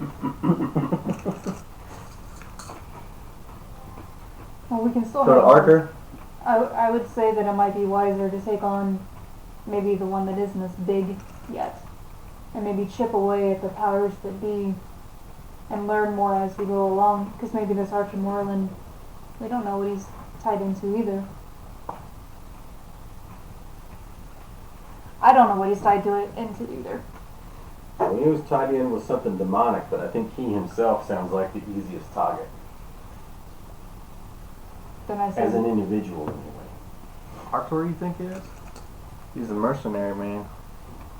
well, we can still Go to have Archer. I would say that it might be wiser to take on maybe the one that isn't as big yet. And maybe chip away at the powers that be and learn more as we go along. Because maybe this Archer Moreland, we don't know what he's tied into either. I don't know what he's tied to it into either. Well, he was tied in with something demonic, but I think he himself sounds like the easiest target. Then I As said, an individual, anyway. Arthur, you think he is? He's a mercenary, man.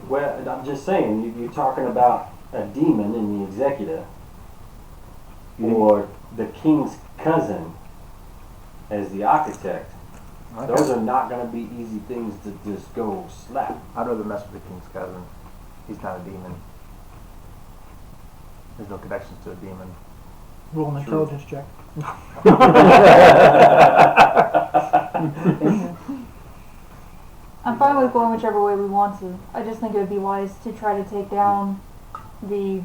Well, I'm just saying, you're talking about a demon in the executor, or the king's cousin as the architect. Okay. Those are not going to be easy things to just go slap. I'd rather mess with the king's cousin. He's not a demon. There's no connections to a demon. Roll an True. intelligence check. I'm fine with going whichever way we want to. I just think it would be wise to try to take down the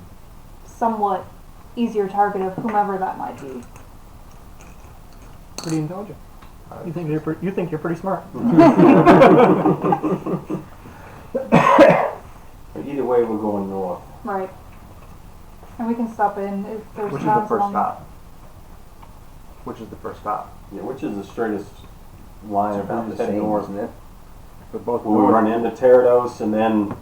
somewhat easier target of whomever that might be. Pretty intelligent. You think you're pretty smart. But either way, we're going north. Right. And we can stop in if there's Which is the towns first along. stop? Which is the first stop? Yeah, which is the straightest line It's if about we're the just heading same, north? isn't it? They're both Will we north. run into Terrados and then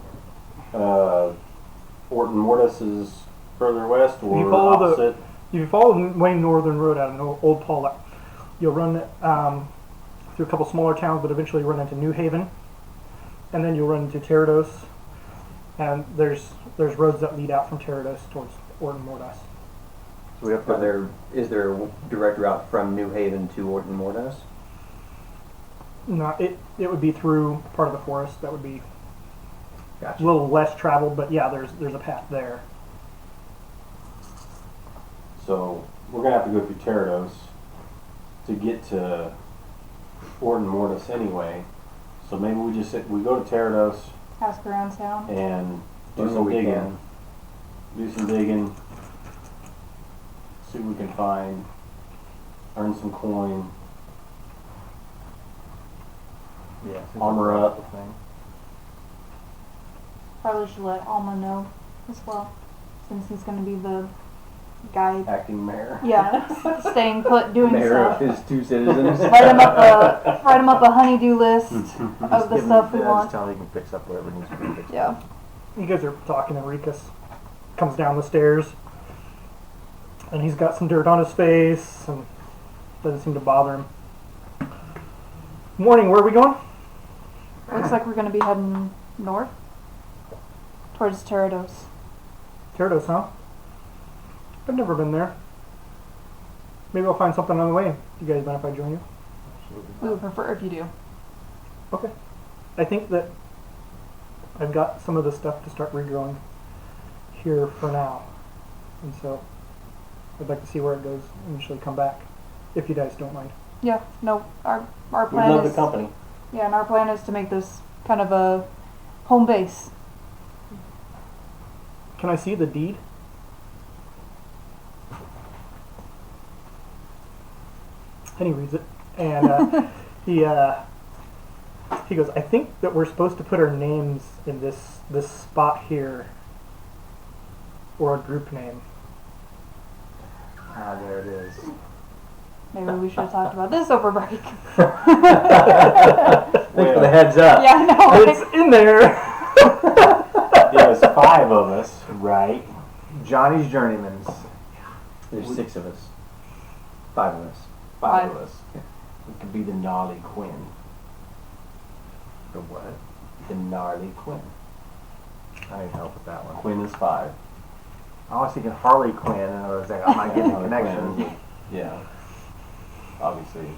Fort and Mortis is further west You or follow the- opposite? If you follow the main northern road out of Old Pollock, you'll run through a couple smaller towns, but eventually run into New Haven, and then you'll run into Terrados, and there's roads that lead out from Terrados towards Orton Mordas. So we have to Is there a direct route from New Haven to Orton Mordas? No, it would be through part of the forest. That would be a Gotcha. little less traveled, but yeah, there's a path there. So we're gonna have to go through Terrados to get to Fort and Mortis anyway. So maybe we go to Terrados Ask around town. and do Learn some what we digging. can. Do some digging. See what we can find. Earn some coin. yeah, since Armor it's a up. thing. Probably should let Alma know as well, since he's going to be the guy. Acting mayor. Yeah, staying put, doing Mayor of stuff. his 2 citizens. Write him up a honey-do list of the Give him- stuff we yeah, want. Just tell him he can fix up whatever needs to be fixed. Yeah. You guys are talking, and Rikus comes down the stairs, and he's got some dirt on his face, and doesn't seem to bother him. Morning, where are we going? Looks like we're going to be heading north towards Terrados. Terrados, huh? I've never been there. Maybe I'll find something on the way. You guys mind if I join you? We would prefer if you do. Okay. I think that I've got some of the stuff to start regrowing here for now. And so I'd like to see where it goes and eventually come back, if you guys don't mind. Yeah, no, our We plan love is the company. yeah, and our plan is to make this kind of a home base. Can I see the deed? And he reads it, and he goes, I think that we're supposed to put our names in this spot here, or a group name. Ah, there it is. Maybe we should have talked about this over break. Thanks for the heads up. Yeah, no. It's in there. There's 5 of us, right? Johnny's Journeymans. There's 6 of us. 5 of us. 5 of us. We could be the Gnarly Quinn. The what? The Gnarly Quinn. I need help with that one. Quinn is 5. I was thinking Harley Quinn, and I was like, I'm not getting the Gnarly connection. Quinn is yeah. Obviously,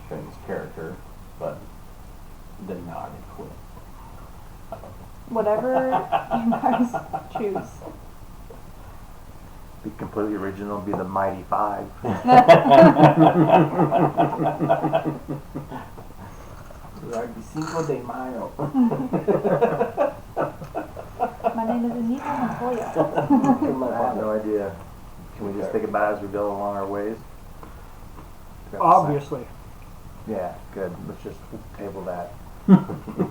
Quinn's character, but the Gnarly Quinn. Whatever you guys choose. Be completely original, be the Mighty Five. Cinco de Mayo. My name is Anita Montoya. I have no idea. Can we just think about it as we go along our ways? Obviously. Yeah, good. Let's just table that.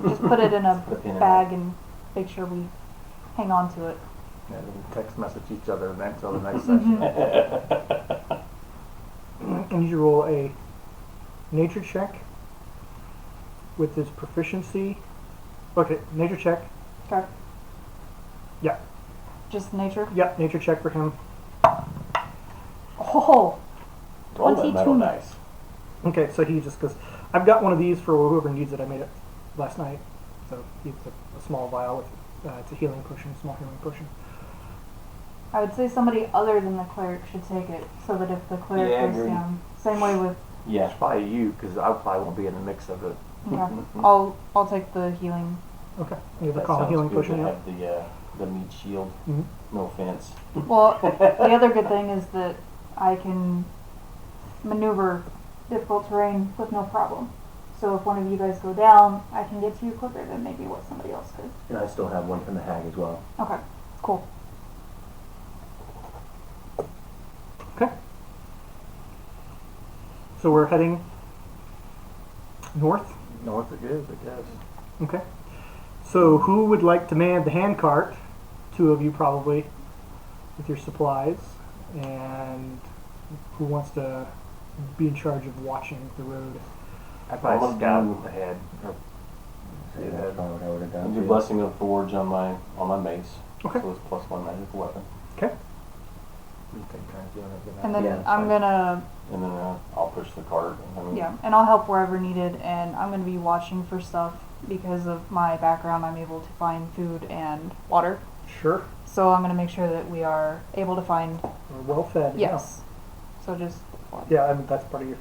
Just put it in a Put the pin in bag and make sure we hang on to it. Yeah, then we text message each other until the next session. I need you to roll a nature check with his proficiency. Okay, nature check. Okay. Yeah. Just nature. Yep, nature check for him. Oh, Roll that metal 22. dice. Okay, so he just goes, I've got one of these for whoever needs it. I made it last night. So it's a small vial with, it's a healing potion, small healing potion. I would say somebody other than the cleric should take it, so that if the cleric Yeah, goes agreed. down, same way with. Yeah. It's probably you, because I probably won't be in the mix of it. Okay, I'll take the healing. Okay, you have the That common sounds healing good potion, to yeah. have the meat shield. Mhm. No offense. Well, the other good thing is that I can maneuver difficult terrain with no problem. So if one of you guys go down, I can get to you quicker than maybe what somebody else could. And I still have one from the hag as well. Okay, cool. Okay. So we're heading north. North it is, I guess. Okay. So who would like to man the handcart? 2 of you probably. with your supplies, and who wants to be in charge of watching the road? I probably I'm scout gonna do- ahead. So that's probably what I would have I done. do too. blessing of forge on my mace. Okay. So it's +1 magic weapon. Okay. You take turns doing it, And then Yeah, it's I'm fine. gonna, And then I'll push the cart. I mean, yeah, and I'll help wherever needed, and I'm gonna be watching for stuff because of my background. I'm able to find food and water, Sure. so I'm gonna make sure that we are able to find. We're well fed. Yes. So just. Yeah, I mean, that's part of you're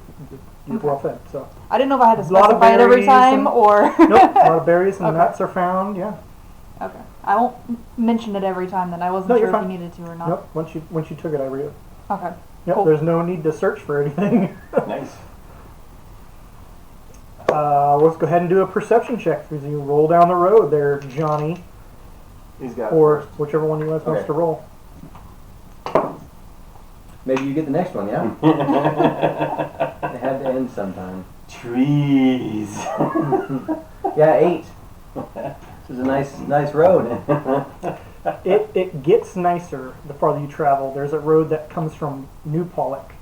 Okay. well fed. So I didn't know if I had to A lot of specify it every berries time and- or. nope, a lot of berries and Okay. nuts are found. Yeah. Okay. I won't mention it every time. Then I wasn't No, sure you're if you fine. needed to or not. Nope. Once you took it, I read it. Okay. Yep. Cool. There's no need to search for anything. Nice. Let's go ahead and do a perception check as you roll down the road there, Johnny, He's got or whichever one you guys wants Okay. to roll. Maybe you get the next one, yeah? It had to end sometime. Trees. Yeah, 8. This is a nice road. It gets nicer the farther you travel. There's a road that comes from New Pollock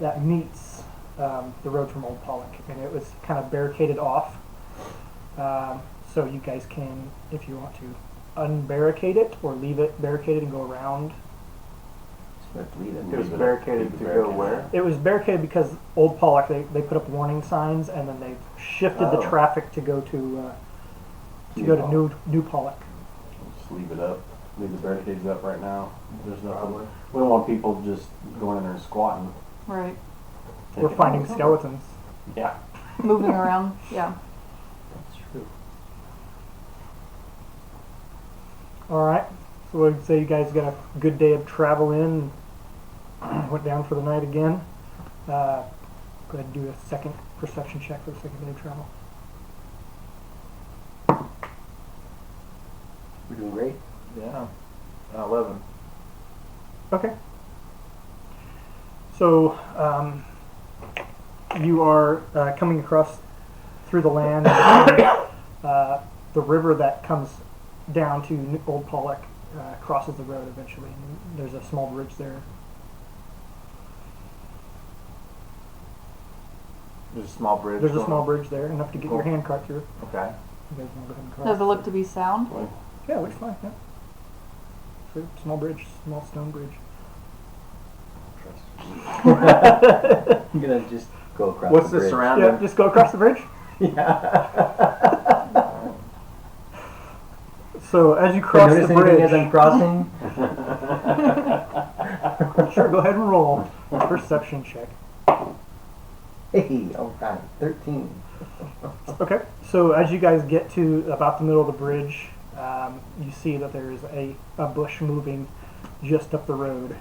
that meets the road from Old Pollock, and it was kind of barricaded off. So you guys can, if you want to, unbarricade it or leave it barricaded and go around. Let's leave it. It was Leave it- barricaded leave to it go barricaded. where? It was barricaded because Old Pollock, they put up warning signs, and then they've shifted the Oh. traffic to go to New Pollock. Just leave it up. Leave the barricades up right now. There's nothing. We don't want people just going in there and squatting. Right. We're finding skeletons. Yeah. Moving around. Yeah. That's true. All right. So we'll say you guys got a good day of travel in. Went down for the night again. Go ahead and do a second perception check for the second day of travel. We're doing great. Yeah. 11. Okay. So you are coming across through the land. The river that comes down to Old Pollock crosses the road eventually. And there's a small bridge there. There's a small bridge. There's a going small on. bridge there, enough to get your hand cart through. Okay. You guys want to go ahead and cross? Does it look to be sound? Yeah, it looks fine. Yeah. So, small bridge, small stone bridge. I'm gonna just go across What's the the bridge. surrounding? Yeah, just go across the bridge. Yeah. So as you Can I cross notice the anything bridge, as I'm crossing? sure, go ahead and roll a perception check. Hey, alright, 13. Okay. So as you guys get to about the middle of the bridge, you see that there is a bush moving just up the road.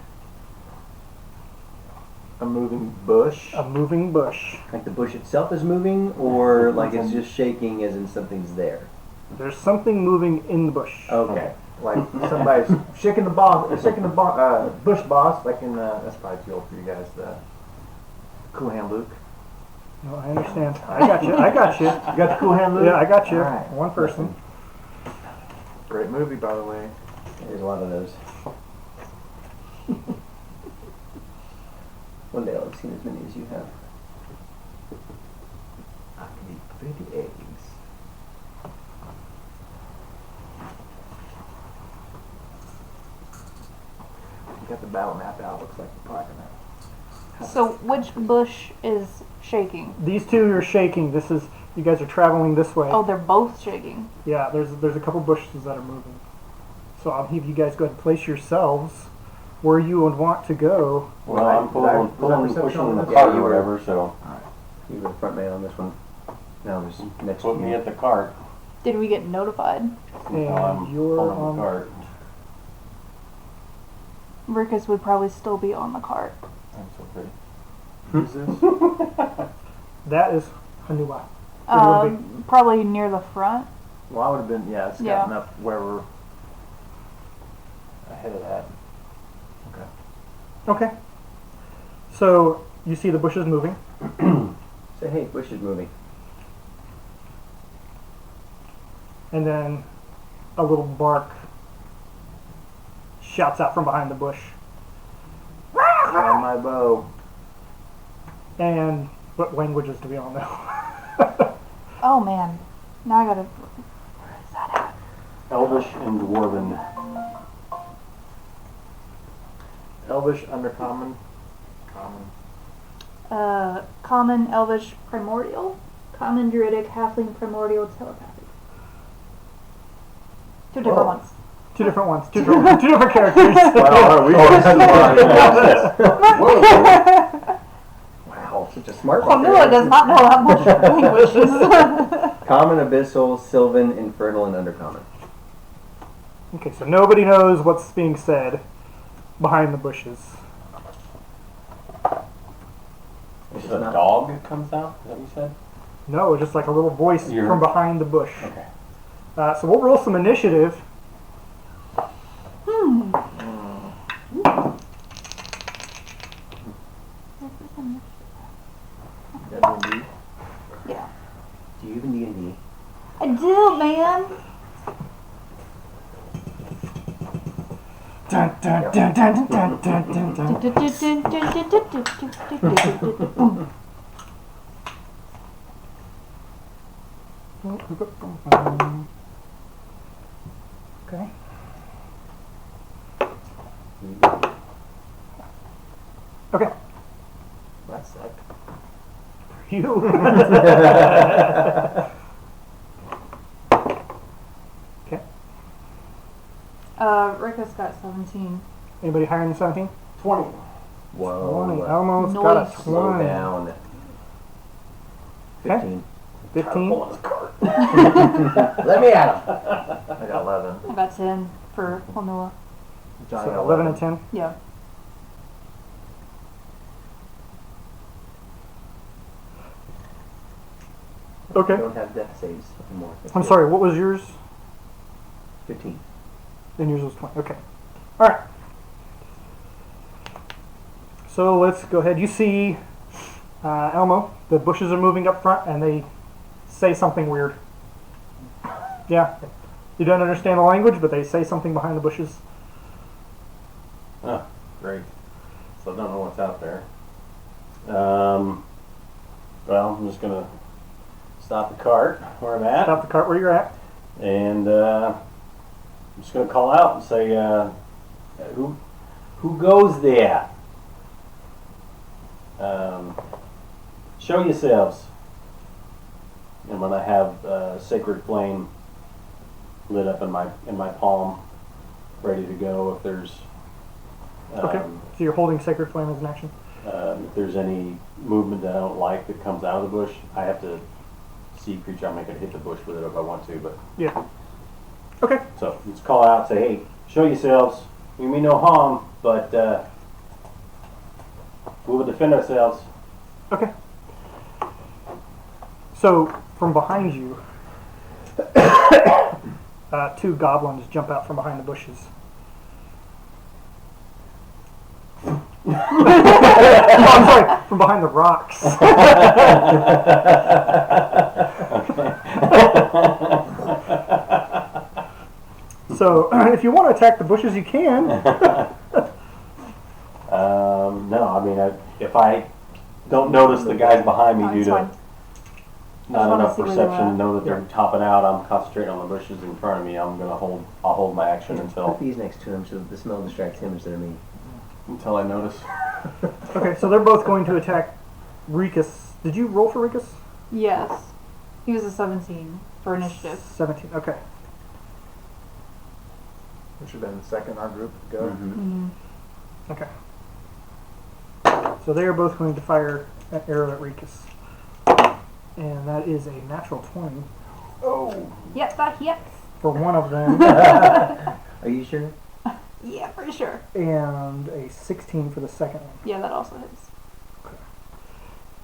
A moving bush. A moving bush. Like the bush itself is moving, or like it's just shaking as in something's there? There's something moving in the bush. Okay. Like somebody's shaking the bush boss, like in that's probably too old for you guys. The Cool Hand Luke. No, I understand. I got you. I got you. You got the Cool Hand Luke? Yeah, I got you. All right. One person. Great movie, by the way. There's a lot of those. One day I'll have seen as many as you have. I can eat 50 eggs. You got the battle map out. Looks like you're probably gonna. So which bush is shaking? These two are shaking. This is you guys are traveling this way. Oh, they're both shaking. Yeah, there's a couple bushes that are moving. So I'll have you guys go ahead and place yourselves where you would want to go. Well, I'm pulling and pushing in the Yeah, cart you or were- whatever, so You were the front man on this one. Now there's next put to me you. at the cart. Did we get notified? And I'm you're pulling on. the cart. Rickus would probably still be on the cart. That's so pretty. Who's this? That is Hanua. Where do you wanna be? Probably near the front. Well, I would have been, yeah, scouting Yeah. up where we're ahead of that. Okay. So you see the bushes moving. Say, hey, bush is moving. And then a little bark shouts out from behind the bush. On my bow. And what languages do we all know? Oh man. Now I gotta. Elvish and Dwarven. Elvish, undercommon, common. Common, Elvish, Primordial. Common, Druidic, Halfling, Primordial, Telepathic. Two different ones. Two different ones. Two different characters. Wow, Wow, such a smart Well, Noah does not know that much languages. Common, Abyssal, Sylvan, Infernal, and Undercommon. Okay, so nobody knows what's being said behind the bushes. Is it a dog that comes out? Is that what you said? No, just like a little voice from behind the bush. Okay. So we'll roll some initiative. W&D? Yeah. Do you even D&D? I do, man. Dun, dun, dun, dun, dun, dun, dun, dun. Okay. Okay. That sucked. You. Okay. Rick's got 17. Anybody higher than 17? 20. whoa. 20. Almost Nice. got a Slow 20. down. 15. 15. Pulling his cart. Let me at him. I got 11. I got 10 for Noah. Johnny So got 11 and 10. Yeah. Okay. Don't have death saves anymore. I'm sorry, what was yours? 15. And yours was 20. Okay. Alright. So let's go ahead. You see Elmo. The bushes are moving up front and they say something weird. Yeah. You don't understand the language, but they say something behind the bushes. Oh, great. So I don't know what's out there. Well, I'm just going to stop the cart where I'm at. Stop the cart where you're at. And I'm just going to call out and say, who goes there? Show yourselves. And when I have sacred flame lit up in my palm, ready to go, if there's Okay. So you're holding Sacred Flame as an action. if there's any movement that I don't like that comes out of the bush, I have to see creature. I'm not going to hit the bush with it if I want to, but Yeah. Okay. so let's call out, say, hey, show yourselves. We mean no harm, but we will defend ourselves. Okay. So from behind you, two goblins jump out from behind the bushes. Oh, I'm sorry, from behind the rocks. So if you want to attack the bushes, you can. No, I mean, if I don't notice the guys behind me No, due it's to fine. not I wanna enough see where perception they're to know that they're topping out, I'm concentrating on the bushes in front of me. I'll hold my action Put until these next to him so the smell distracts him instead of me. I notice. Okay, so they're both going to attack Rikus. Did you roll for Rikus? Yes. He was a 17 for initiative. 17. Okay. We should have been the second in our group to go. Mm-hmm. Okay. So they are both going to fire an arrow at Rikus. And that is a natural 20 Yep, that hits. for one of them, Are you sure? Yeah, for sure. and a 16 for the second one. Yeah, that also hits.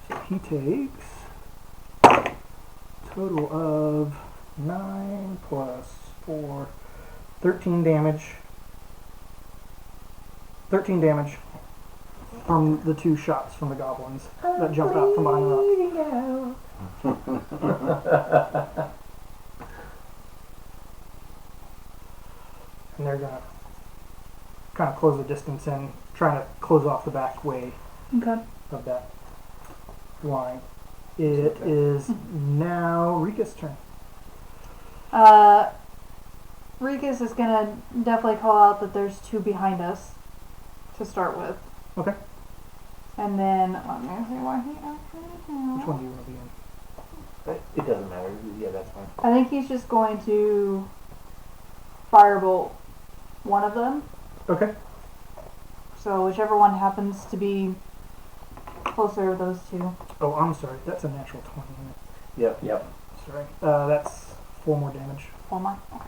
So he takes a total of 9 plus 4, 13 damage. 13 damage from the two shots from the goblins that jumped out from behind the rock. And they're gonna kind of close the distance in, trying to close off the back way Okay. of that line. It is now Rika's turn. Rikus is gonna definitely call out that there's two behind us to start with. Okay. And then, let me see why he actually Which one do you want to be in? It doesn't matter. Yeah, that's fine. I think he's just going to firebolt one of them. Okay. So whichever one happens to be closer of those two. Oh, I'm sorry. That's a natural 20. Isn't it? Yep. Sorry. That's 4 more damage. 4 more. Okay.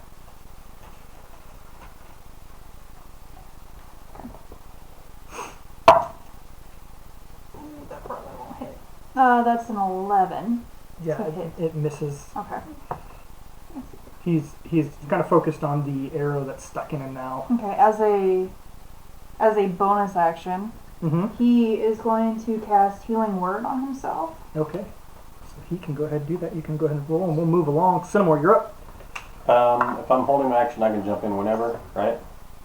That probably won't hit. That's an 11. Yeah, So hit. it misses. Okay. He's kind of focused on the arrow that's stuck in him now. Okay. As a bonus action, Mm-hmm. he is going to cast Healing Word on himself. Okay. So he can go ahead and do that. You can go ahead and roll, and we'll move along. Cinnamore, you're up. If I'm holding my action, I can jump in whenever, right?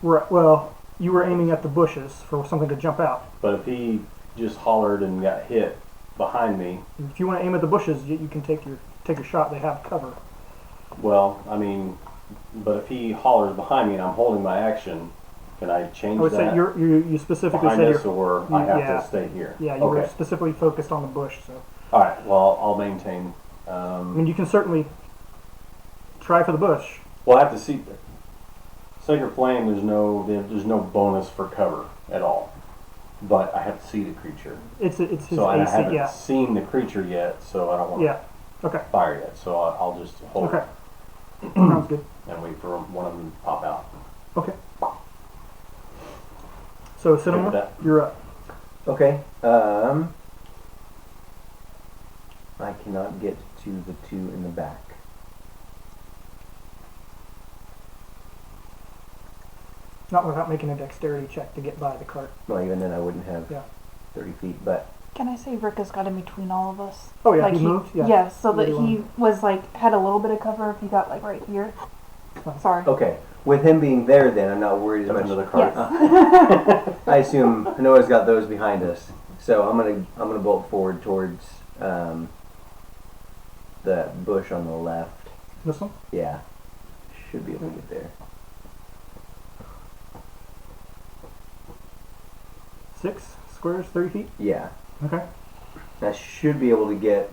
Right. Well, you were aiming at the bushes for something to jump out. But if he just hollered and got hit behind me, If you want to aim at the bushes, you can take your shot. They have cover. well, I mean, but if he hollers behind me and I'm holding my action, can I change I would that say you specifically behind said us, you're, or I have yeah. to stay here? yeah, you were Okay. specifically focused on the bush. So All right. Well, I'll maintain. I mean, you can certainly try for the bush. Well, I have to see. Sacred Flame. There's no bonus for cover at all, but I have to see the creature. It's his So I AC. haven't Yeah. seen the creature yet, so I don't want to Yeah. Okay. fire yet. So I'll just hold Okay. Sounds good. and wait for one of them to pop out. Okay. So Good with Cinnamon, that. you're up. Okay. I cannot get to the two in the back. Not without making a dexterity check to get by the cart. Well, even then I wouldn't have Yeah. 30 feet, but Can I say Rick has got in between all of us? Oh yeah, Like he moved. Yeah. Yes, so that Really he was like had a little bit of cover if he got like right here. Fine. Sorry. okay. With him being there, then I'm not worried as Jump much. into the cart. Yes. I assume Noah's got those behind us, so I'm gonna bolt forward towards the bush on the left. This one. Yeah, should be able to get there. 6 squares, 30 feet. Yeah, Okay. I should be able to get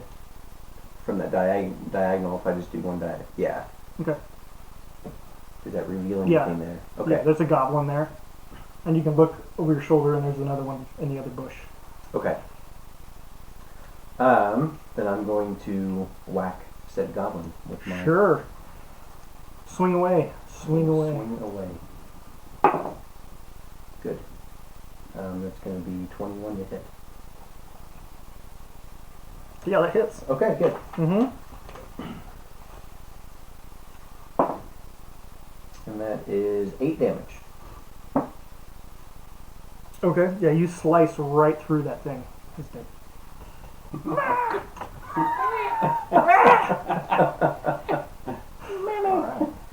from that diagonal if I just do one diagonal. Yeah. Okay. Is that revealing Yeah. anything there? Yeah, Okay. there's a goblin there, and you can look over your shoulder, and there's another one in the other bush. Okay. Then I'm going to whack said goblin with my Sure. Swing away. Swing away. Swing away. Good. That's going to be 21 to hit. Yeah, that hits. Okay, good. Mm-hmm. And that is 8 damage. Okay. Yeah, you slice right through that thing. He's dead.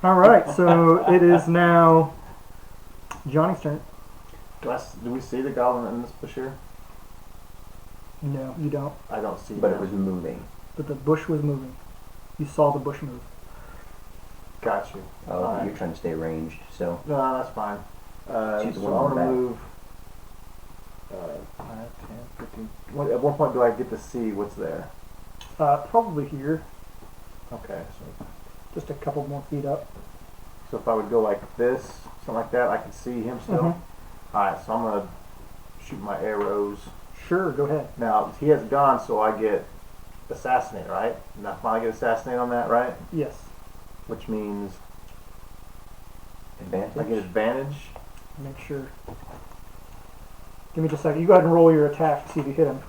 All right. So it is now Johnny's turn. Do we see the goblin in this bush here? No, you don't. I don't see But him. it was moving. But the bush was moving. You saw the bush move. Got you. Oh, Alright. you're trying to stay ranged, so. No, that's fine. She's the So one I on want the to back. move 5, 10, 15. At what point do I get to see what's there? Probably here. Okay, so Just a couple more feet up. if I would go like this, something like that, I can see him still. Mhm. Alright, so I'm gonna shoot my arrows. Sure, go ahead. Now he has gone, so I get assassinate, right? And I finally get assassinate on that, right? Yes. Which means I get Advantage? advantage. Make sure. Give me just a second. You go ahead and roll your attack to see if you hit him.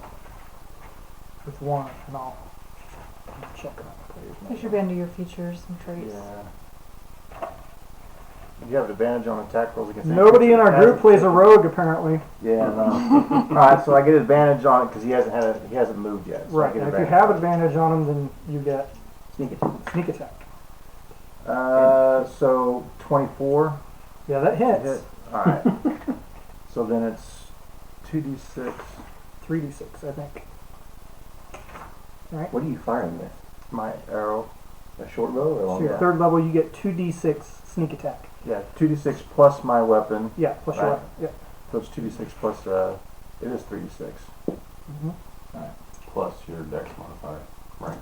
With 1, and I'll check on It should be under your features and traits. Yeah. Do you have advantage on attack rolls against Nobody in our enemies? group plays a rogue, apparently. Yeah, no. Alright, so I get advantage on it because he hasn't moved yet. So I Right. get Now, if you advantage. have advantage on him, then you get Sneak attack. sneak attack. So 24. Yeah, that hits. Hit. Alright. So then it's 2d6. 3d6, I think. Alright. What are you firing with? My arrow. A short bow or a So long your bow? third level, you get 2d6 sneak attack. Yeah, 2d6 plus my weapon. Yeah, plus your Right. weapon. Yeah. So it's 2d6 plus, it is 3d6. Mm-hmm. Plus your dex modifier. Right.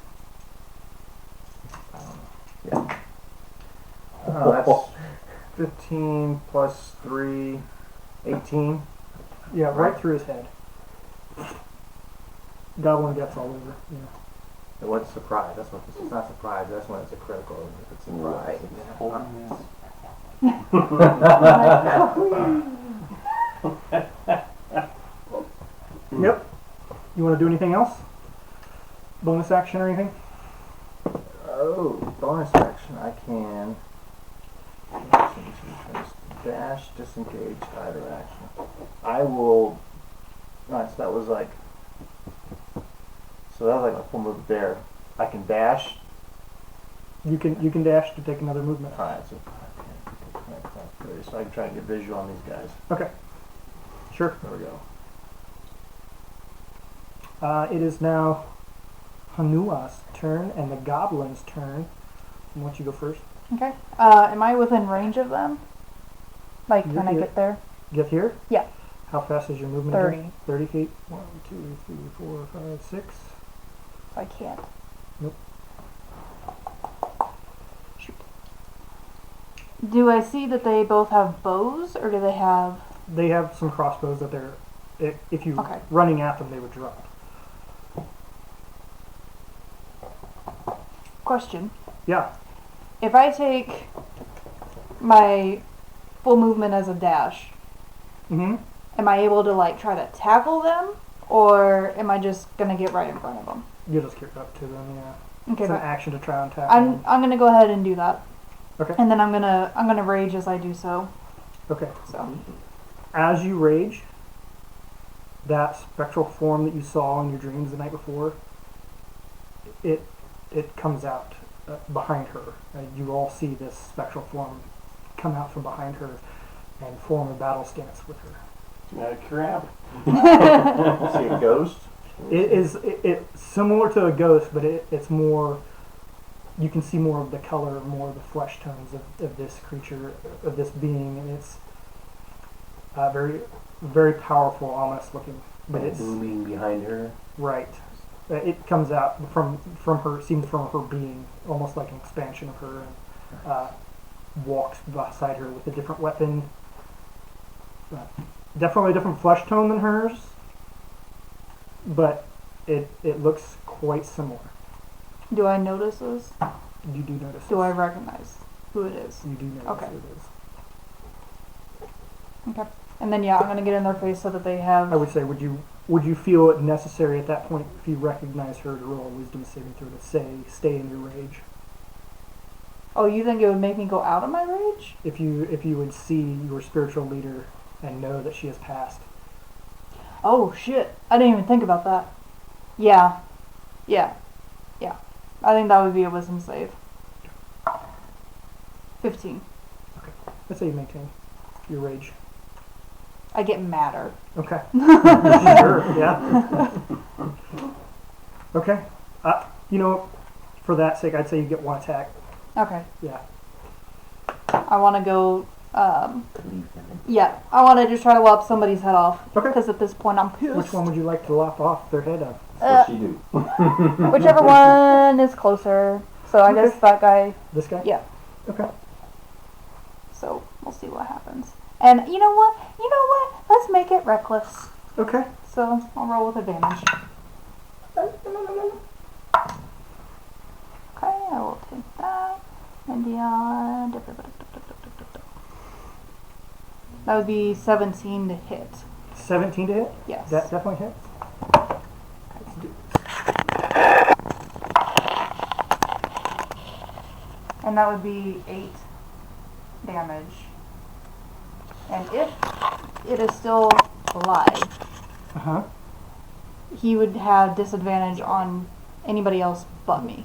Yeah. That's 15 plus 3, 18. Yeah, right through his head. Goblin gets all over. Yeah. It was surprise. That's what this is. Not surprise. That's when it's a critical. If it's surprise. Yep. You want to do anything else? Bonus action or anything? Oh, bonus action. I can dash, disengage, either action. I will. Nice. That was like. So that was like a full move there. I can dash. You can dash to take another movement. All right. So I can try to get visual on these guys. Okay. Sure. There we go. It is now Hanua's turn and the goblin's turn. I want you to go first. Okay. Am I within range of them? Like, You're when I here. get there? Get here? Yeah. How fast is your movement? 30. Again? 30 feet? 1, 2, 3, 4, 5, 6. I can't. Nope. Shoot. Do I see that they both have bows, or do they have... They have some crossbows that they're... If you Okay. running at them, they would drop. Question. Yeah. If I take my full movement as a dash, Mm-hmm. am I able to, like, try to tackle them, or am I just gonna get right in front of them? You'll just get up to them, yeah. Okay, It's an but action to try and tackle I'm them. gonna go ahead and do that. Okay. And then I'm gonna rage as I do so. Okay. So As you rage, that spectral form that you saw in your dreams the night before, it comes out behind her. You all see this spectral form come out from behind her and form a battle stance with her. Crap. See a ghost. It's similar to a ghost, but it's more. You can see more of the color, more of the flesh tones of this creature, of this being, and it's very, very powerful, ominous looking. But it's Looming behind her. right. It comes out from her, seems from her being, almost like an expansion of her, and walks beside her with a different weapon. Definitely a different flesh tone than hers, but it looks quite similar. do I notice this? You do notice. Do I this. recognize who it is? You do notice Okay. who it is. Okay. And then yeah, I'm gonna get in their face so that they have. I would say, would you feel it necessary at that point, if you recognize her, to roll a wisdom saving throw to say stay in your rage? Oh, you think it would make me go out of my rage? If you would see your spiritual leader and know that she has passed. Oh shit! I didn't even think about that. Yeah. I think that would be a wisdom save. 15. Let's say you maintain your rage. I get madder. Okay. Sure. Yeah. Okay. For that sake, I'd say you get one attack. Okay. Yeah. I want to go. Leave them. Yeah, I want to just try to lop somebody's head off. Okay. Because at this point I'm pissed. Which one would you like to lop off their head of? What's she do? Whichever one is closer. So I guess Okay. that guy. This guy? Yeah. Okay. So we'll see what happens. And you know what? Let's make it reckless. Okay. So I'll roll with advantage. Okay, I will take that. And that would be 17 to hit. 17 to hit? Yes. That definitely hits. And that would be 8 damage. And if it is still alive, Uh-huh. he would have disadvantage on anybody else but me.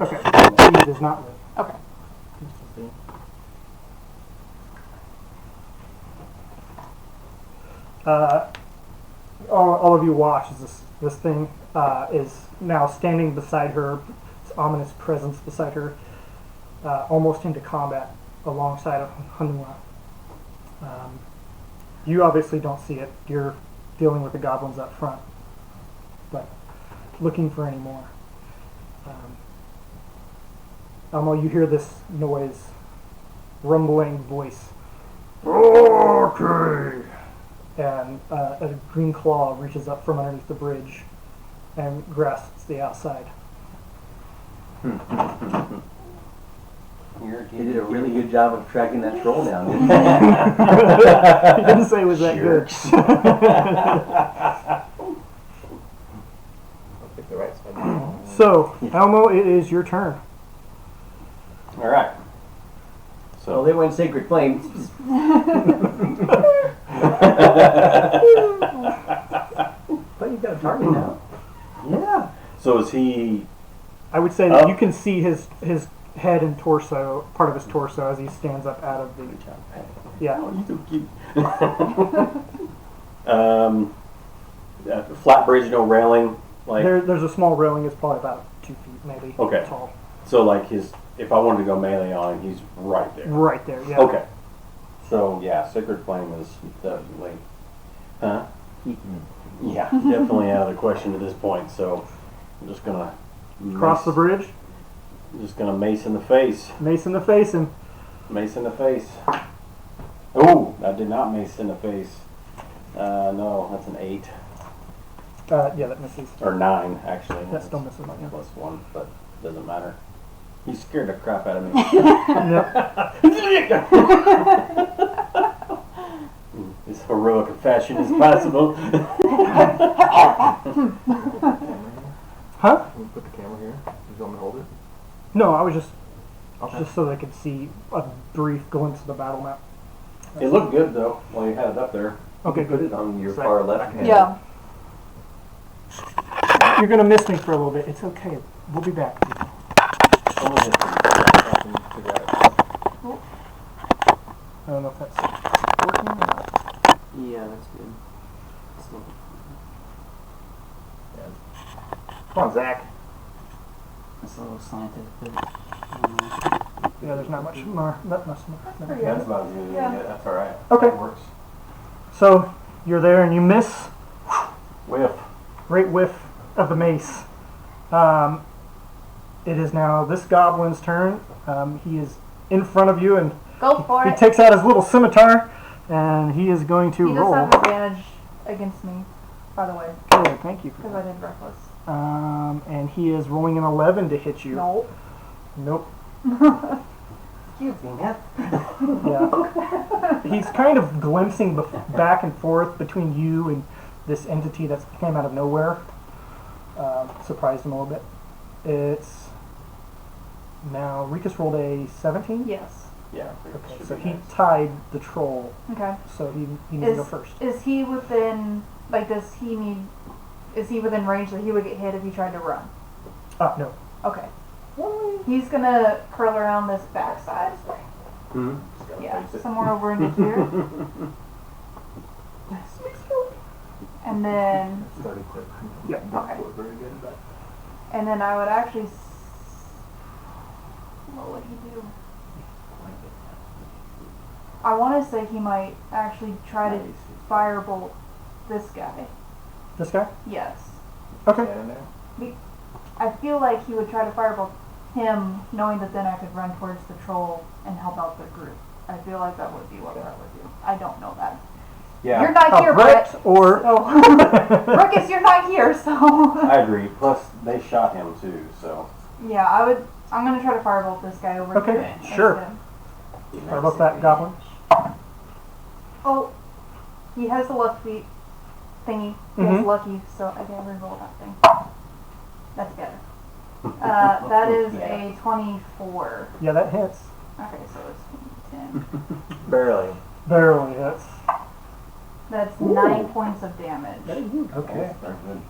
Okay. He does not live. Okay. All of you watch as this thing is now standing beside her, this ominous presence beside her, almost into combat alongside of Hanua. You obviously don't see it. You're dealing with the goblins up front, but looking for any more. Elmo, you hear this noise, rumbling voice. Okay. And a green claw reaches up from underneath the bridge and grasps the outside. He did a really good job of tracking that troll down, didn't He didn't say it was that good. I'll pick the right side. So, Elmo, it is your turn. All right. Well, So they went Sacred Flame. But you got a target now. yeah. So is he? I would say that you can see his head and torso, part of his torso, as he stands up out of the. Yeah. Oh, you so cute. Flat bridge, no railing. Like There's a small railing. It's probably about 2 feet, maybe. Okay. Tall. so, like if I wanted to go melee on him, he's right there. Right there. Yeah. Okay. So yeah, Sacred Flame is definitely, huh? Yeah, definitely out of the question at this point. So I'm just gonna Cross the bridge. Just gonna mace in the face. Mace in the face, and Mace in the face. Oh, I did not mace in the face. No, that's an 8 yeah, that misses. or 9 actually. That still misses. That's Yeah. +1, but doesn't matter. He scared the crap out of me. Yep. As heroic a fashion as possible. Huh? Can we put the camera here? You want me to hold it? No, I was just Okay. so they could see a brief glimpse of the battle map. It looked good though while you had it up there. Okay, Put good. it on your Sec- far left hand. Yeah. You're gonna miss me for a little bit. It's okay. We'll be back. Someone hit me. I don't know if that's working or not. Yeah, that's good. Come on, Zach. It's a little slanted, but Yeah, there's not much more. Not much more. That's pretty good. That's about as good as you Yeah. can get. That's alright. Okay. That works. So you're there and you miss. Whiff. Great whiff of the mace. It is now this goblin's turn. He is in front of you and Go for he it. takes out his little scimitar and he is going to He does roll. have advantage against me, by the way, Good, thank you for because I that. did reckless. And he is rolling an 11 to hit you. No. Nope. Excuse me, Nat. Yeah. He's kind of glimpsing back and forth between you and this entity that's came out of nowhere. Surprised him a little bit. It's now Rikus rolled a 17. Yes. Yeah. Okay, so he tied the troll, Okay. so he needs to go first. Is he within, like, is he within range that he would get hit if he tried to run? No. Okay. He's gonna curl around this backside. Hmm? Yeah, somewhere over into here. And then, Started quick. Yeah. Okay. Very good, but and then I would actually, what would he do? I want to say he might actually try to firebolt this guy. This guy? Yes. Okay. stand in there. I feel like he would try to firebolt him, knowing that then I could run towards the troll and help out the group. I feel like that would be what I would do. I don't know that. Yeah. You're not here, Brett Brett. or So, Ruckus, you're not here, so. I agree. Plus, they shot him too, so. Yeah, I'm gonna try to firebolt this guy over Okay, here. sure. instead. Or about that goblin. Oh, he has the luck feat thingy. He has Mhm. lucky, so I can reroll that thing. That's better. That is a 24. Yeah, that hits. Okay, so it's 10. Barely. Barely hits. That's 9 points of damage. Okay. Very good.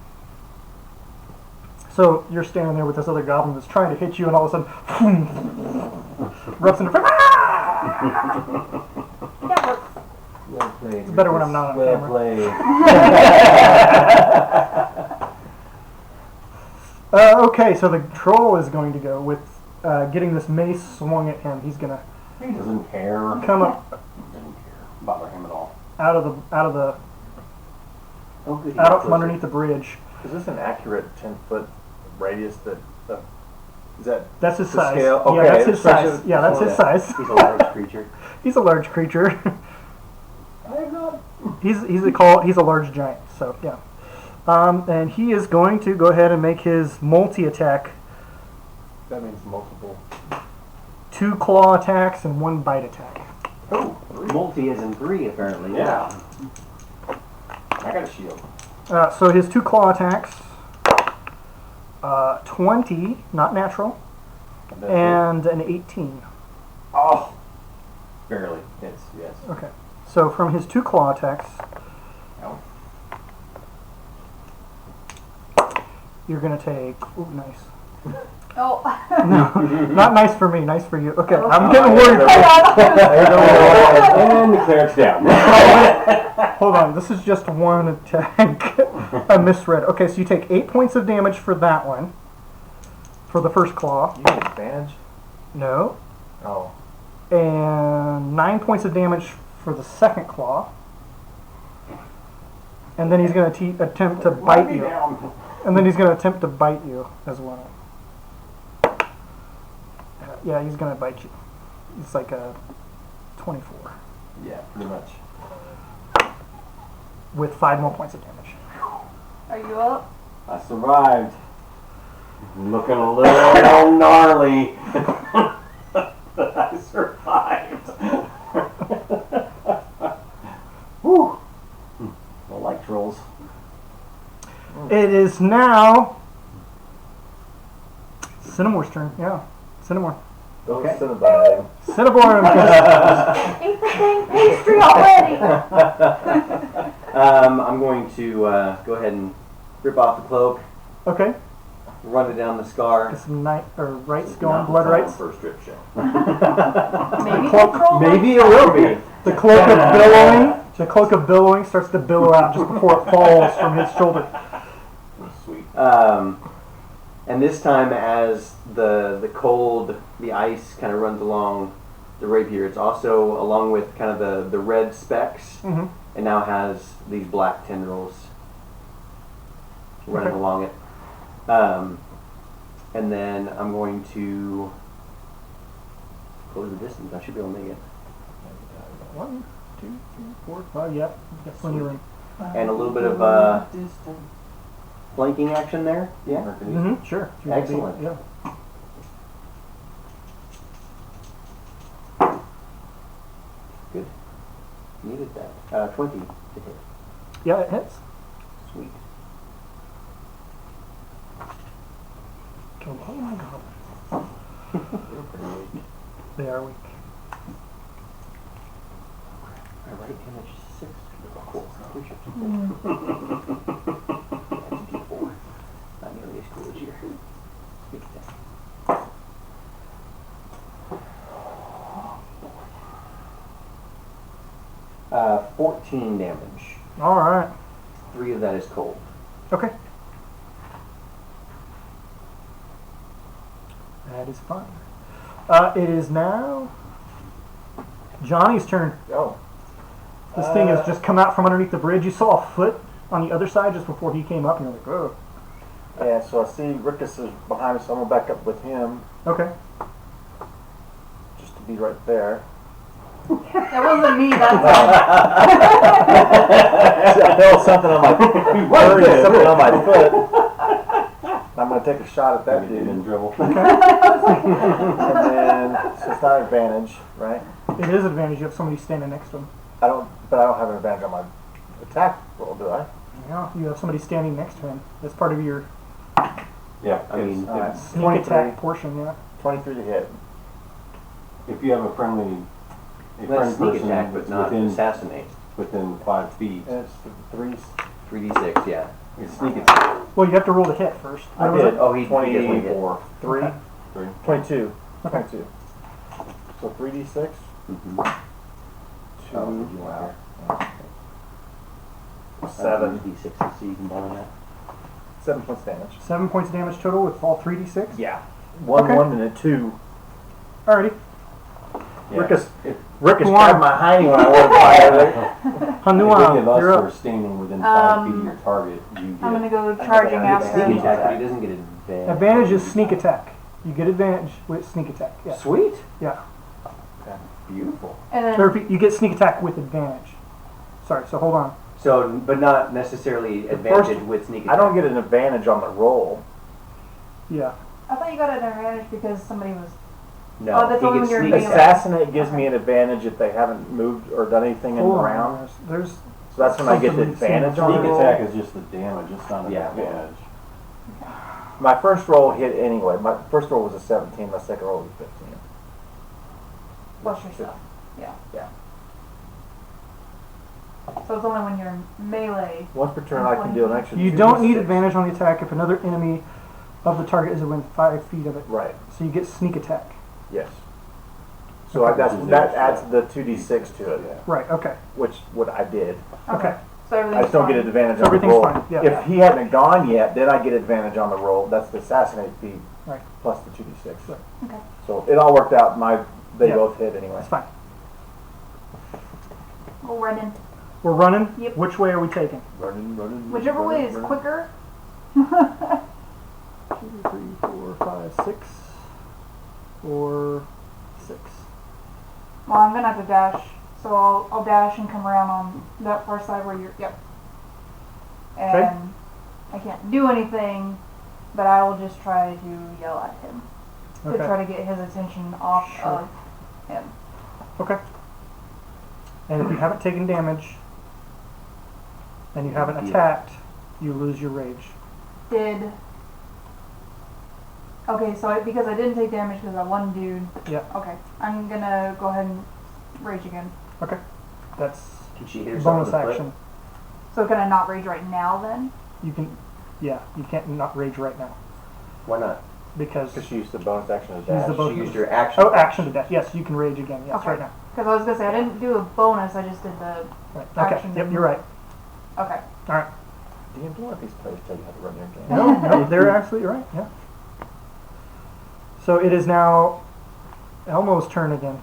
So you're standing there with this other goblin that's trying to hit you, and all of a sudden, erupts into. That works. You want to played. It's better when I'm not on well camera. played. Okay, so the troll is going to go with getting this mace swung at him. He's gonna He doesn't care. come up Doesn't care. Bother him at all. out of from underneath the bridge. Is this an accurate 10-foot radius that, is that That's his the size. scale? Yeah, Okay, that's his size. especially- Yeah, that's his size. He's a large creature. He's a large creature. I'm not. he's a large giant. So yeah. And he is going to go ahead and make his multi-attack. That means multiple. 2 claw attacks and 1 bite attack. Oh, multi is in 3 apparently. Yeah. I got a shield. So his 2 claw attacks, 20, not natural, and an 18. Oh, barely. Hits. Yes. Okay. So from his 2 claw attacks, Ow. you're going to take... Ooh, nice. Oh. No, not nice for me, nice for you. Okay, Oh. I'm getting worried. And the cleric's down. Hold on, this is just 1 attack. I misread. Okay, so you take 8 points of damage for that one. For the first claw. You get advantage? No. Oh. And 9 points of damage for the second claw. And then he's going to attempt to bite you. And then he's going to attempt to bite you as well. Yeah, he's going to bite you. It's like a 24. Yeah, pretty much. With 5 more points of damage. Are you up? I survived. Looking a little gnarly. But I survived. Whew. I like trolls. It is now Cinnamore's turn. Yeah, Cinnamore. Don't Okay. Cinnabon at him. Cinnamore. Eat the dang pastry already! I'm going to go ahead and rip off the cloak, Okay. run it down the scar. Get some rights Not going, the blood time rights. for a strip show. Maybe Cloak- control Maybe it will be. The cloak of billowing. The cloak of billowing starts to billow out just before it falls from his shoulder. Sweet. And this time, as the cold, the ice kind of runs along the rapier, it's also along with kind of the red specks, Mm-hmm. and now has these black tendrils running Okay. along it. And then I'm going to go to the distance. I should be able to make it. 1, 2, 3, 4, 5. Yep. Got plenty of room. And a little bit of flanking action there. Yeah. Mm-hmm. Sure. If you wanna be- Excellent. Yeah. Good. Needed that. 20 to hit. Yeah, it hits. Sweet. Oh my god. They're pretty weak. They are weak. My right damage is 6. Cool. Creature. That's D4. Not nearly as cool as your sneak attack. 14 damage. All right. 3 of that is cold. Okay. That is fine. It is now Johnny's turn. Oh. This thing has just come out from underneath the bridge. You saw a foot on the other side just before he came up, and you're like, oh. Yeah, so I see Rickus is behind me, so I'm going to back up with him Okay. just to be right there. That wasn't me, that's I felt something on my foot. I'm going to take a shot at that Maybe dude. in dribble. And then, so it's not advantage, right? It is advantage. You have somebody standing next to him. But I don't have an advantage on my attack roll, do I? Yeah. You have somebody standing next to him. That's part of your Yeah, I mean, Alright, sneak 23. attack portion. Yeah. 23 to hit. if you have a friendly That's sneak person attack, but not within, assassinate. within 5 feet, And it's 3. 3d6, yeah. it's sneak attack. Well, you have to roll to hit first. I What was did. it? Oh, he definitely did. 24. 3? Okay. 22. Okay. 22. So 3d6. Mhm. Two. Oh, wow. 7. D6, so you can bond that. 7 points damage. 7 points of damage total with all 3d6? Yeah. 1, Okay. 1, and a 2. Alrighty. Yeah. Rickus Come grabbed on. my hiney when I walked by there. If any of Hanua, us you're are up. standing within 5 feet of your target, you get I'm gonna go charging after Sneak him. attack, but he doesn't get advantage. Advantage is sneak attack. You get advantage with sneak attack. Yeah. Sweet. Yeah. Beautiful. And Or then if you get sneak attack with advantage. Sorry, so hold on. So, but not necessarily advantage with sneak attack. I don't get an advantage on the roll. Yeah. I thought you got an advantage because somebody was. No, Oh, that's he only gets when you're sneak melee. attack. Assassinate gives me an advantage if they haven't moved or done anything in Hold the on. round. There's So that's when I get the something advantage on the Sneak roll. attack is just the damage, it's not an Yeah. advantage. My first roll hit anyway. My first roll was a 17. My second roll was a 15. Plus yourself. Yeah. Yeah. So it's only when you're in melee. Once per turn, I can deal an extra. You 2d6. don't need advantage on the attack if another enemy of the target is within 5 feet of it. Right. So you get sneak attack. Yes. So I, Which is that extra. adds the 2d6 to it, Yeah. Right, okay. which what I did. Okay. So I everything's just don't get fine. advantage So on the everything's roll. fine, yeah. If he hadn't gone yet, then I get advantage on the roll. That's the assassinate feat Right. plus the 2d6. Right. Okay. So it all worked out. They Yeah. both hit anyway. That's fine. Go running. We're running? Yep. Which way are we taking? Running. Whichever way is quicker. 2, 3, 4, 5, 6. Or 6. Well, I'm gonna have to dash, so I'll dash and come around on that far side where you're. Yep. And Okay. I can't do anything, but I will just try to yell at him to Okay. try to get his attention off Sure. of him. Okay. And if you haven't taken damage and you haven't attacked, you lose your rage. Did. Okay, so because I didn't take damage because that one dude. Yeah. Okay, I'm gonna go ahead and rage again. Okay. That's Can she hit herself bonus in the foot? action. So can I not rage right now then? You can, yeah, you can't not rage right now Why not? because Because she used the bonus action to Use dash. the bonus- She used her action. oh, action to death. Yes, you can rage again. Yes, Okay. right now. Because I was gonna say I didn't do a bonus. I just did the. Right. Okay. Action. Yep, you're right. Okay. All right. DM, don't let these players tell you how to run their game. No, they're absolutely right. Yeah. So it is now Elmo's turn again.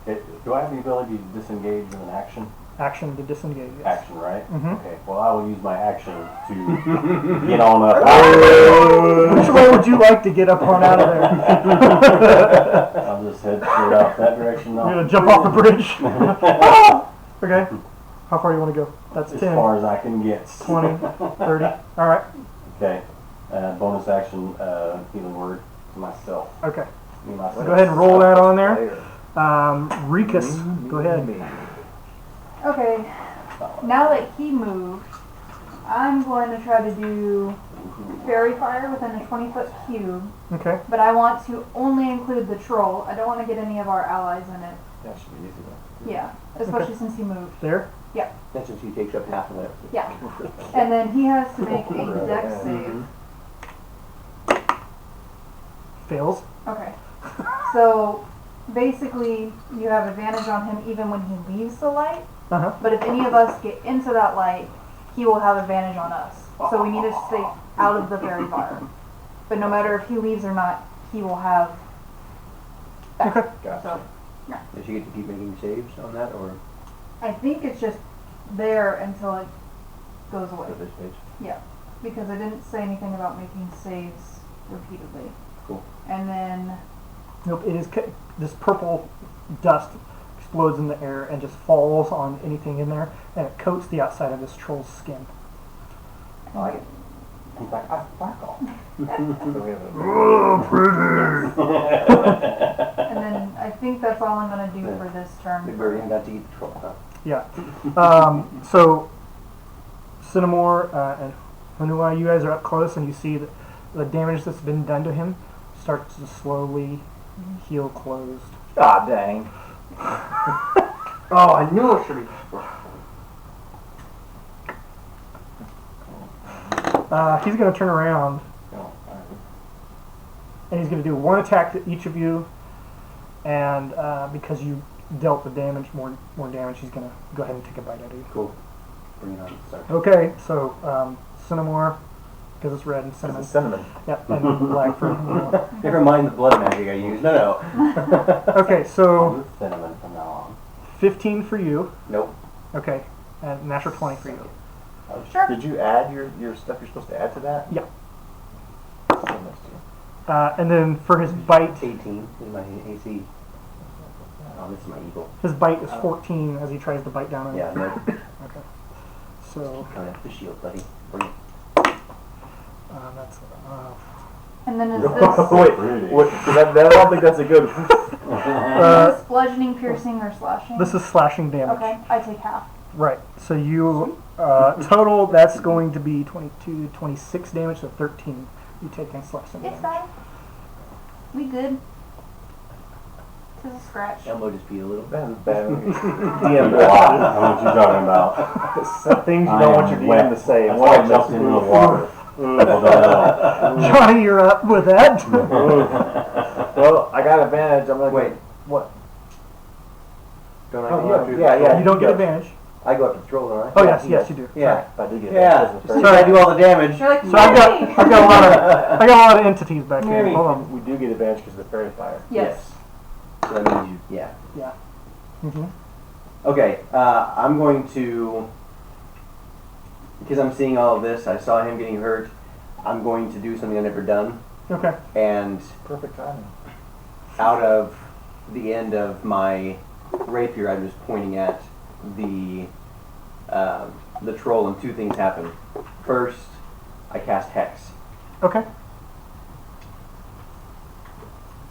Okay, do I have the ability to disengage with an action? Action to disengage. Yes. Action, right? Mhm. Okay, well I will use my action to get on up. Which way would you like to get up on out of there? I'll just head straight off that direction You're now. gonna jump off the bridge. Okay. How far do you want to go? That's As 10, far as I can get. 20, 30. All right. Okay, bonus action, healing word to myself. Okay. Me, myself. Go ahead and roll that on there. Player. Rikus, go ahead. Okay. Now that he moved, I'm going to try to do fairy fire within a 20-foot cube, Okay. but I want to only include the troll. I don't want to get any of our allies in it. That should be easy though. Yeah, especially since he moved. There. That's when she takes up half of it. Yeah. And then he has to make a dex save. Fails. Okay. So basically, you have advantage on him even when he leaves the light. Uh-huh. But if any of us get into that light, he will have advantage on us. So we need to stay out of the fairy fire. But no matter if he leaves or not, he will have that. Okay. Gotcha. So Does she get to keep making saves on that, or I think it's just there until it goes away. at this stage? Yeah. Because I didn't say anything about making saves repeatedly. Cool. And then Nope. It is this purple dust explodes in the air and just falls on anything in there, and it coats the outside of this troll's skin. I like it. He's like, I sparkle. So we have a and then I think that's all I'm gonna do Yeah. for this turn. Big Bird ain't got to eat the troll, huh? Yeah. So Cinnamore and Hanua, you guys are up close, and you see that the damage that's been done to him starts to slowly heal closed. ah dang. Oh, I knew it should be. He's going to turn around, Oh, all right. and he's going to do one attack to each of you, and because you dealt the damage, more damage, he's going to go ahead and take a bite out of you. Cool. Bring it on, sir. Okay, so cinnamon, because it's red, and This cinnamon. is cinnamon. Yep, and black for Never mind the blood magic I use. No. Okay, so Cinnamon from now on. 15 for you. Nope. Okay, and natural 20 for you. Sure. Did you add your stuff you're supposed to add to that? Yeah. So nice to you. And then for his bite, 18 is my AC. Oh, this is my eagle. his bite is 14 as he tries to bite down on Yeah, you. no. Okay. So Coming after the shield, buddy. Bring it. that's. And then is Wait, this what? 'Cause I don't think that's a good. is this bludgeoning, piercing, or slashing? This is slashing damage. Okay, I take half. Right. So you total that's going to be 22, 26 damage, so 13 you take in slashing It's damage. fine. We good. Tis a scratch. Elmo just beat a little. That is bad. DM block. I know what you're talking about. Some things you don't want your DM to say. That's One why I of jumped them into is the water. Johnny, you're up with that. Well, I got advantage. I'm gonna Wait. What? Don't I Oh, go yeah, after yeah. You don't get Yes. advantage. I go after the troll, don't I? Oh yes, yes you do. Yeah. I did get Yeah. advantage. Sorry, I do all the damage. You're like, So I've got "Yay!" a lot of entities back here. Yay. Hold on. We do get advantage because of the fairy fire. Yes. So that means you. Yeah. Yeah. Mm-hmm. Okay. I'm going to. Because I'm seeing all of this, I saw him getting hurt. I'm going to do something I've never done, Okay. and Perfect timing. out of the end of my rapier, I'm just pointing at the troll, and two things happen. First, I cast Hex, Okay.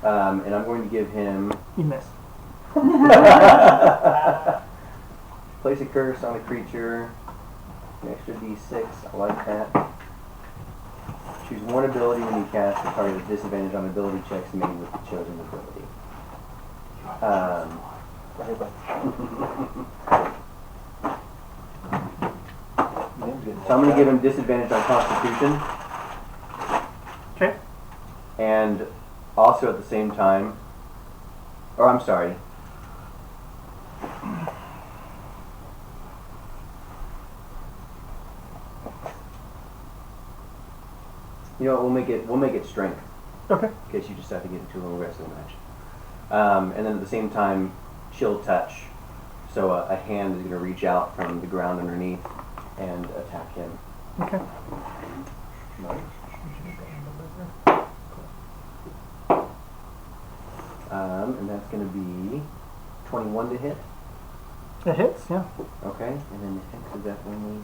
and I'm going to give him You miss. place a curse on a creature, an extra D6. I like that. Choose one ability when you cast the target at disadvantage on ability checks made with the chosen ability. So I'm going to give him disadvantage on Constitution, Okay. and also at the same time, or I'm sorry. You know what, we'll make it strength, Okay. in case you just have to get into a little rest of the match. And then at the same time, chill touch. So a hand is going to reach out from the ground underneath and attack him. Okay. And that's going to be 21 to hit. It hits. Yeah. Okay, and then the hex is definitely.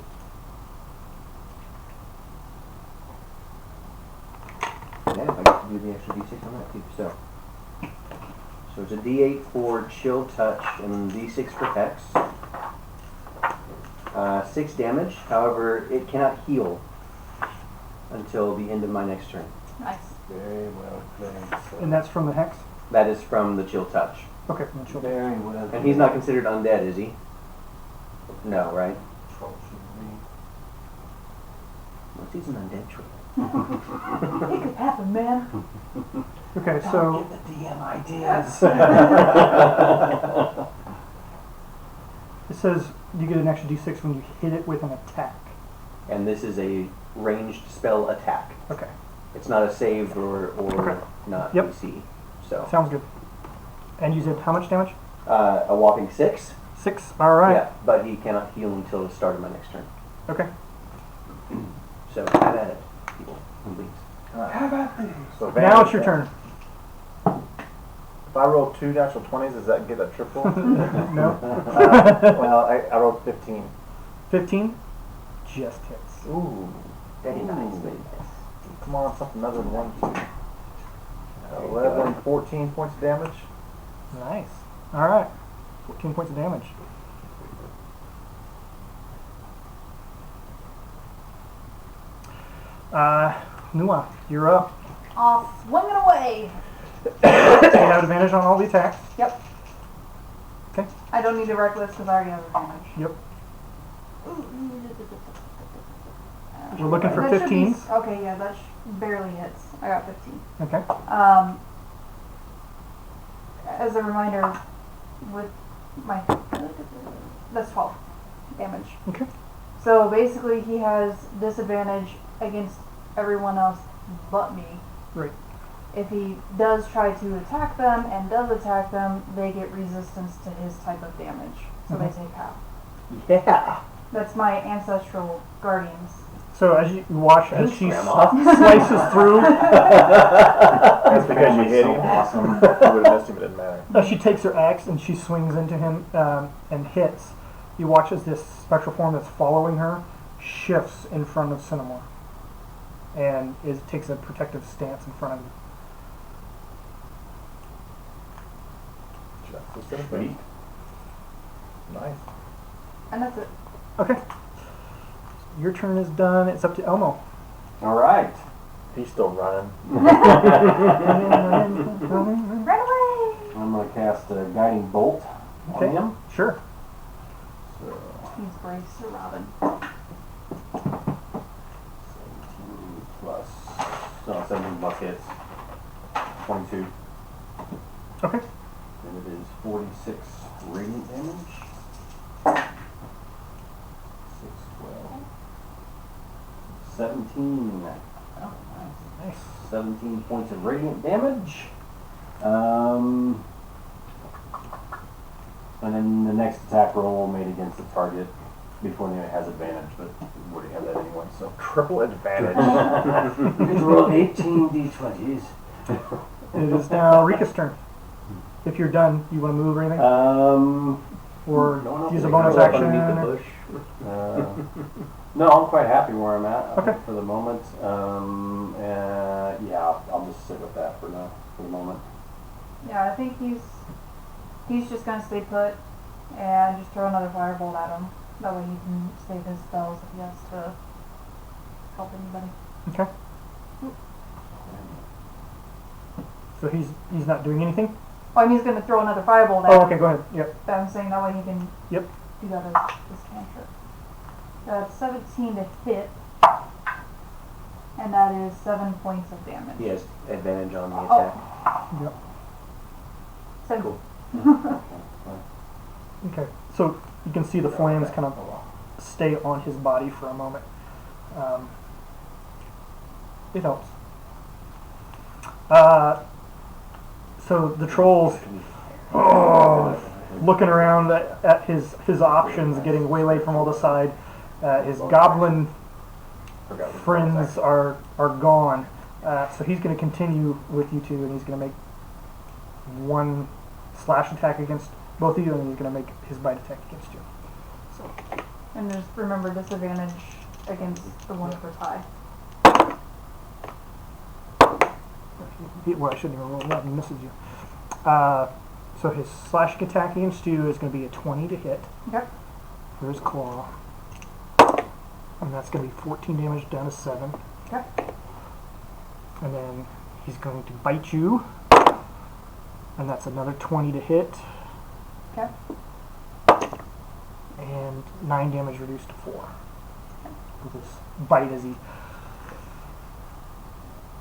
Yeah, I get to do the extra D6 on that too. So it's a D8 for chill touch and D6 for hex. 6 damage. However, it cannot heal until the end of my next turn. Nice. Very well played. And that's from the hex. That is from the chill touch. Okay. From the children. Very well. And he's not considered undead, is he? No, right? What's he's an undead troll? It could happen, man. Okay. So Give the DM ideas. it says you get an extra D6 when you hit it with an attack. And this is a ranged spell attack. Okay. It's not a save or Okay. not Yep. DC. So Sounds good. And you said how much damage? a whopping 6. 6. All right. Yeah, but he cannot heal until the start of my next turn. Okay. So have at it, people, please. So Now it's your turn. If I roll 2 natural 20s, does that get a triple? No. Well, I rolled 15. 15. Just hits. Ooh. Very nice. Come on, something other than 1, 2. 11, 14 points of damage. Nice. All right. 14 points of damage. Nua, you're up. Off, swinging away. You have advantage on all the attacks. Yep. Okay. I don't need the reckless because I already have advantage. Yep. We're looking for That should be 15s. okay, yeah, that barely hits. I got 15. Okay. As a reminder, with my that's 12 damage. Okay. So basically, he has disadvantage against everyone else but me. Right. If he does try to attack them and does attack them, they get resistance to his type of damage. So they take half. Yeah. That's my ancestral guardians. So as you watch as she Grandma. slices through, That's because you hit him. Awesome. You would have missed him. It didn't matter. as she takes her axe and she swings into him and hits, you watch as this spectral form that's following her shifts in front of Cinnamore and takes a protective stance in front of you. Sweet. Nice. And that's it. Okay. Your turn is done. It's up to Elmo. All right. He's still running. Run away! I'm going to cast a guiding bolt Okay. on him. Sure. So, He's brave Sir Robin. 17 plus. So 17 plus hits. 22. Okay. And it is 46 radiant damage. 6, 12. 17. Oh, nice. Nice. 17 points of radiant damage. And then the next attack roll made against the target before the unit has advantage, but we already have that anyway, so. Triple advantage. You can roll 18 d20s. It is now Rika's turn. If you're done, you want to move or anything? Or No, use a they bonus can go up action? underneath the or- bush. No, I'm quite happy where I'm at Okay. for the moment. Yeah, I'll just sit with that for the moment. Yeah, I think he's just gonna stay put and just throw another firebolt at him. That way he can save his spells if he has to help anybody. Okay. So he's not doing anything? Oh, I mean, he's gonna throw another firebolt at Oh, him. okay, go ahead. Yep. But I'm saying that way he can Yep. do that as his cantrip. That's 17 to hit. And that is 7 points of damage. He has advantage on the Oh. attack. Yep. 7. Cool. Okay. So you can see the flames kind of stay on his body for a moment. It helps. So the trolls, looking around at his options, getting waylaid from all the side. His goblin friends are gone. So he's going to continue with you two, and he's going to make one slash attack against both of you, and he's going to make his bite attack against you. And just remember disadvantage against the one for tie. Well, I shouldn't even roll that. He misses you. So his slashing attack against you is going to be a 20 to hit Okay. for his claw. And that's going to be 14 damage down to 7. Okay. And then he's going to bite you. And that's another 20 to hit. Okay. And 9 damage reduced to 4. With his bite as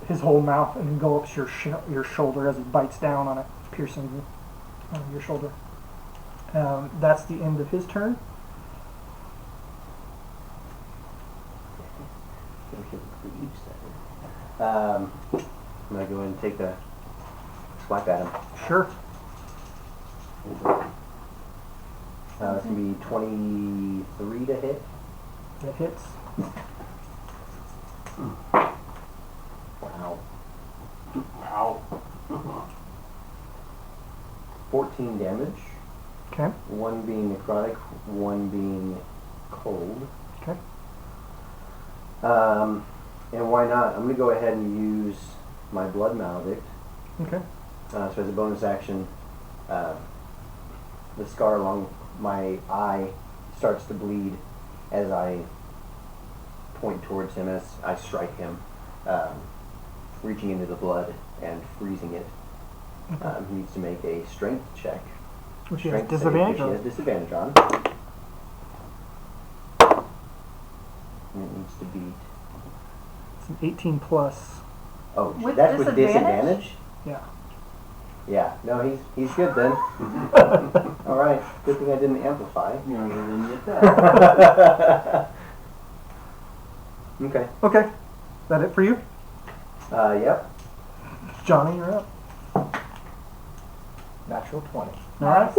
his whole mouth engulfs your shoulder as he bites down on it, piercing your shoulder. That's the end of his turn. I'm gonna go in and take a swipe at him. Sure. It's gonna be 23 to hit. That hits. Wow. Ow. 14 damage. Okay. One being necrotic, one being cold. Okay. And why not? I'm gonna go ahead and use my blood maledict. Okay. So as a bonus action, the scar along my eye starts to bleed as I point towards him, as I strike him, reaching into the blood and freezing it. He needs to make a strength check. Which he has Strength save, disadvantage which he on. has disadvantage on. And it needs to beat. It's an 18 plus. Oh, With that's with disadvantage? disadvantage? Yeah. Yeah, no, he's good then. All right, good thing I didn't amplify. You don't even get that. Okay. Okay. Is that it for you? Yep. Johnny, you're up. Natural 20. Alright.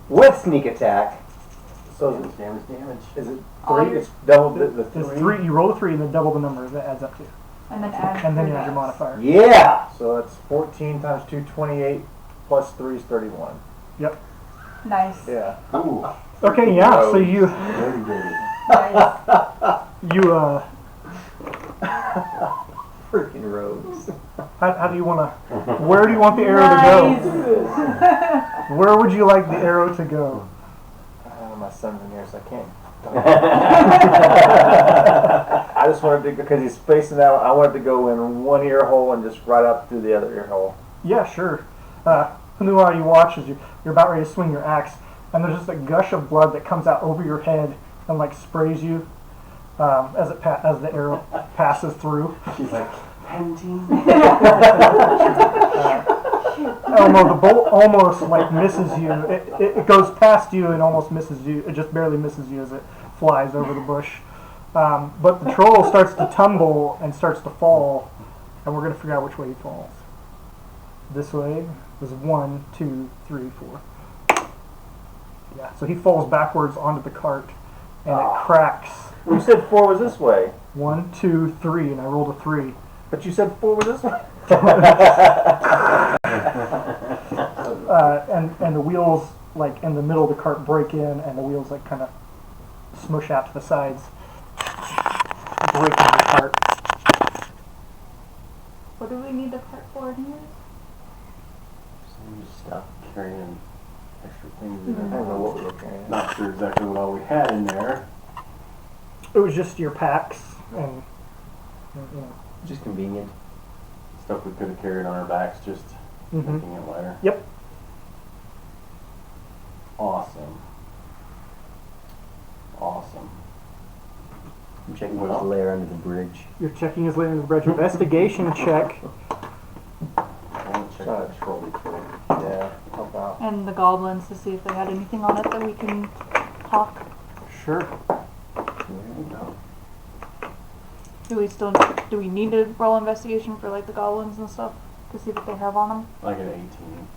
With sneak attack. So Damage. is it All 3? your- It's double the It's 3. 3. You roll a 3 and then double the number that adds up to. And then add And then you your add your dice. modifier. Yeah. So it's 14 times 2, 28, plus 3 is 31. Yep. Nice. Yeah. Ooh. Okay, yeah, so you, Very good. Nice. Freaking rogues. how do you want to, where do you want the arrow to go? Where would you like the arrow to go? My son's in here, so I can't. I just wanted to, because he's facing out, I wanted to go in one ear hole and just right up through the other ear hole. Yeah, sure. Hanua, you watch as you're about ready to swing your axe, and there's just a gush of blood that comes out over your head and like sprays you as the arrow passes through. She's like, Pentine. Elmo, the bolt almost like misses you. It goes past you and almost misses you. It just barely misses you as it flies over the bush. But the troll starts to tumble and starts to fall, and we're going to figure out which way he falls. This way is 1, 2, 3, 4. Yeah, so he falls backwards onto the cart, and it cracks. You said 4 was this way, 1, 2, 3, and I rolled a 3. but you said 4 was this way. And the wheels, like in the middle of the cart, break in, and the wheels like kind of smush out to the sides, breaking the cart. What do we need the cart for anyways? Some stuff carrying extra things I in don't there. know what we were carrying. Not sure exactly what all we had in there. It was just your packs and you know. Just convenient. Stuff we could have carried on our backs, just Mhm. making it lighter. Yep. Awesome. Awesome. I'm checking Well. his lair under the bridge. You're checking his layer in the bridge. Investigation check. I want to check Sorry. that trolley too. Yeah, help out. And the goblins to see if they had anything on it that we can hawk. Sure. There we go. Do we need to roll investigation for like the goblins and stuff to see what they have on them? Like an 18.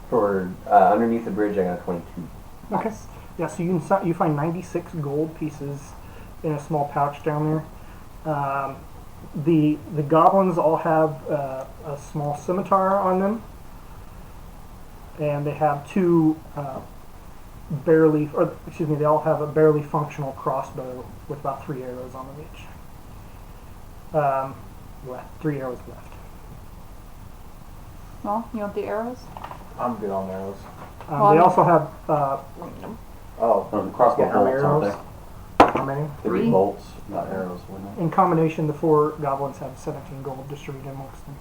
For underneath the bridge, I got a 22. Okay. Yeah. So you find 96 gold pieces in a small pouch down there. The goblins all have a small scimitar on them, and they have two they all have a barely functional crossbow with about 3 arrows on them each. 3 arrows left. Well, you want the arrows? I'm good on arrows. They also have Oh, The crossbow Yeah, how many bolts, aren't arrows? they? how many? They'd be 3. bolts, not arrows, wouldn't in combination, the 4 goblins have 17 gold distributed amongst them.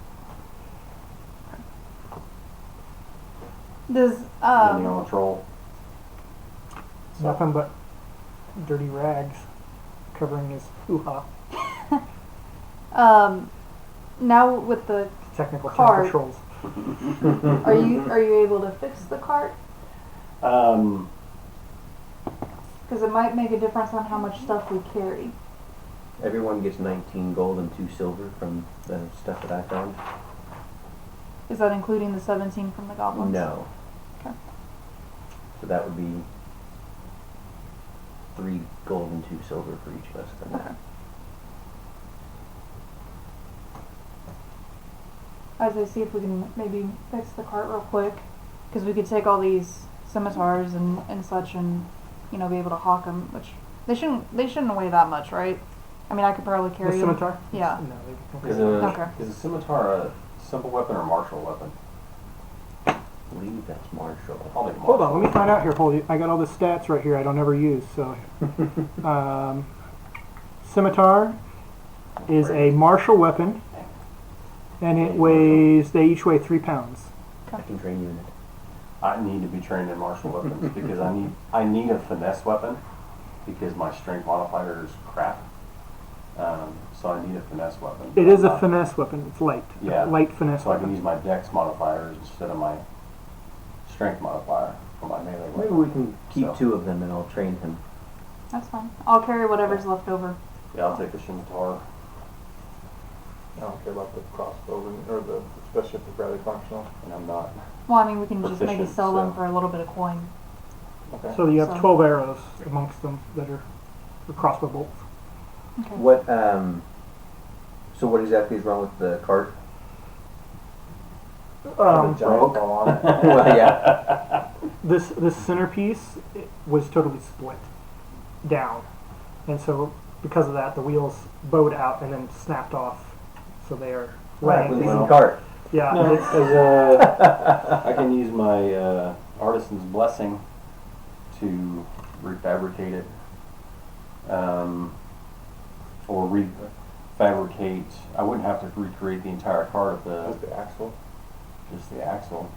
Does they? Depending on the troll. Nothing but dirty rags covering his hoo-ha. now with the Technical term Cart. for trolls. are you able to fix the cart? Because it might make a difference on how much stuff we carry. Everyone gets 19 gold and 2 silver from the stuff that I found. Is that including the 17 from the goblins? No. Okay. So that would be 3 gold and 2 silver for each of us. Then. Okay. As I see if we can maybe fix the cart real quick, because we could take all these scimitars and such, and be able to hawk them, which they shouldn't weigh that much, right? I mean, I could probably carry The them. scimitar? Yeah. No, they Is don't. Okay. is a scimitar a simple weapon or martial weapon? I believe that's martial. I'll make a Hold on, martial. let me find out here. Hold you. I got all the stats right here. I don't ever use. So, scimitar is a martial weapon, and it weighs. They each weigh 3 pounds. I can train you in it. I need to be trained in martial weapons because I need a finesse weapon because my strength modifier is crap. So I need a finesse weapon. It is a finesse weapon. It's light. Yeah. Light finesse So I can weapon. use my dex modifiers instead of my strength modifier for my melee Maybe weapon. we can keep So. 2 of them and I'll train him. That's fine. I'll carry whatever's left over. Yeah, I'll take the scimitar. I don't care about the crossbow or the especially if they're barely functional. And I'm not. Well, I mean, we can just maybe Proficient, sell them so. for a little bit of coin. Okay. So you have So- 12 arrows amongst them that are the crossbow bolts. Okay. What, so what exactly is wrong with the cart? The giant broke. ball on it. Well, yeah. This centerpiece was totally split down, and so because of that, the wheels bowed out and then snapped off. So they are Right, laying. with Well. the cart. Yeah, No, it's, as I can use my artisan's blessing to refabricate it, or refabricate. I wouldn't have to recreate the entire car of Just the axle. just the axle.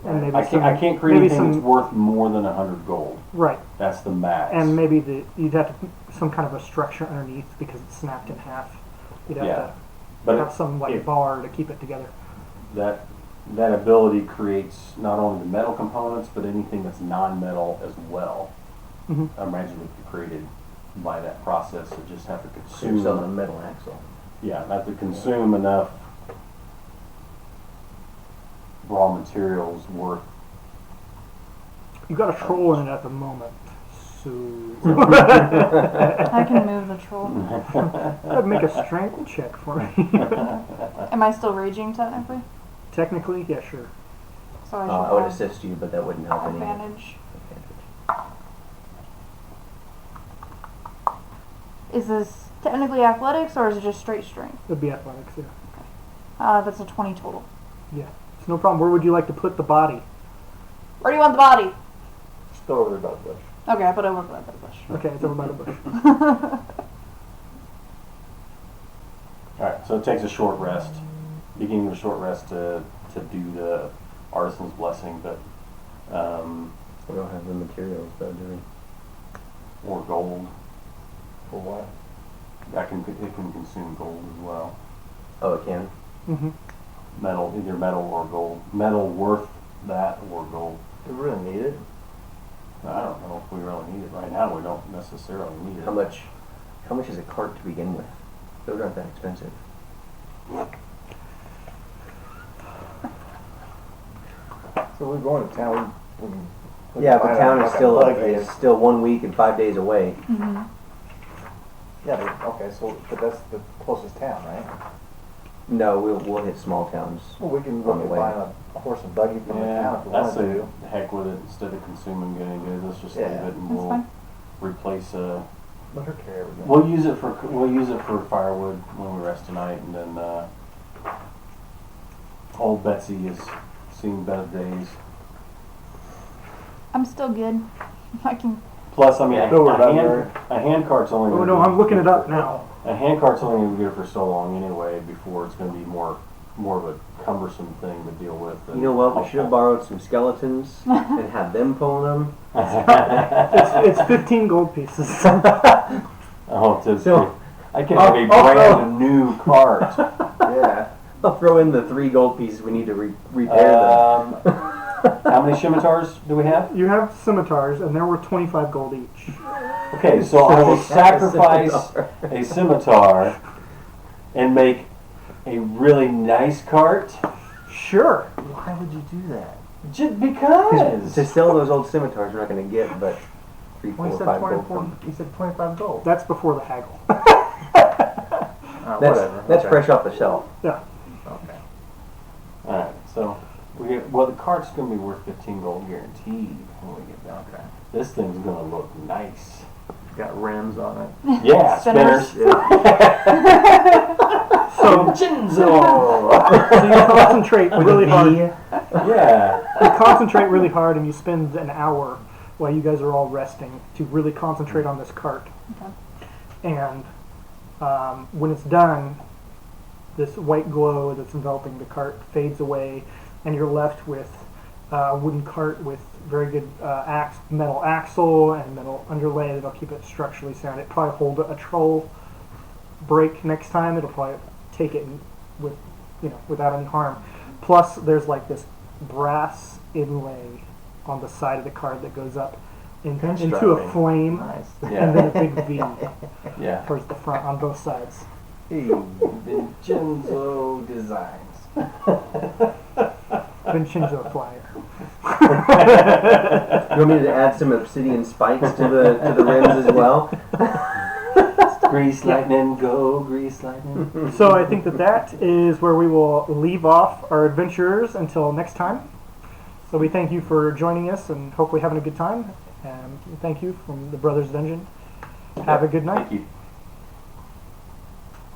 and maybe I can't create maybe anything some that's worth more than 100 gold. right, That's the max. and maybe you'd have to put some kind of a structure underneath because it's snapped in half. You'd have Yeah. to but have some like if- bar to keep it together. that ability creates not only the metal components, but anything that's non-metal as well. Mhm. I imagine would be created by that process. So just have to So you're selling a consume. metal axle. Yeah, have to consume enough raw materials worth. You got a troll in it at the moment, so I can move the troll. that'd make a strength check for me. Am I still raging technically? Technically, yeah, sure. So I should I would have assist you, but that wouldn't help any. advantage. Advantage. Is this technically athletics or is it just straight strength? It'd be athletics, yeah. That's a 20 total. Yeah, it's no problem. Where would you like to put the body? Where do you want the body? Still over there by the bush. Okay, I put over by the bush. Okay, it's over by the bush. All right, so it takes a short rest, beginning of a short rest to do the artisan's blessing, but We don't have the materials though, do we? or gold. For what? It can consume gold as well. Oh, it can? hmm Metal, either metal or gold. Metal worth that or gold. Do we really need it? I don't know if we really need it right now. We don't necessarily need it. How much is a cart to begin with? Those aren't that expensive. So we're going to town. We Yeah, can but buy town like is a still buggy. is still 1 week and 5 days away. Mm-hmm. Yeah, but, okay, so but that's the closest town, right? No, we'll hit small towns. Well, we can On look the at way. buying a horse and buggy from the Yeah, town if we that's wanted to. the heck with it. Instead of consuming getting good, let's just Yeah, leave it and that's we'll fine. replace Let her carry everything. we'll use it for firewood when we rest tonight, and then old Betsy has seen better days. I'm still good. I can. Plus, I mean, Yeah, don't worry about her. a hand cart's only. Oh gonna no, be- I'm looking it up now. A hand cart's only going to be good for so long anyway. Before it's going to be more of a cumbersome thing to deal with. You know what? We should have borrowed some skeletons and had them pull them. It's 15 gold pieces. Oh, So- I can have a I'll brand new cart. Yeah. I'll throw in the 3 gold pieces we need to repair them. How many scimitars do we have? You have scimitars, and there were 25 gold each. Okay, so I will So, sacrifice scimitar. a scimitar and make a really nice cart. Sure. Why would you do that? Just because. To sell those old scimitars, we're not going to get but 3, Well, 4, you 5 said gold. 24. You said 25 gold. That's before the haggle. Whatever. That's okay. fresh off the shelf. Yeah. Okay. All right, so the cart's going to be worth 15 gold guaranteed when we get down. Okay. This thing's going to look nice. Got rims on it. Yeah, Spinners. spinners. So, Vincenzo. so you concentrate really hard. Yeah. You concentrate really hard, and you spend an hour while you guys are all resting to really concentrate on this cart. Okay. And when it's done, this white glow that's enveloping the cart fades away, and you're left with a wooden cart with very good metal axle and metal underlay that'll keep it structurally sound. It probably hold a troll break next time. It'll probably take it with, without any harm. Plus, there's like this brass inlay on the side of the cart that goes up, into a Pinstriping. flame, Nice. Yeah. and then a big V Yeah. towards the front on both sides. Hey, Vincenzo Designs. Vincenzo flyer. You want me to add some obsidian spikes to the rims as well? Grease lightning, go grease lightning. So I think that is where we will leave off our adventurers until next time. So we thank you for joining us and hopefully having a good time. Thank you from the Brothers Dungeon. Have a good night. Thank you.